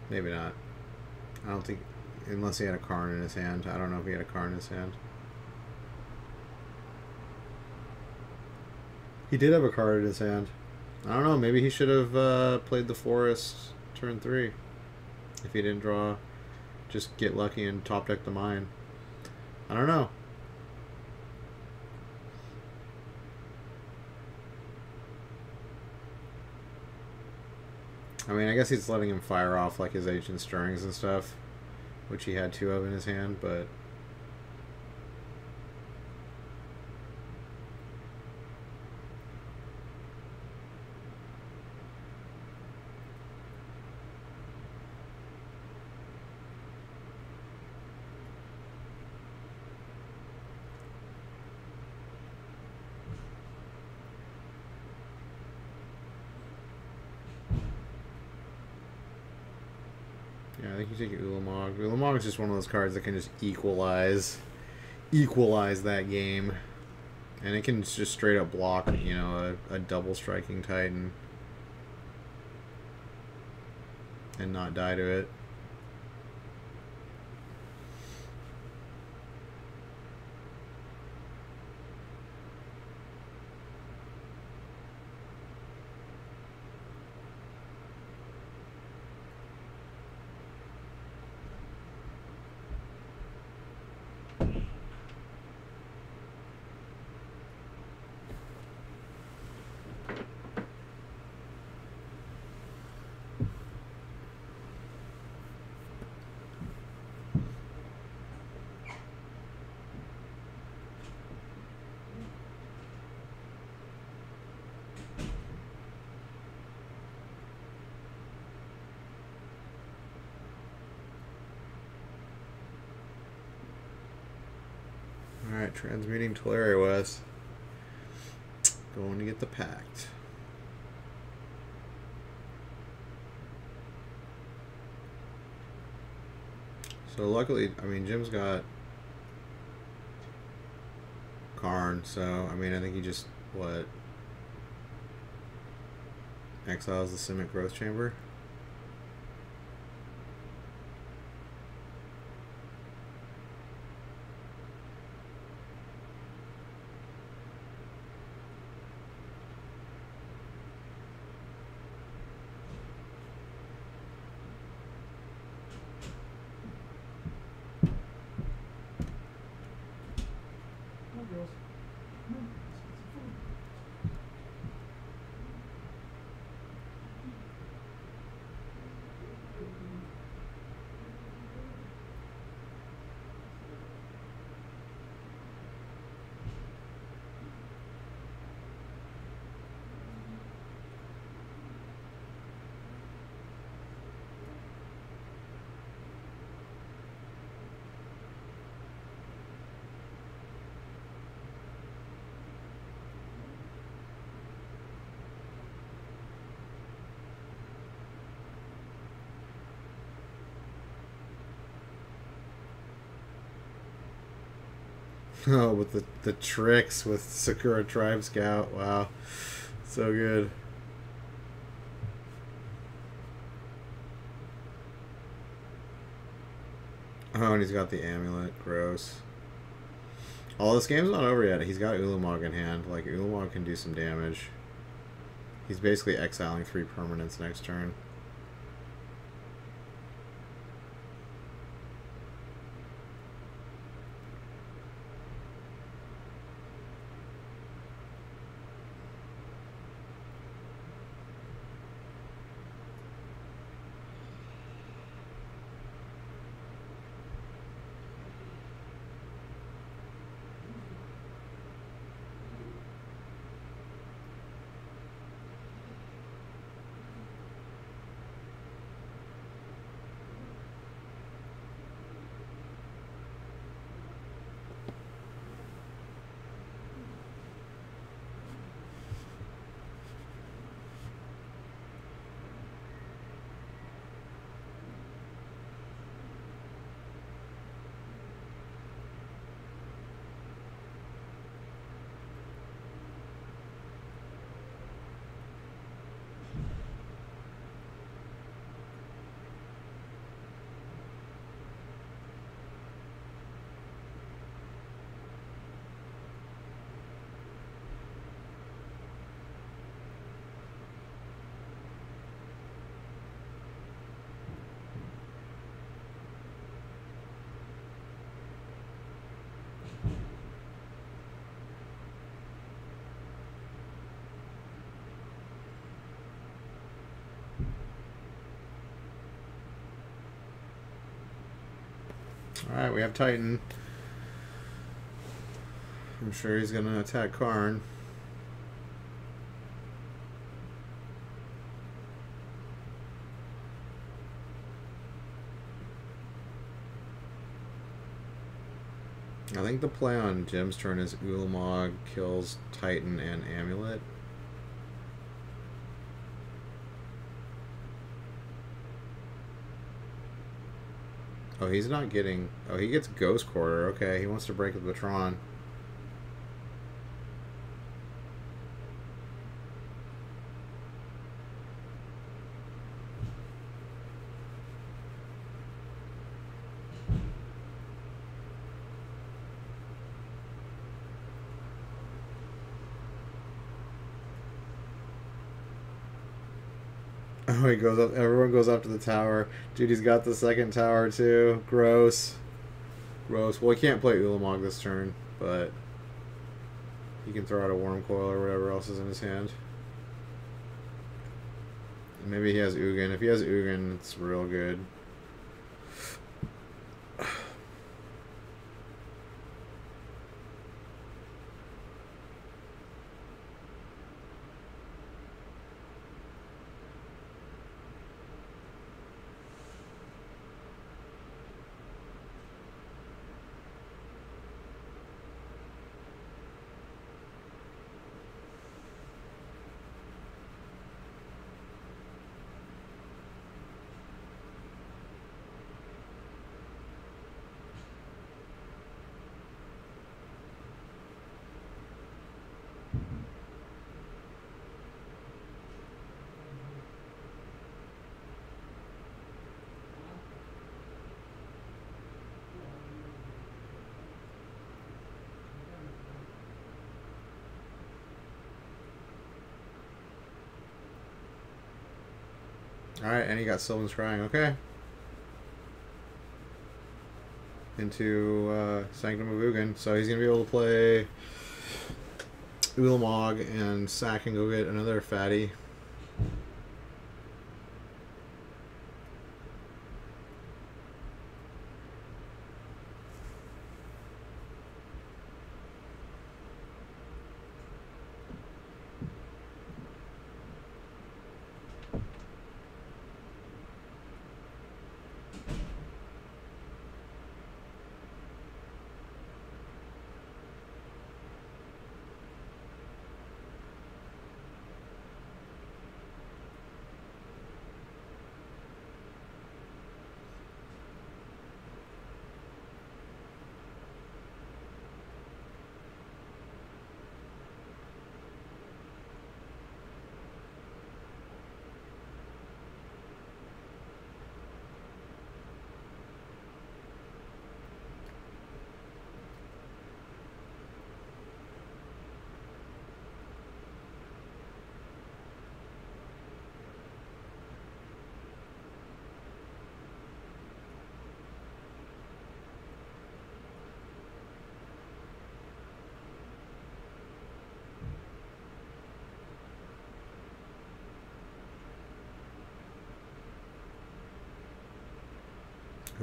Maybe not. I don't think, unless he had a Karn in his hand. I don't know if he had a Karn in his hand. He did have a card in his hand. I don't know. Maybe he should have played the forest turn 3. If he didn't draw, just get lucky and top deck the mine. I don't know. I mean, I guess he's letting him fire off like his Ancient Stirrings and stuff, which he had 2 of in his hand, but yeah, I think you take Ulamog. Ulamog is just one of those cards that can just equalize that game. And it can just straight up block, you know, a double striking Titan and not die to it. Alright, transmuting Teleriwest. Going to get the Pact. So luckily, I mean, Jim's got Karn, so, I mean, I think he just, what, exiles the Simic Growth Chamber? Oh, with the tricks with Sakura Tribe Scout. Wow. So good. Oh, and he's got the amulet. Gross. Oh, this game's not over yet. He's got Ulamog in hand. Like, Ulamog can do some damage. He's basically exiling 3 permanents next turn. Alright, we have Titan. I'm sure he's going to attack Karn. I think the play on Jim's turn is Ulamog kills Titan and Amulet. Oh, he's not getting... Oh, he gets Ghost Quarter. Okay, he wants to break with the Tron. Oh, he goes up. Everyone goes up to the tower. Dude, he's got the second tower too. Gross. Gross. Well, he can't play Ulamog this turn, but he can throw out a Worm Coil or whatever else is in his hand. Maybe he has Ugin. If he has Ugin, it's real good. Alright, and he got Sylvan Scrying. Okay. Into Sanctum of Ugin. So he's going to be able to play Ulamog and sack and go get another fatty.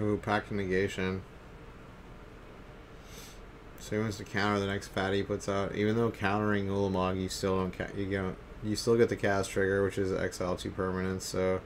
Ooh, Pact of Negation. So he wants to counter the next fatty he puts out. Even though countering Ulamog, you still don't you still get the cast trigger, which is exile 2 permanents. So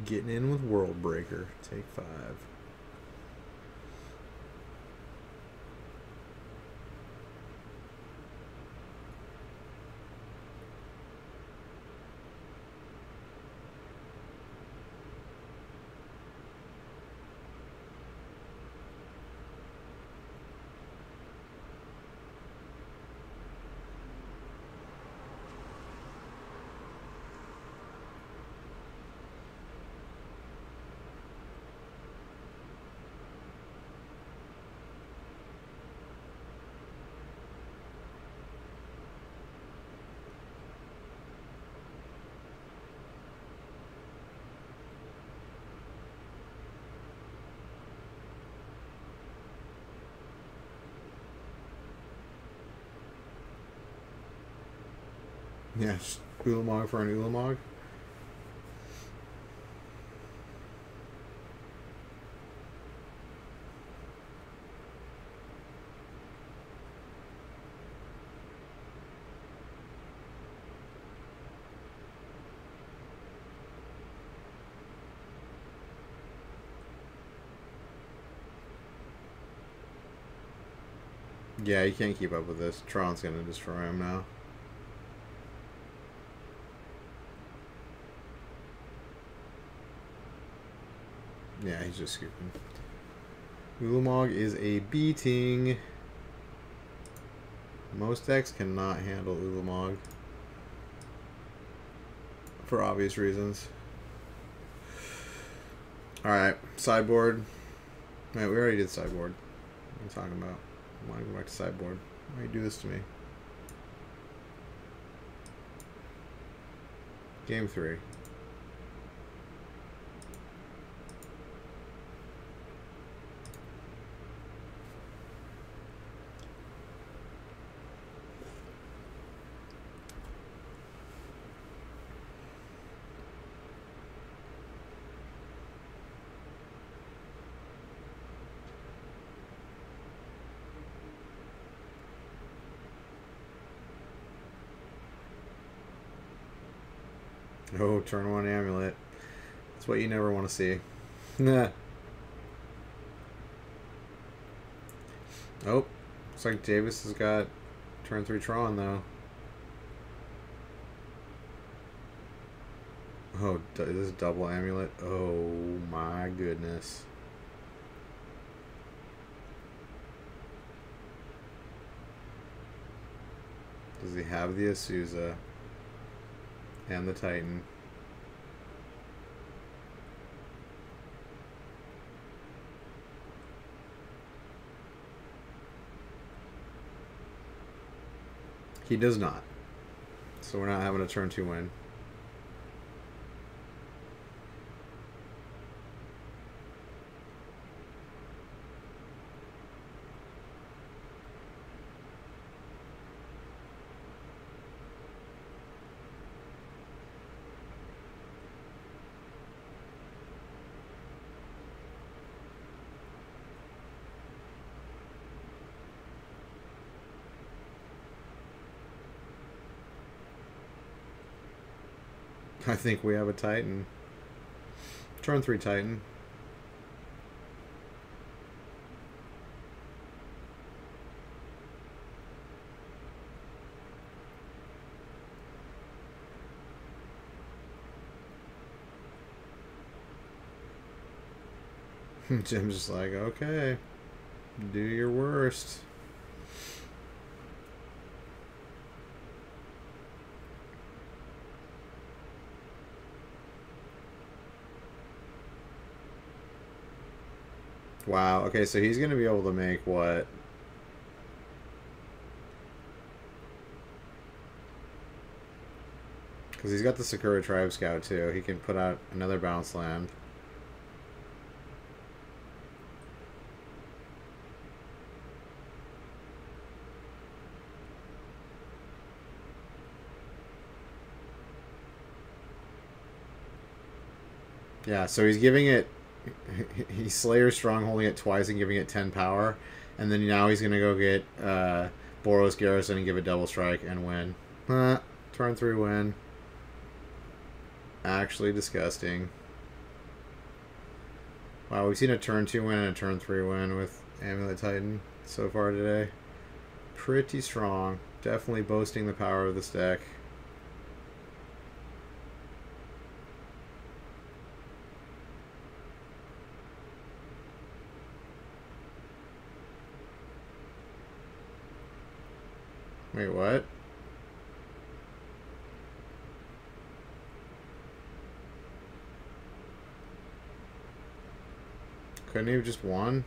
getting in with World Breaker. Take 5. Yeah, Ulamog for an Ulamog. Yeah, you can't keep up with this. Tron's gonna destroy him now. Yeah, he's just scooping. Ulamog is a beating. Most decks cannot handle Ulamog. For obvious reasons. Alright, sideboard. Wait, we already did sideboard. What are you talking about? I want to go back to sideboard. Why do you do this to me? Game 3. Oh, turn 1 Amulet. That's what you never want to see. Nah. Oh, looks like Davis has got turn 3 Tron, though. Oh, this is double Amulet. Oh, my goodness. Does he have the Azusa and the Titan? He does not. So we're not having a turn 2 win. I think we have a Titan. Turn 3 Titan. Jim's just like, okay, do your worst. Wow, okay, so he's going to be able to make what? Because he's got the Sakura Tribe Scout too. He can put out another bounce land. Yeah, so he's giving it... He's Slayer Strongholding it twice and giving it 10 power. And then now he's going to go get Boros Garrison and give it double strike and win. Turn 3 win. Actually disgusting. Wow, we've seen a turn 2 win and a turn 3 win with Amulet Titan so far today. Pretty strong. Definitely boasting the power of this deck. Wait, what? Couldn't he have just won?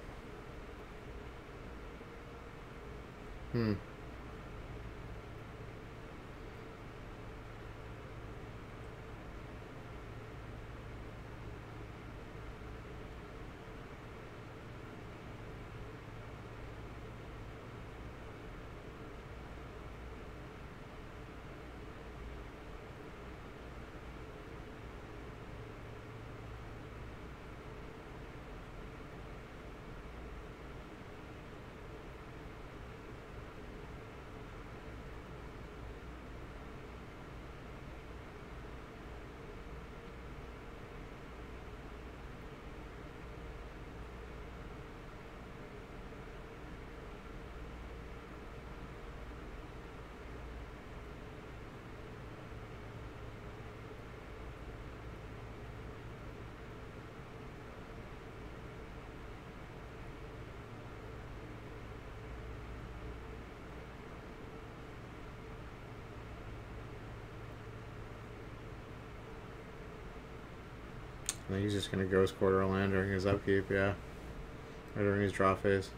I think he's just going to Ghost Quarter a land during his upkeep, yeah. Or during his draw phase.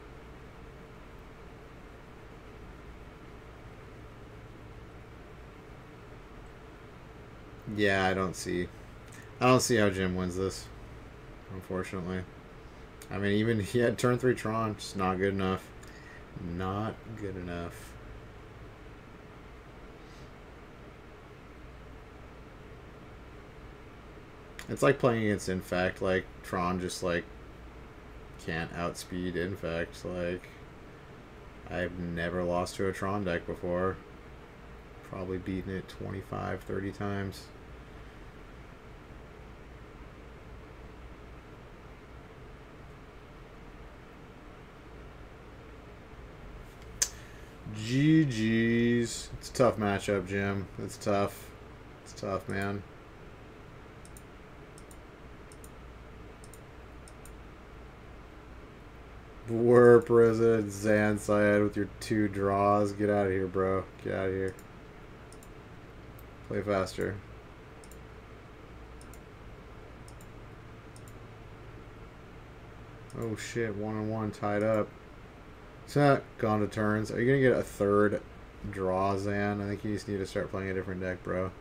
Yeah, I don't see how Jim wins this, unfortunately. I mean, even he had turn 3 Tron, just not good enough. Not good enough. It's like playing against Infect, like, Tron just, like, can't outspeed Infect, like, I've never lost to a Tron deck before. Probably beaten it 25, 30 times. GG's. It's a tough matchup, Jim. It's tough. It's tough, man. Warp Resident Zanside with your 2 draws. Get out of here, bro. Get out of here. Play faster. Oh shit, 1-on-1 tied up. So, gone to turns. Are you gonna get a third draw, Zan? I think you just need to start playing a different deck, bro.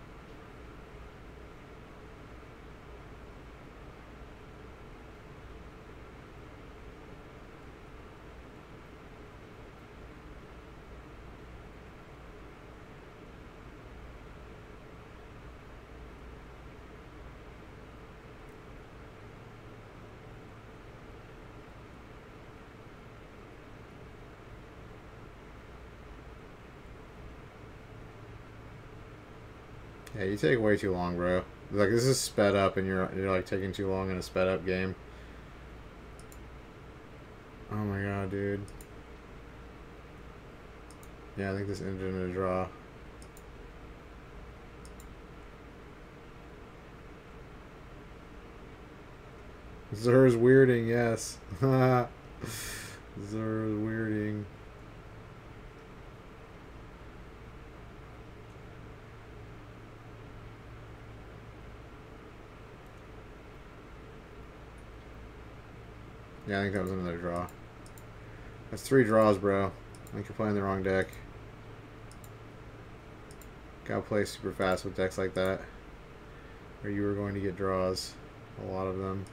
Yeah, you take way too long, bro. Like, this is sped up, and you're like taking too long in a sped up game. Oh my god, dude. Yeah, I think this ended in a draw. Zer's weirding, yes. Zer's weirding. Yeah, I think that was another draw. That's 3 draws, bro. I think you're playing the wrong deck. Gotta play super fast with decks like that, or you were going to get draws. A lot of them.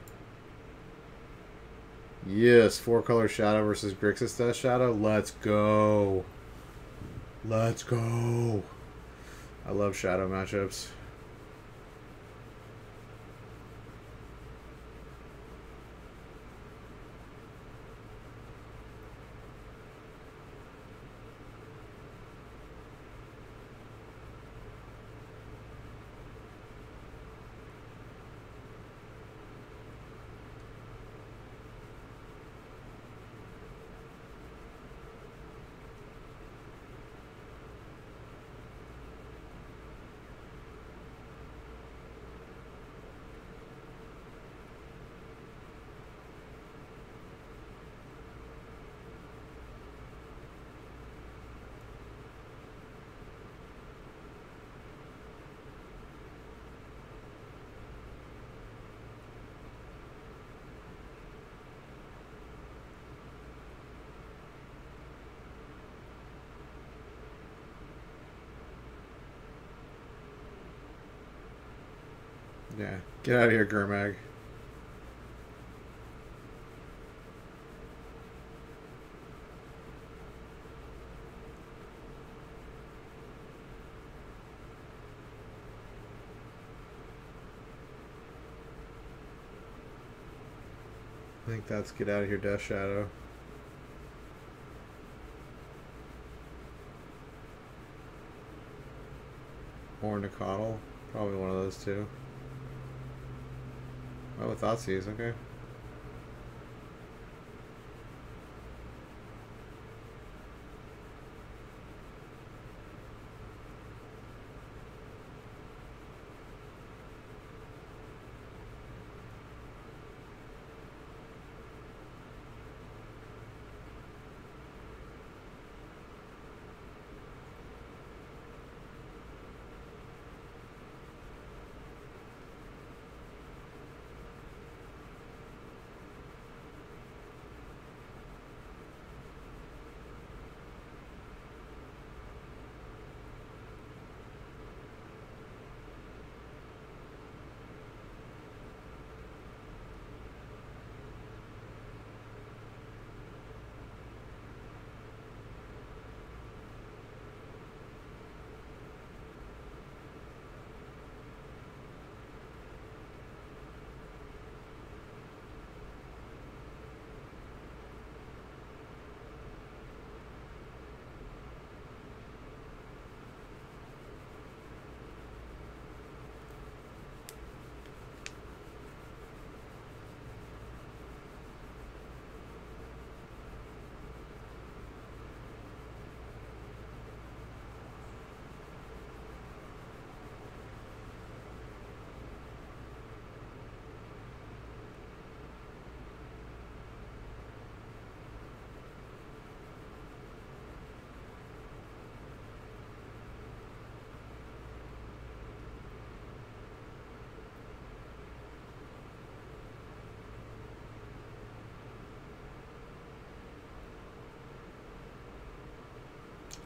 Yes, 4-color Shadow versus Grixis Death Shadow. Let's go. Let's go. I love Shadow matchups. Yeah, get out of here, Gurmag. I think that's get out of here, Death Shadow. Or Nicottle. Probably one of those two. Oh, with Thoughtseize, okay.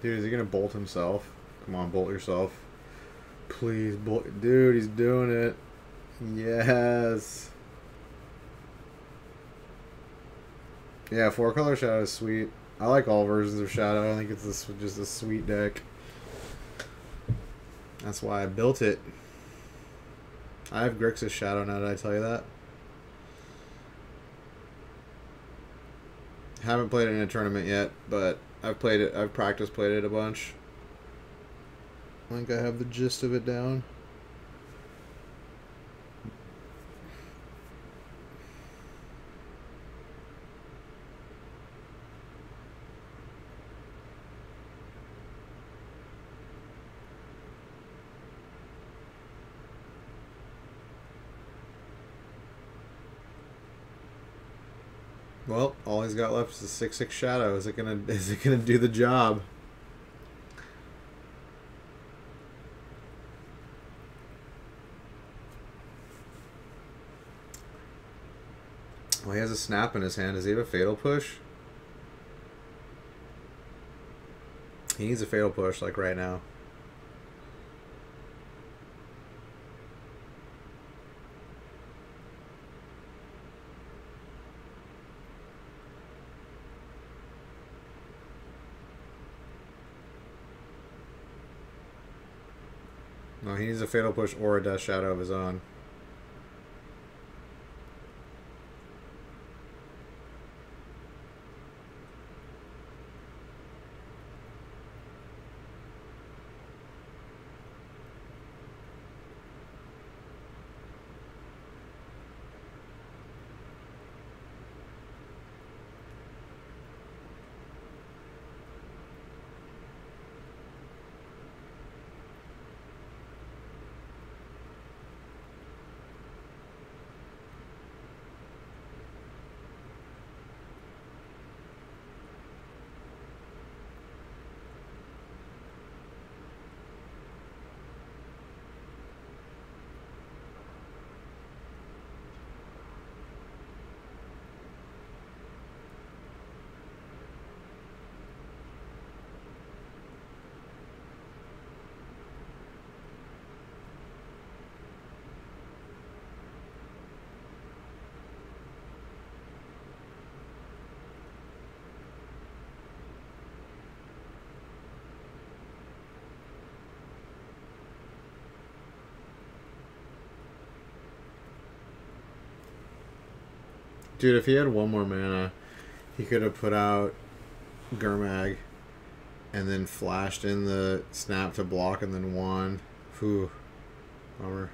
Dude, is he gonna bolt himself? Come on, bolt yourself. Please, bolt. Dude, he's doing it. Yes. Yeah, 4-color Shadow is sweet. I like all versions of Shadow. I think it's just a sweet deck. That's why I built it. I have Grixis Shadow now, did I tell you that? Haven't played it in a tournament yet, but I've played it. I've practiced played it a bunch. I think I have the gist of it down. Well, all he's got left is a 6/6 Shadow. Is it gonna do the job? Well, he has a snap in his hand. Does he have a fatal push? He needs a fatal push, like right now. No, he needs a fatal push or a Death Shadow of his own. Dude, if he had one more mana, he could have put out Gurmag and then flashed in the snap to block and then won. Whew. Bummer.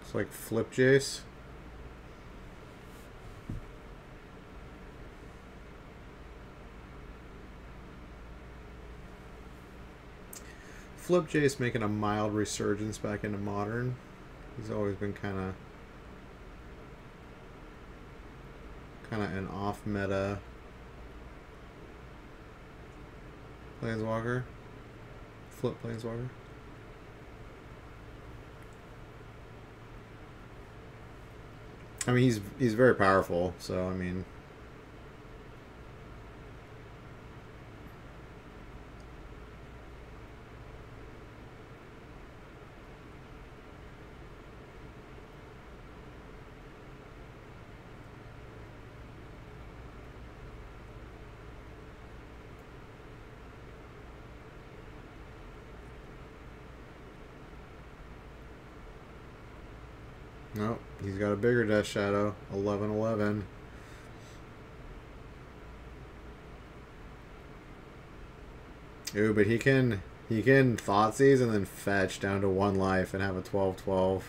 It's like flip Jace. Flip Jace making a mild resurgence back into Modern. He's always been kind of an off-meta Planeswalker. Flip Planeswalker. I mean, he's very powerful, so I mean, Nope, he's got a bigger Death Shadow. 11/11. Ooh, but he can Thoughtseize and then fetch down to 1 life and have a 12/12.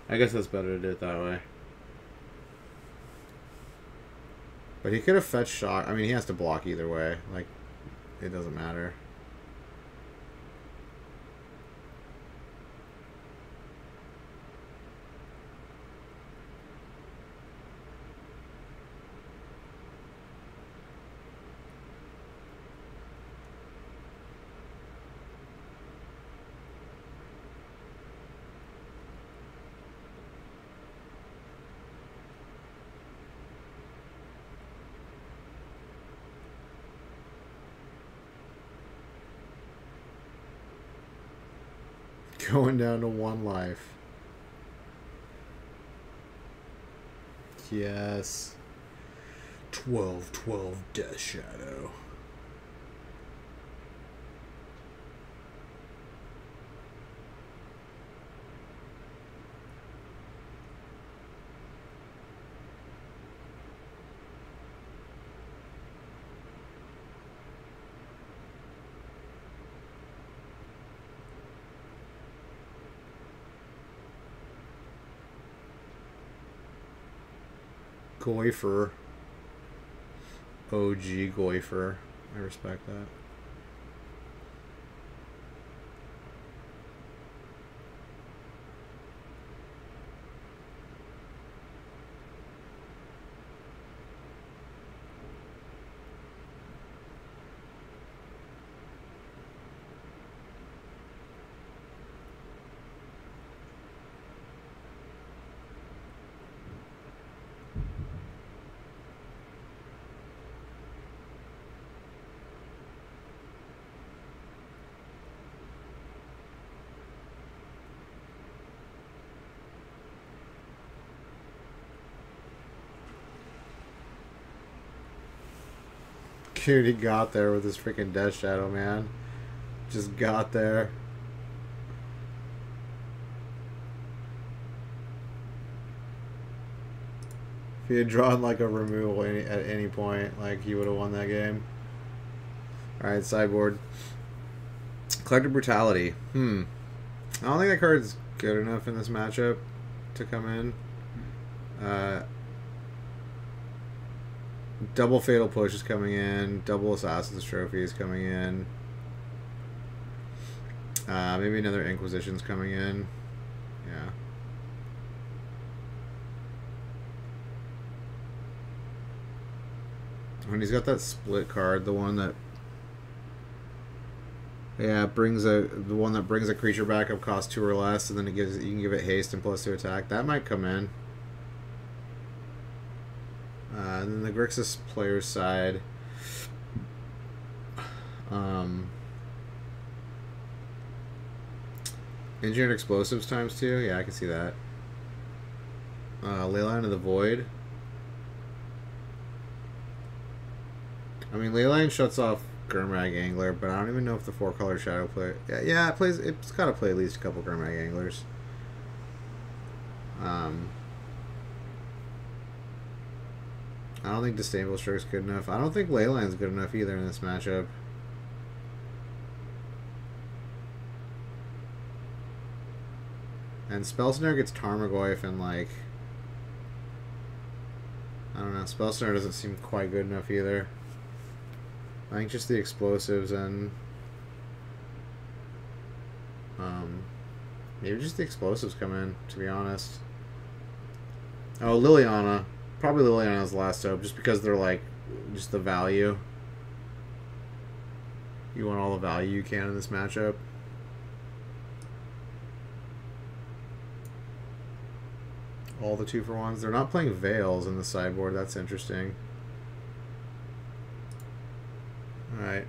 I guess that's better to do it that way. But he could have fetched shock. I mean, he has to block either way. Like, it doesn't matter. Going down to 1 life. Yes. 12/12 Death Shadow. Goifer. OG Goifer. I respect that. Dude, he got there with his freaking Death Shadow, man. Just got there. If he had drawn like a removal at any point, like he would have won that game. Alright, sideboard. Collective Brutality. I don't think that card's good enough in this matchup to come in. Double Fatal Push is coming in. Double Assassin's Trophy is coming in. Maybe another Inquisition's coming in. Yeah. When he's got that split card, the one that the one that brings a creature back up cost 2 or less, and then you can give it haste and +2 attack. That might come in. And then the Grixis player's side. Engineered Explosives ×2. Yeah, I can see that. Leyline of the Void. I mean, Leyline shuts off Gurmag Angler, but I don't even know if the 4-color Shadow player... Yeah, it plays. It's got to play at least a couple Gurmag Anglers. I don't think Disdainful Stroke's good enough. I don't think Leyline's good enough either in this matchup. And Spellsnare gets Tarmogoyf and, like... I don't know. Spellsnare doesn't seem quite good enough either. I think just the explosives and... maybe just the explosives come in, to be honest. Oh, Liliana. Probably Liliana's last hope, just because they're like, just the value. You want all the value you can in this matchup. All the 2-for-1s. They're not playing Veils in the sideboard. That's interesting. Alright.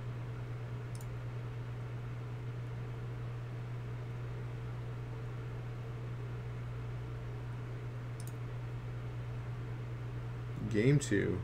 Game 2.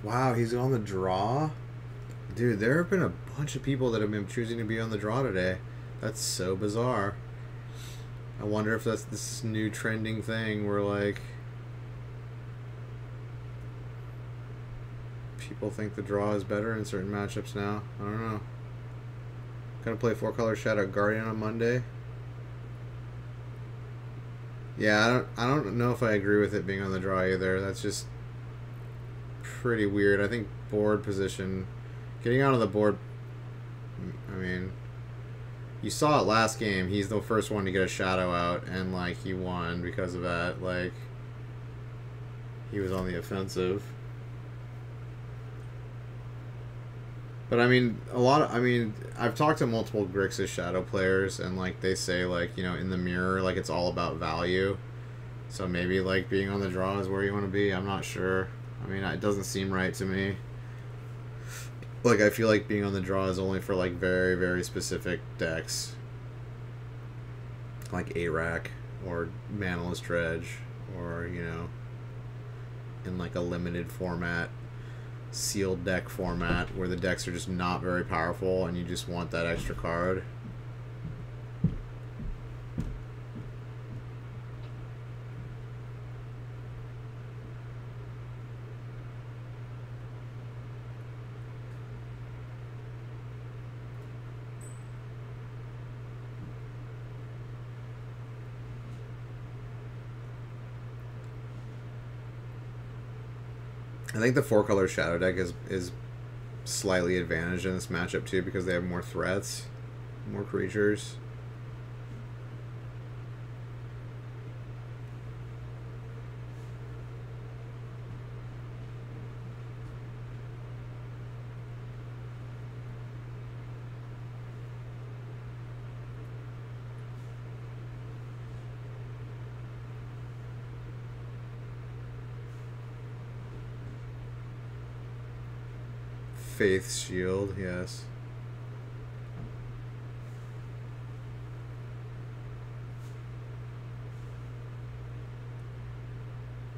Wow, he's on the draw? Dude, there have been a bunch of people that have been choosing to be on the draw today. That's so bizarre. I wonder if that's this new trending thing where, like, people think the draw is better in certain matchups now. I don't know. Gonna play 4-color Shadow Guardian on Monday. Yeah, I don't know if I agree with it being on the draw either. That's just pretty weird. I think board position, getting out of the board, I mean, you saw it last game. He's the first one to get a shadow out, and like he won because of that. Like he was on the offensive. But I mean, I've talked to multiple Grixis shadow players, and like they say, like, you know, in the mirror, like it's all about value. So maybe like being on the draw is where you want to be. I'm not sure. I mean, it doesn't seem right to me. Like, I feel like being on the draw is only for, like, very, very specific decks. Like A-Rack, or Manaless Dredge, or, you know, in, like, a limited format, sealed deck format, where the decks are just not very powerful, and you just want that extra card. I think the 4-color Shadow deck is slightly advantaged in this matchup too because they have more threats, more creatures. Faith's Shield, yes.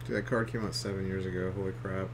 Dude, that card came out 7 years ago. Holy crap.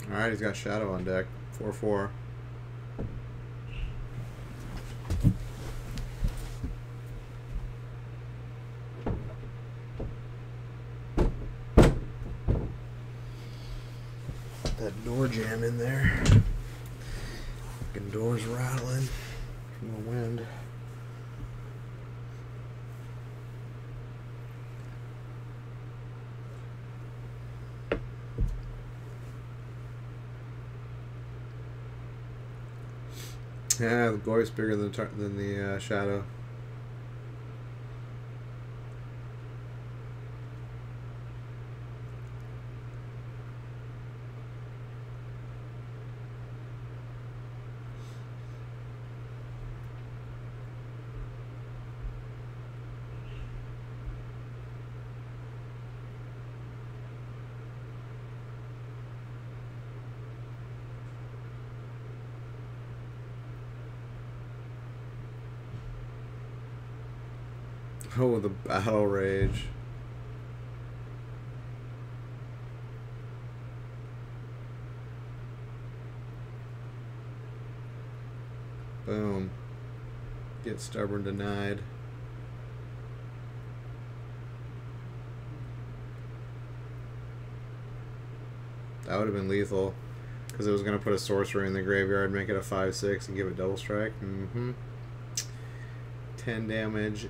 Alright, he's got Shadow on deck. 4/4. That door jam in there. Fucking doors rattling from the wind. Yeah, the glory's bigger than the shadow. Oh, the battle rage. Boom. Get stubborn denied. That would have been lethal. Because it was going to put a sorcerer in the graveyard, make it a 5/6, and give it double strike. 10 damage.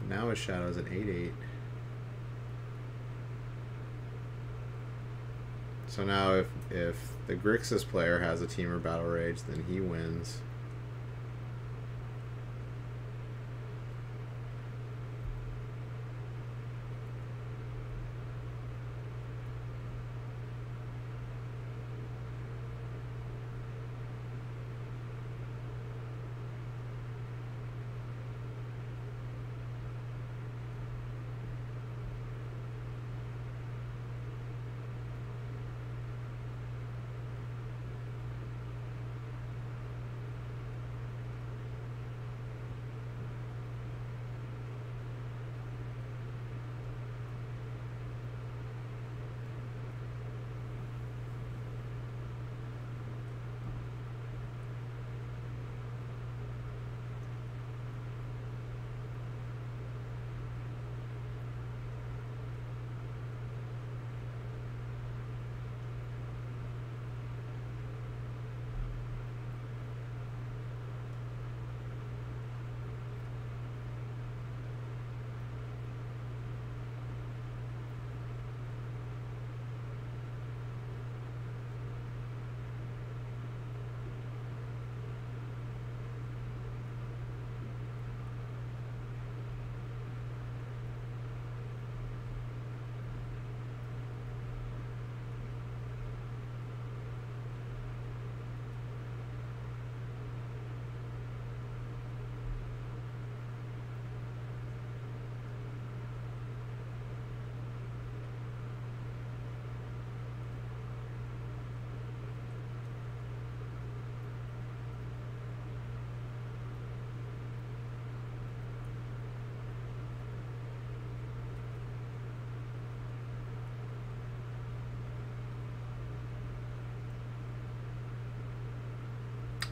Now his shadow's an 8/8. So now if the Grixis player has a Teamer Battle Rage, then he wins.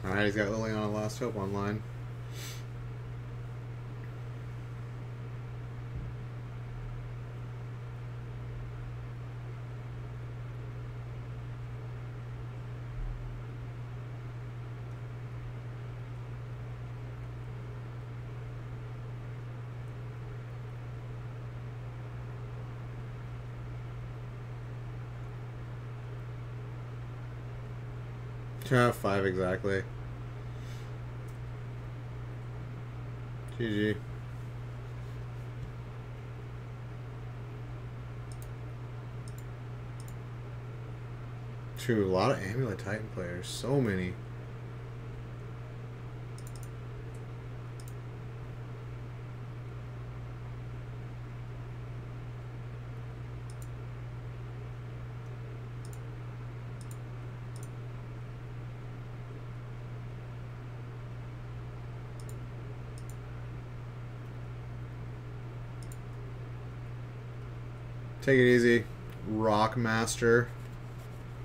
Alright, he's got Liliana Last Hope online. Yeah, 5 exactly. GG. True, a lot of Amulet Titan players. So many. Take it easy. Rock Master.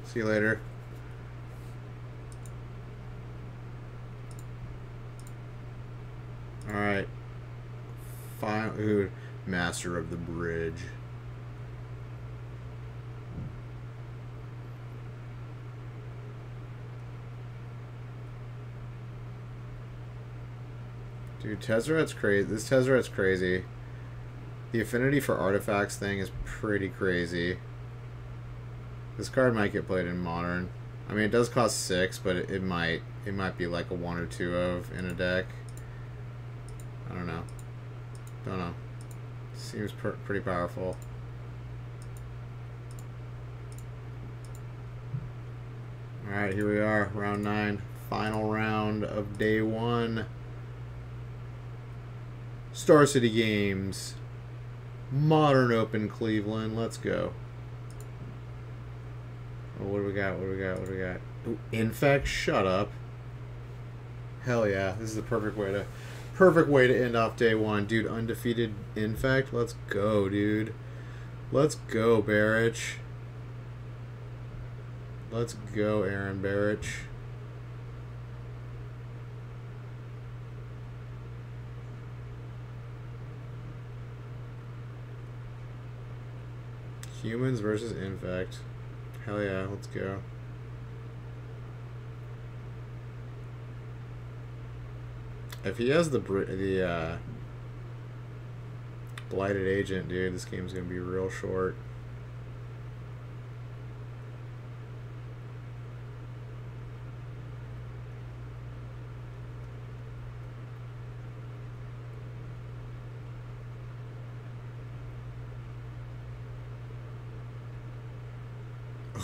See you later. Alright. Ooh, Master of the Bridge. Dude, Tezzeret's crazy. This Tezzeret's crazy. The affinity for artifacts thing is pretty crazy. This card might get played in Modern. I mean, it does cost 6, but it might be like a 1 or 2 of in a deck. I don't know. Don't know. Seems pretty powerful. Alright, here we are. Round 9. Final round of day 1. Star City Games. Modern Open Cleveland. Let's go. Oh, what do we got? What do we got? What do we got? Ooh, Infect. Shut up. Hell yeah. This is the perfect way to end off day 1. Dude, undefeated Infect. Let's go, dude. Let's go, Barrich. Let's go, Aaron Barrich. Humans versus Infect. Hell yeah, let's go. If he has the Blighted Agent, dude, this game's gonna be real short.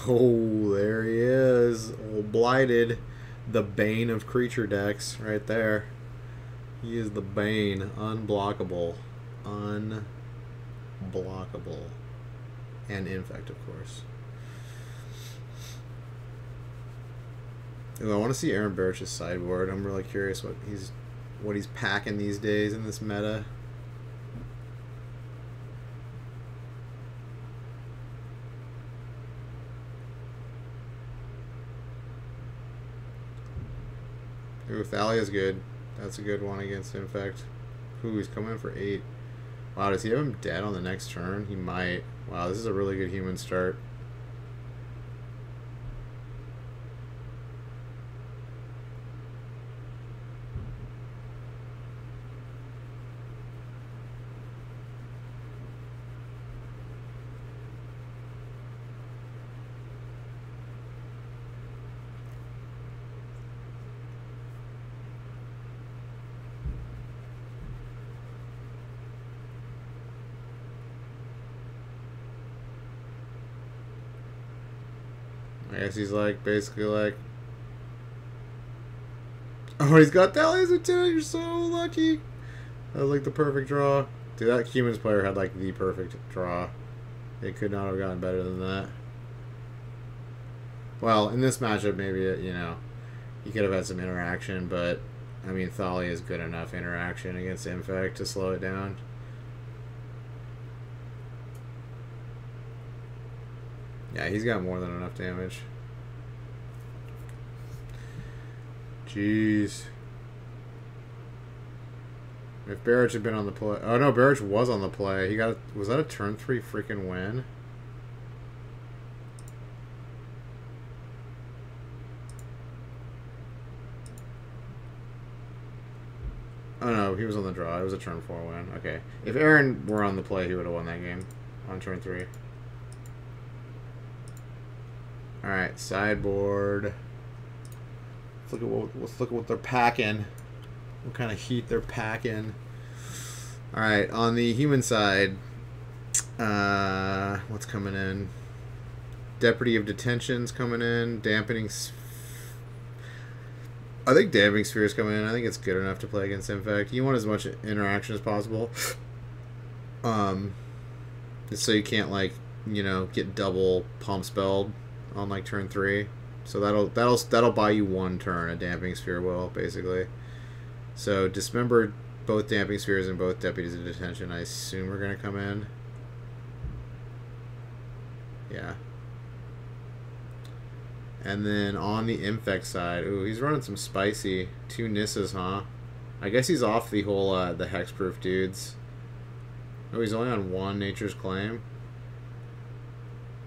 Oh, there he is. Old Blighted. The bane of creature decks right there. He is the bane. Unblockable. Unblockable. And Infect, of course. Ooh, I want to see Aaron Barich's sideboard. I'm really curious what he's packing these days in this meta. Ooh, Thalia's good. That's a good one against Infect. Ooh, he's coming in for 8. Wow, does he have him dead on the next turn? He might. Wow, this is a really good human start. I guess he's like, basically like... Oh, he's got Thalia's too. You're so lucky. That was like the perfect draw. Dude, that Humans player had like the perfect draw. They could not have gotten better than that. Well, in this matchup, maybe, you know, he could have had some interaction, but, I mean, Thalia is good enough interaction against Infect to slow it down. Yeah, he's got more than enough damage. Jeez. If Barrich had been on the play... Oh, no, Barrich was on the play. He got... Was that a turn 3 freaking win? Oh, no, he was on the draw. It was a turn 4 win. Okay. If Aaron were on the play, he would have won that game on turn 3. Alright, sideboard. Let's look at what they're packing. What kind of heat they're packing. Alright, on the human side, what's coming in? Deputy of Detention's coming in. Dampening... I think Dampening Sphere's coming in. I think it's good enough to play against Infect. You want as much interaction as possible. So you can't, like, you know, get double pump spelled on like turn 3, so that'll buy you 1 turn. A Damping Sphere will, basically. So dismember both Damping Spheres and both Deputies of Detention. I assume we're gonna come in. Yeah. And then on the Infect side, ooh, he's running some spicy. 2 Nissas, huh? I guess he's off the whole, the hexproof dudes. Oh, he's only on 1 Nature's Claim.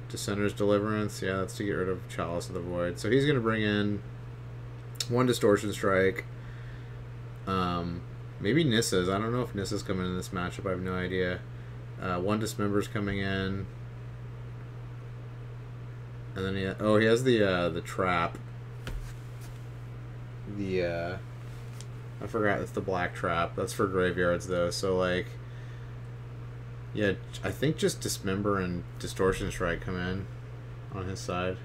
Descender's Deliverance. Yeah, that's to get rid of Chalice of the Void. So he's going to bring in 1 Distortion Strike. Maybe Nissa's. I don't know if Nissa's coming in this matchup. I have no idea. 1 Dismember's coming in. And then he has the trap. I forgot, it's the black trap. That's for graveyards though. So like, yeah, I think just Dismember and Distortion Strike come in on his side.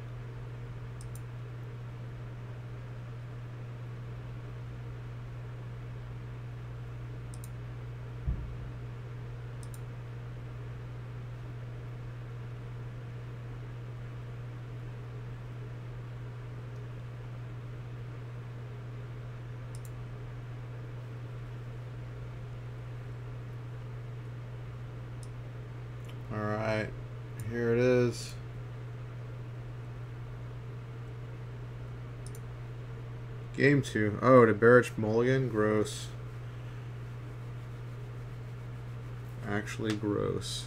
Alright, here it is. Game 2. Oh, to Barrage Mulligan? Gross. Actually gross.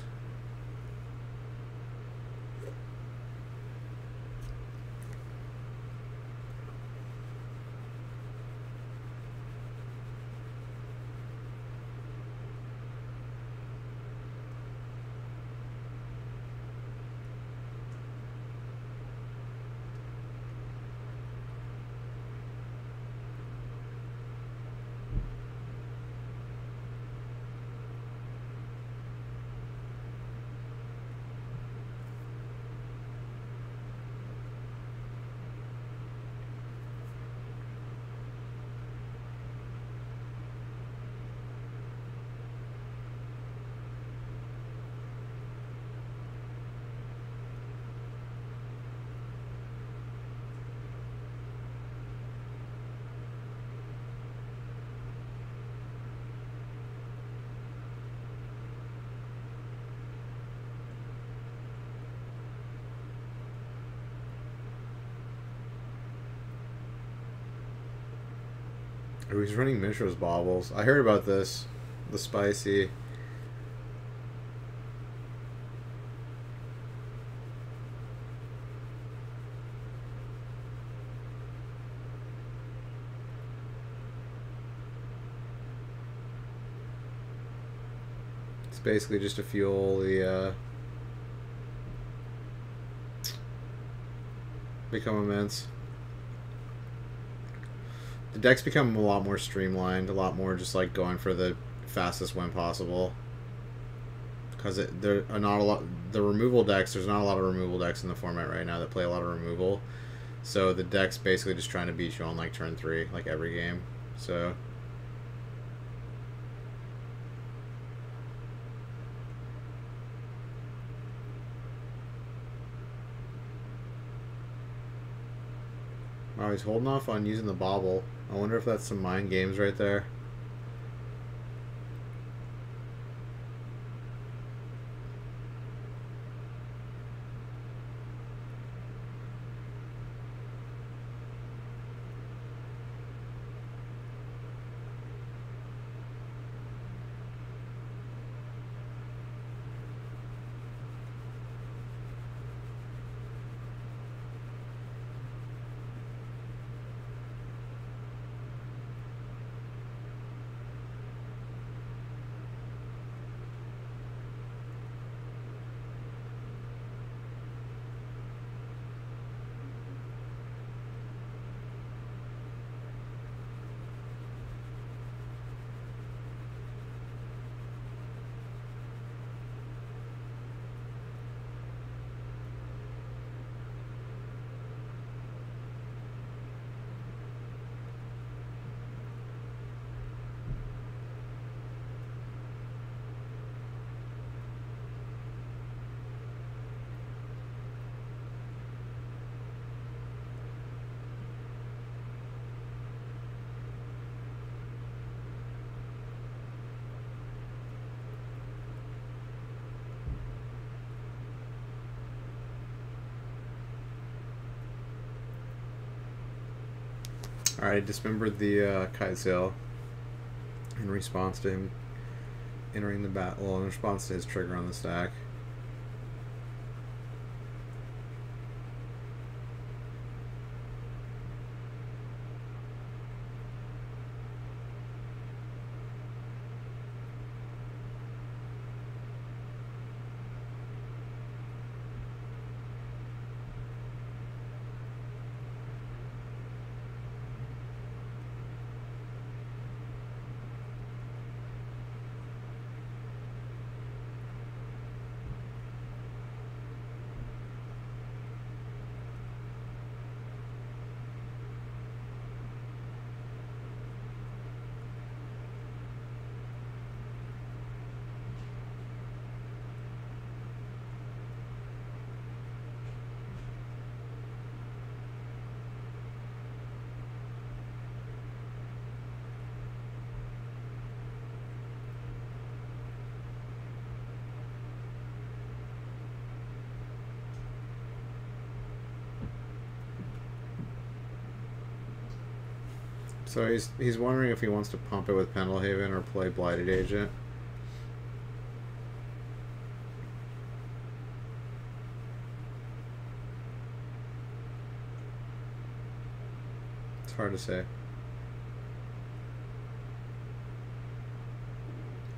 Oh, he's running Mishra's Baubles. I heard about this. The spicy. It's basically just to fuel the become immense. The decks become a lot more streamlined, a lot more just like going for the fastest win possible. Because there are not a lot. The removal decks, there's not a lot of removal decks in the format right now that play a lot of removal. So the deck's basically just trying to beat you on like turn 3, like every game. So. Oh, he's holding off on using the bauble. I wonder if that's some mind games right there. Alright, dismembered the Kite Sail in response to him entering the battle. Well, in response to his trigger on the stack. So he's wondering if he wants to pump it with Pendelhaven or play Blighted Agent. It's hard to say.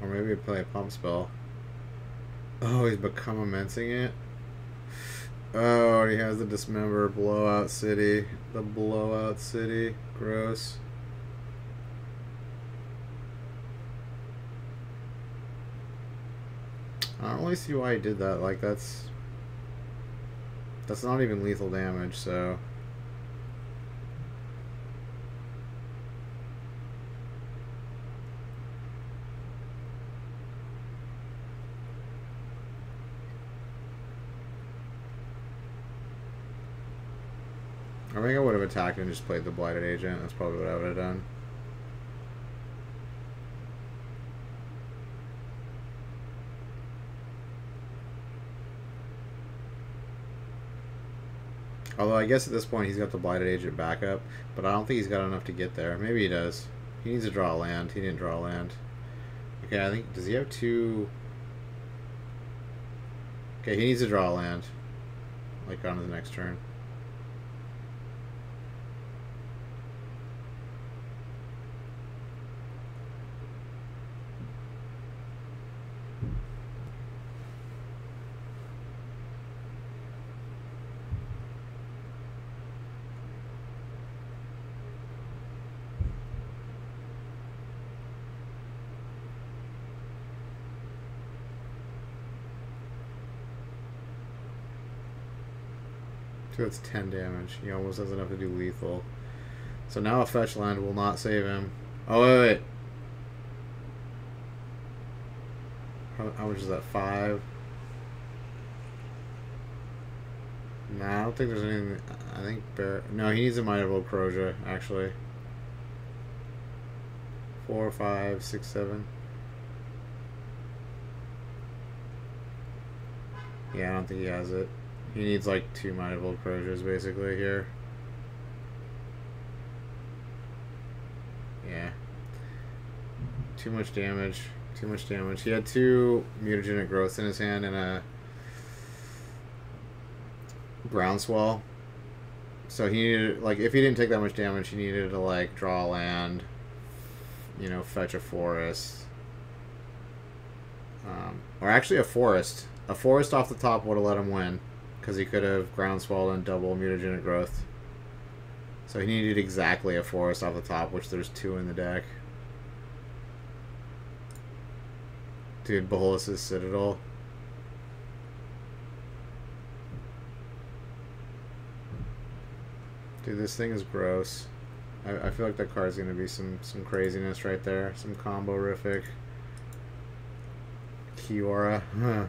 Or maybe play a pump spell. Oh, he's become Immensing it? Oh, he has the Dismember Blowout City. The Blowout City. Gross. I don't really see why he did that. Like, that's not even lethal damage, so... I think I would have attacked and just played the Blighted Agent. That's probably what I would have done. Although I guess at this point he's got the Blighted Agent backup, but I don't think he's got enough to get there. Maybe he does. He needs to draw a land. He didn't draw a land. Okay, I think... Does he have two... Okay, he needs to draw a land. Like, on the next turn. So that's 10 damage. He almost has enough to do lethal. So now a fetch land will not save him. Oh, wait. How much is that? 5? Nah, I don't think there's anything... I think Bear... No, he needs a Might of Old Croja, actually. 4, 5, 6, 7. Yeah, I don't think he has it. He needs like 2 Might of Old Crojas basically here. Yeah. Too much damage. Too much damage. He had 2 Mutagenic Growths in his hand and a Groundswell. So he needed, like, if he didn't take that much damage, he needed to, like, draw a land, you know, fetch a forest. Or actually a forest. A forest off the top would have let him win. Because he could have Groundswell and double Mutagenic Growth. So he needed exactly a forest off the top, which there's 2 in the deck. Dude, Bolas' Citadel. Dude, this thing is gross. I feel like that card's going to be some craziness right there. Some combo-rific. Kiora. Huh.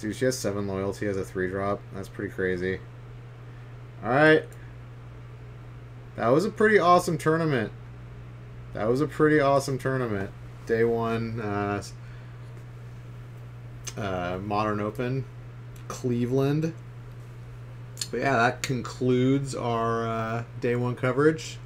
Dude, she has 7 loyalty as a 3-drop. That's pretty crazy. Alright. That was a pretty awesome tournament. That was a pretty awesome tournament. Day 1, Modern Open. Cleveland. But yeah, that concludes our day 1 coverage.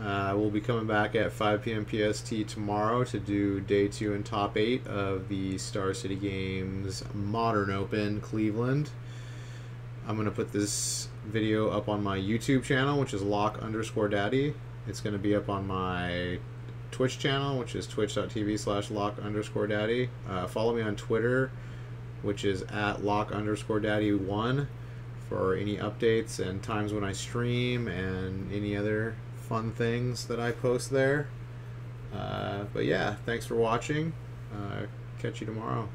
We'll be coming back at 5 p.m. PST tomorrow to do day 2 and top 8 of the Star City Games Modern Open Cleveland. I'm going to put this video up on my YouTube channel, which is lock_daddy. It's going to be up on my Twitch channel, which is twitch.tv/lock_daddy. Follow me on Twitter, which is at lock_daddy1 for any updates and times when I stream and any other fun things that I post there. But yeah, thanks for watching. Catch you tomorrow.